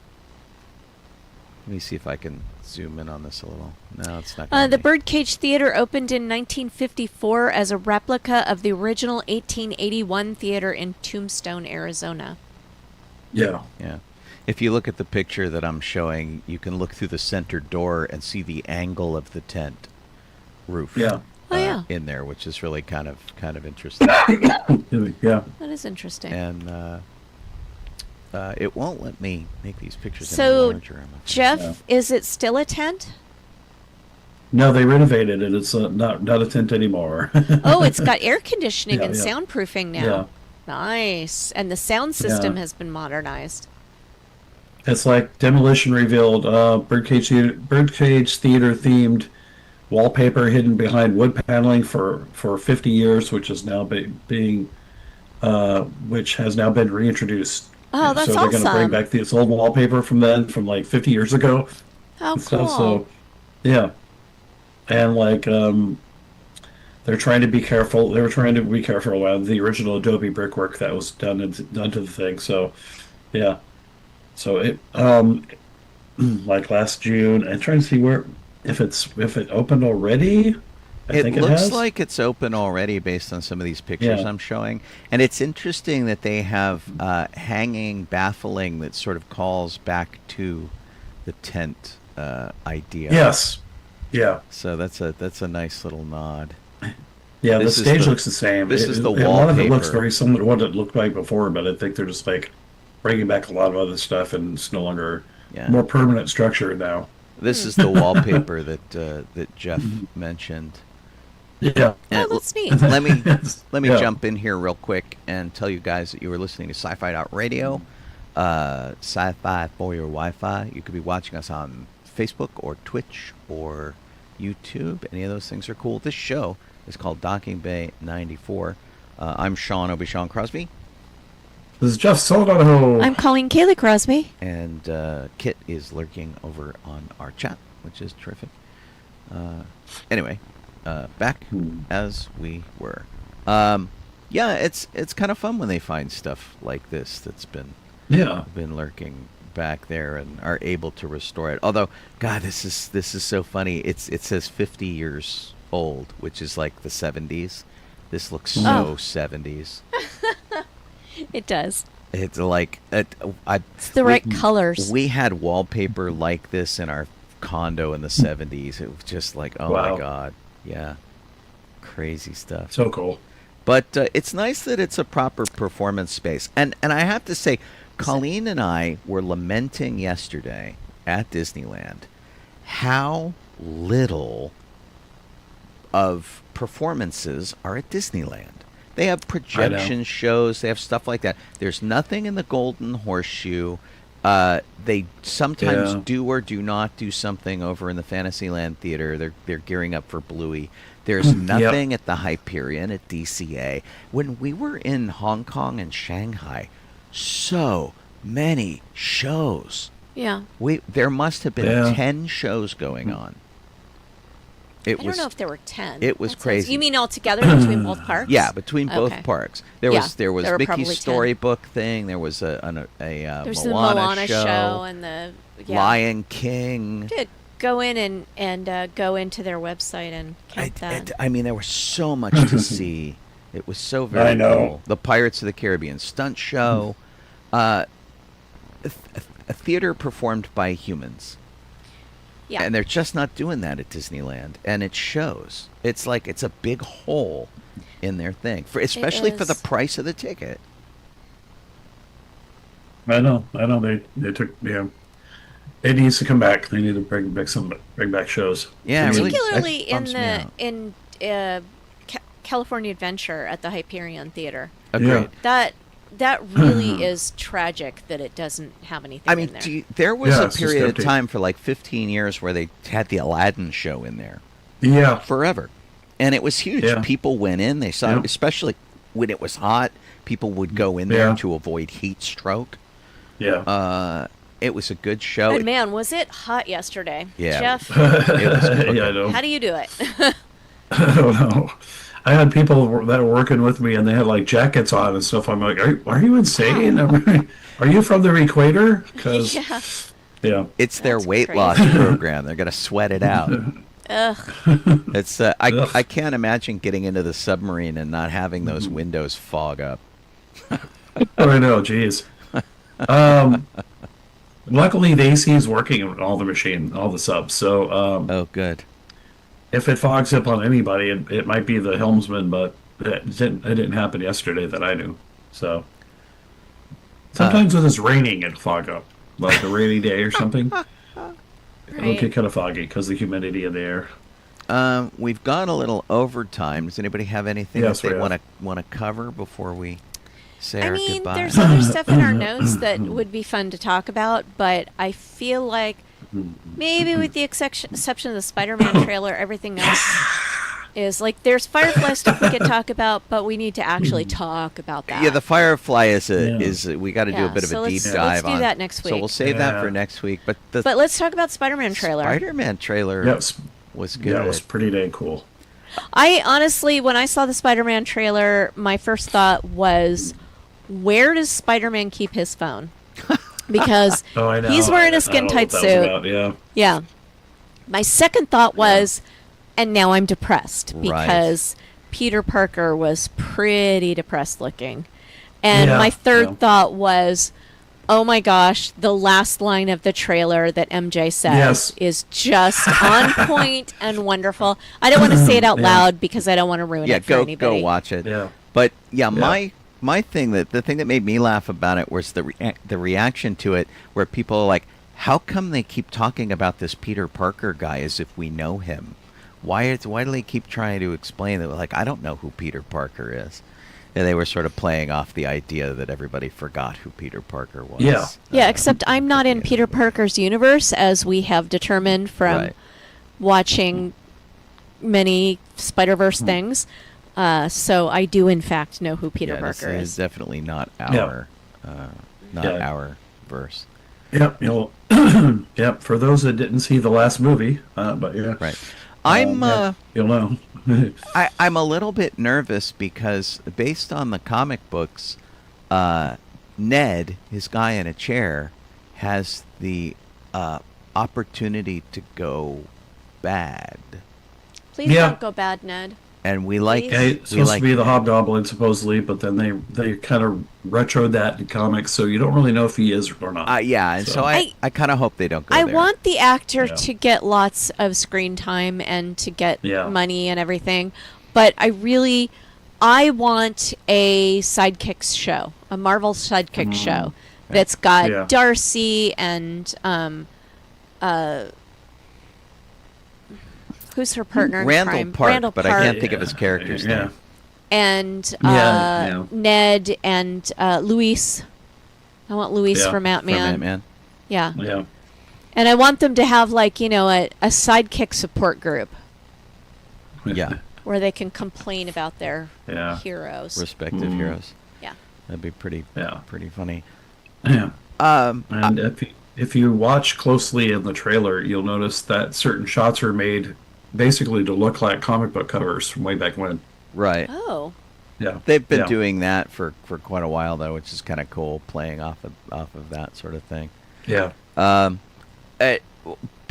Let me see if I can zoom in on this a little. No, it's not. The Birdcage Theater opened in 1954 as a replica of the original 1881 theater in Tombstone, Arizona. Yeah. Yeah. If you look at the picture that I'm showing, you can look through the center door and see the angle of the tent roof. Yeah. In there, which is really kind of interesting. Yeah. That is interesting. And it won't let me make these pictures any So, larger. I'm afraid. Jeff, is it still a tent? No, they renovated it. It's not a tent anymore. Oh, it's got air conditioning Yeah, and yeah. soundproofing now. Yeah. Nice. And the sound system Yeah. has been modernized. It's like Demolition revealed Birdcage Theater themed wallpaper hidden behind wood paneling for 50 years, which is now which has now been reintroduced. Oh, that's so they're going to bring awesome. back this old wallpaper from like 50 years ago. How and cool. stuff. So, yeah, and like they're trying to be careful. They were trying to be careful around the original Adobe brickwork that was done to the thing. So, yeah. So it like last June. I'm trying to see if it opened already. I think It looks has. like it's open already based on some of these pictures Yeah. I'm showing. And it's interesting that they have hanging baffling that sort of calls back to the tent idea. Yes. Yeah. So that's a nice little nod. Yeah, This the is stage the- looks the same. this is the A lot of it looks wallpaper. very similar to what it looked like before, but I think they're just like bringing back a lot of other stuff, and it's no longer Yeah. more permanent structure now. This is the wallpaper that Jeff mentioned. Yeah. And that's neat. Let me Yeah. jump in here real quick and tell you guys that you were listening to Sci-Fi.radio, Sci-Fi for your Wi-Fi. You could be watching us on Facebook or Twitch or YouTube. Any of those things are cool. This show is called Docking Bay 94. I'm Sean Obi-Shawn Crosby, This is Jeff Donoho. I'm calling Kaylee Crosby. and Kit is lurking over on our chat, which is terrific. Anyway, back as we were. Yeah, it's kind of fun when they find stuff like this that's been lurking back there and are able to restore it. Although, God, this is so funny. It says 50 years old, which is like the 70s. This looks so 70s. It does. It's like It's the right colors. We had wallpaper like this in our condo in the 70s. It was just like, oh Wow. my God, yeah, crazy stuff. So cool. But it's nice that it's a proper performance space. And I have to say, Colleen and I were lamenting yesterday at Disneyland how little of performances are at Disneyland. They have projection shows. They have stuff like that. There's nothing in the Golden Horseshoe. They sometimes do or do not do something over in the Fantasyland Theater. They're gearing up for Bluey. There's nothing at the Hyperion at DCA. When we were in Hong Kong and Shanghai, so many shows. Yeah. There must have been 10 shows going on. I don't know if there were 10. It was That sounds- crazy. You mean all together between both parks? Yeah, between both Okay. parks. There Yeah, was there were probably Mickey's 10. Storybook thing. There was a There's Moana, the Moana show, show and the Lion King. Did go in and go into their website and count that. I mean, there was so much to see. It was so very I know. cool. The Pirates of the Caribbean stunt show. A theater performed by humans. Yeah. And they're just not doing that at Disneyland, and it shows. It's like it's a big hole in their thing, especially for the is. price of the ticket. I know. They took. Yeah. It needs to come back. They need to bring back shows. Yeah, They need- really. Particularly that in bumps me out. California Adventure at the Hyperion Theater. Agreed. That really is tragic that it doesn't have anything I mean, in there. there was Yeah, a it's just period of empty. time for like 15 years where they had the Aladdin show in there Yeah. forever, and it was huge. Yeah. People went in, they saw, Yeah. especially when it was hot. People would go in there Yeah. to avoid heat stroke. Yeah. It was a good show. And man, was it hot yesterday. Yeah. Jeff, It was cooking. Yeah, I know. how do you do it? I don't know. I had people that were working with me, and they had like jackets on and stuff. I'm like, are you insane? Are you from the equator? Because Yeah. It's their That's weight crazy. loss program. They're going to sweat it out. Ugh. It's I can't imagine getting into the submarine and not having those windows fog up. Oh, I know. Jeez. Luckily, the AC is working on all the subs. So Oh, good. if it fogs up on anybody, it might be the helmsman, but it didn't happen yesterday that I knew. So sometimes when it's raining, it'll fog up, like a rainy day or something. It'll get kind of foggy because of the humidity in the air. We've gone a little overtime. Does anybody have anything Yes, that they we have. want to cover before we say I our mean, goodbye? there's other stuff in our notes that would be fun to talk about, but I feel like maybe with the exception of the Spider-Man trailer, everything else is like there's Firefly stuff we could talk about, but we need to actually talk about that. Yeah, the Firefly is Yeah. we got to do a bit of so a deep let's dive do on. that next So week. we'll save that Yeah. for next week. But the But let's talk about Spider-Man trailer. Spider-Man trailer Yes. was good. Yeah, it was pretty dang cool. I honestly, when I saw the Spider-Man trailer, my first thought was, where does Spider-Man keep his phone? Because Oh, I know. he's wearing a I skin don't know tight what that was suit. about, Yeah. Yeah. My second thought was, and now I'm depressed Right. because Peter Parker was pretty depressed looking. And Yeah, my third yeah. thought was, oh my gosh, the last line of the trailer that MJ says Yes. is just on point and wonderful. I don't want to say it out Yeah. loud because I don't want to ruin it for anybody. Go watch it. Yeah. But yeah, my thing the thing that made me laugh about it was the reaction to it, where people are like, how come they keep talking about this Peter Parker guy as if we know him? Why do they keep trying to explain that? Like, I don't know who Peter Parker is. And they were sort of playing off the idea that everybody forgot who Peter Parker was. Yeah. Yeah, except I'm not in Peter Parker's universe, as we have determined from Right. watching many Spider-Verse things. So I do, in fact, know who Peter This Parker is is. definitely not Yeah. our verse. Yep. Yep. For those that didn't see the last movie, but yeah. Right. I'm you'll know. I'm a little bit nervous because based on the comic books, Ned, his guy in a chair, has the opportunity to go bad, Please Yeah. don't go bad, Ned. and we like. Please. Yeah, it's we supposed like to be the Ned. Hobgoblin supposedly, but then they kind of retroed that in comics, so you don't really know if he is or not. Yeah, and so I kind of hope they don't go I there. want the actor Yeah. to get lots of screen time and to get Yeah. money and everything, but I want a sidekicks show, a Marvel sidekick show that's got Yeah. Darcy and who's her partner in Randall crime? Park, Randall but Park. I can't think of his character's Yeah. name. And Yeah. Ned and Luis. I want Luis Yeah. from From Ant-Man. Ant-Man. Yeah. Yeah. And I want them to have, like, a sidekick support group Yeah, where they can complain about their Yeah. heroes. respective heroes. Yeah. That'd be pretty Yeah. funny. Yeah. Um, And if you watch closely in the trailer, you'll notice that certain shots are made basically to look like comic book covers from way back when. right. Oh. Yeah. They've been Yeah. doing that for quite a while though, which is kind of cool, playing off of that sort of thing. Yeah.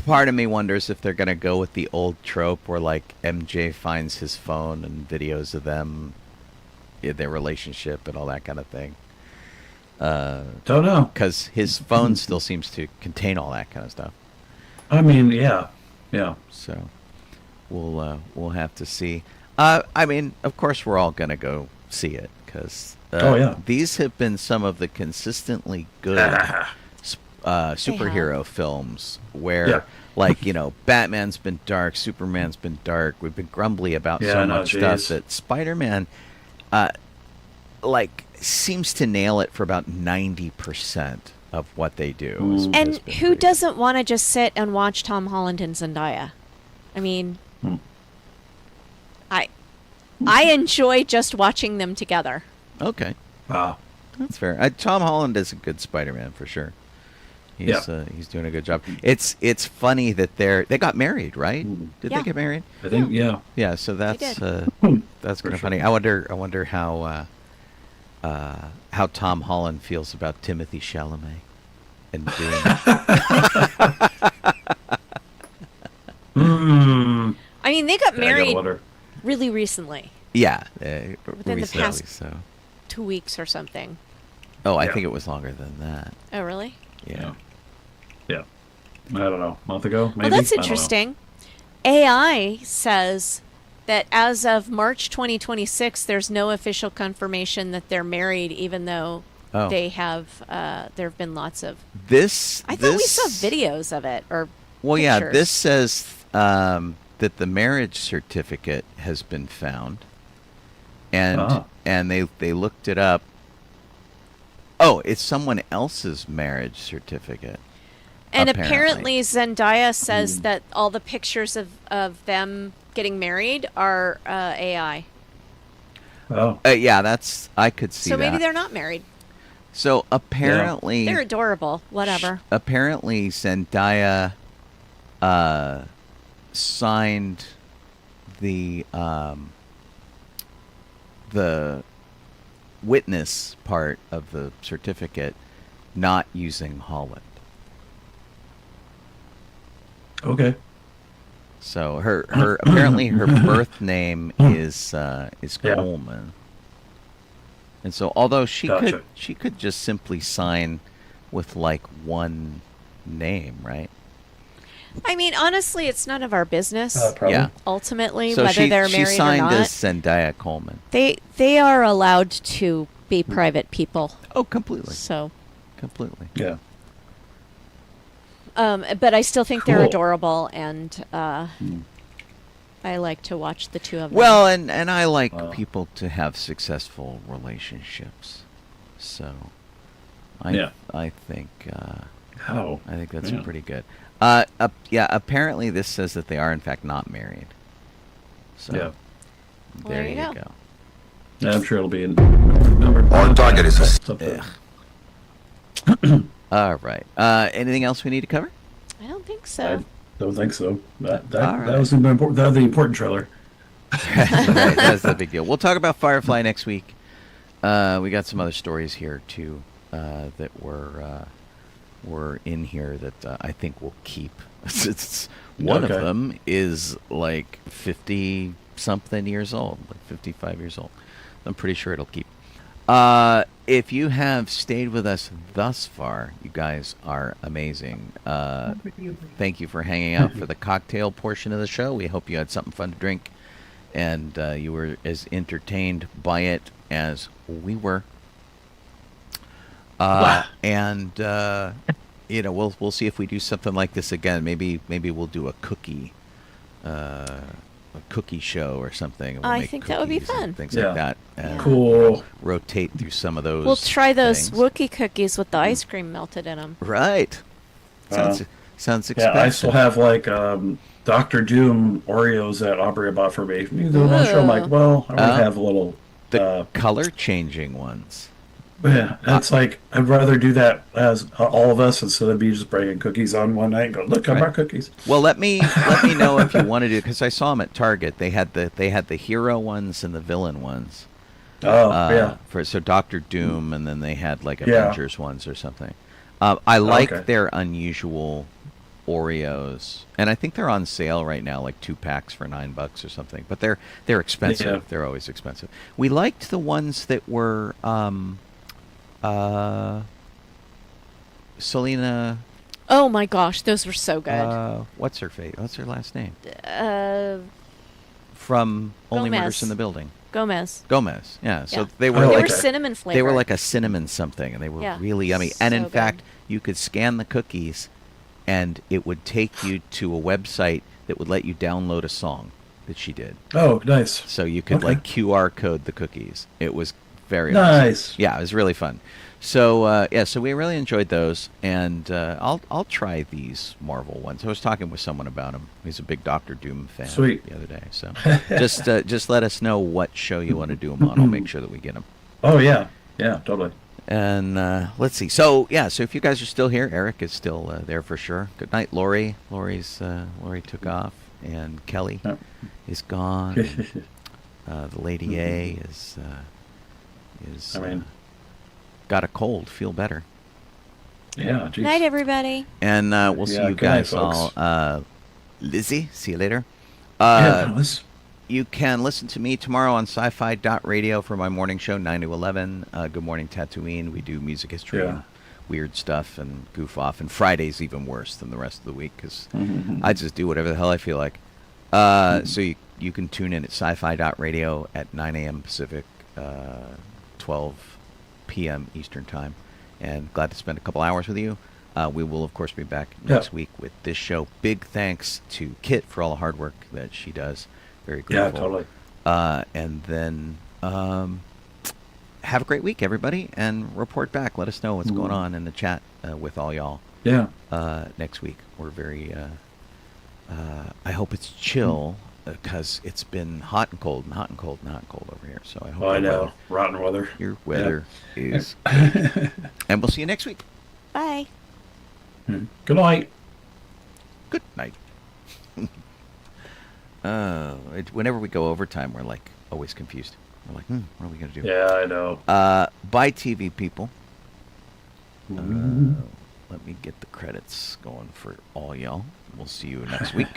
Part of me wonders if they're going to go with the old trope where like MJ finds his phone and videos of them, their relationship and all that kind of thing. Don't know. Because his phone still seems to contain all that kind of stuff. I mean, yeah. Yeah. So we'll have to see. I mean, of course, we're all going to go see it because Oh, yeah. these have been some of the consistently good superhero films where, Yeah. like, Batman's been dark, Superman's been dark. We've been grumbly about Yeah, so no, much stuff geez. that Spider-Man, seems to nail it for about 90% of what they do. has And been who pretty good. doesn't want to just sit and watch Tom Holland and Zendaya? I mean, I enjoy just watching them together. Okay. Wow. That's fair. Tom Holland is a good Spider-Man for sure. He's doing a good job. It's funny that they got married, right? Did Yeah. they get married? I think, yeah. Yeah. So that's did. that's kind of sure. funny. I wonder how Tom Holland feels about Timothy Chalamet and doing. I mean, they got I gotta married wonder. really recently, Yeah. the Recently, past- so. 2 weeks or something. Oh, I Yeah. think it was longer than that. Oh, really? Yeah. Yeah. I don't know. A month ago, maybe? Well, that's I don't know. interesting. AI says that as of March 2026, there's no official confirmation that they're married, even though Oh. they have. There have been lots of. This. I thought we this- saw videos of it or. Well, yeah, pictures. this says that the marriage certificate has been found, and they looked it up. Oh, it's someone else's marriage certificate. And apparently Zendaya says that all the pictures of them getting married are AI. Oh. Yeah, I could see So that. maybe they're not married. So apparently, They're adorable. Whatever. apparently Zendaya signed the witness part of the certificate not using Holland. Okay. So her apparently her birth name is Yeah. Coleman. And so although she Gotcha. could just simply sign with like one name, right? I mean, honestly, it's none of our business. Probably. Yeah. Ultimately, So whether they're she married or signed not, as Zendaya Coleman. they are allowed to be private people. Oh, completely. So, Completely. Yeah. but I still think they're Cool. adorable, and I like to watch the two of them. Well, and I like Wow. people to have successful relationships. So, Yeah. I think How? I think that's Yeah. pretty good. Yeah. Apparently, this says that they are in fact not married. So, Yeah. there you go. Yeah, I'm sure it'll be in number. On target is a something. All right. Anything else we need to cover? I don't think I so. don't think so. That All right. was the important. That was the important trailer. Right, that's the big deal. We'll talk about Firefly next week. We got some other stories here too that were in here that I think we'll keep. One of Okay. them is like 50-something years old, like 55 years old. I'm pretty sure it'll keep. If you have stayed with us thus far, you guys are amazing. Thank you for hanging out for the cocktail portion of the show. We hope you had something fun to drink, and you were as entertained by it as we were. And we'll see if we do something like this again. Maybe we'll do a cookie show or something. We'll I make think that would be cookies and fun. things Yeah. like that. And Cool. rotate through some of those. We'll try those things. Wookiee cookies with the ice cream melted in them. Right. Sounds Yeah, expensive. I still have like Dr. Doom Oreos that Aubrey bought for me. You do one show, I'm like, well, I want to have a little. the color changing ones. Yeah, it's like I'd rather do that as all of us instead of me just bringing cookies on one night and go, look, I brought cookies. Well, let me know if you want to do, because I saw them at Target. They had the hero ones and the villain ones. Oh, yeah. So Doctor Doom, and then they had like Yeah. Avengers ones or something. I like Okay. their unusual Oreos, and I think they're on sale right now, like 2 packs for $9 or something. But they're expensive. Yeah. They're always expensive. We liked the ones that were Selena. Oh my gosh, those were so good. What's her face? What's her last name? From From Only Gomez. Murders in the Building. Gomez. Gomez. Yeah. So Yeah. they were Oh, They like were okay. cinnamon flavored. they were like a cinnamon something, and they were Yeah. really yummy. And in So fact, good. you could scan the cookies, and it would take you to a website that would let you download a song that she did. Oh, nice. So you could Okay. like QR code the cookies. It was very awesome. Nice. Yeah, it was really fun. So so we really enjoyed those, and I'll try these Marvel ones. I was talking with someone about them. He's a big Doctor Doom fan. Sweet. The other day. So just let us know what show you want to do them on. I'll make sure that we get them. Oh, yeah. Yeah, totally. And let's see. So if you guys are still here, Eric is still there for sure. Good night, Lori. Lori took off, and Kelly Yep. is gone. The Lady A is I mean, got a cold. Feel better. yeah, geez. Night, everybody. And we'll see Yeah, you good night, guys all. folks. Lizzie, see you later. Yeah, let's- You can listen to me tomorrow on sci-fi.radio for my morning show, 9 to 11. Good Morning Tatooine. We do music history Yeah. and weird stuff and goof off. And Friday's even worse than the rest of the week because Mm-hmm. I just do whatever the hell I feel like. So you can tune in at sci-fi.radio at 9 a.m. Pacific, 12 p.m. Eastern Time. And glad to spend a couple hours with you. We will, of course, be back next week with this show. Big thanks to Kit for all the hard work that she does. Very grateful. Yeah, totally. And then have a great week, everybody, and report back. Let us know what's going on in the chat with all y'all Yeah. next week. We're very, I hope it's chill because it's been hot and cold and hot and cold and hot and cold over here. So I hope Oh, I your know. weather- Rotten weather. your weather is good. And we'll see you next week. Bye. Good night. Good night. Whenever we go overtime, we're like always confused. We're like, what are we going to do? Yeah, I know. Bye, TV people. Let me get the credits going for all y'all. We'll see you next week.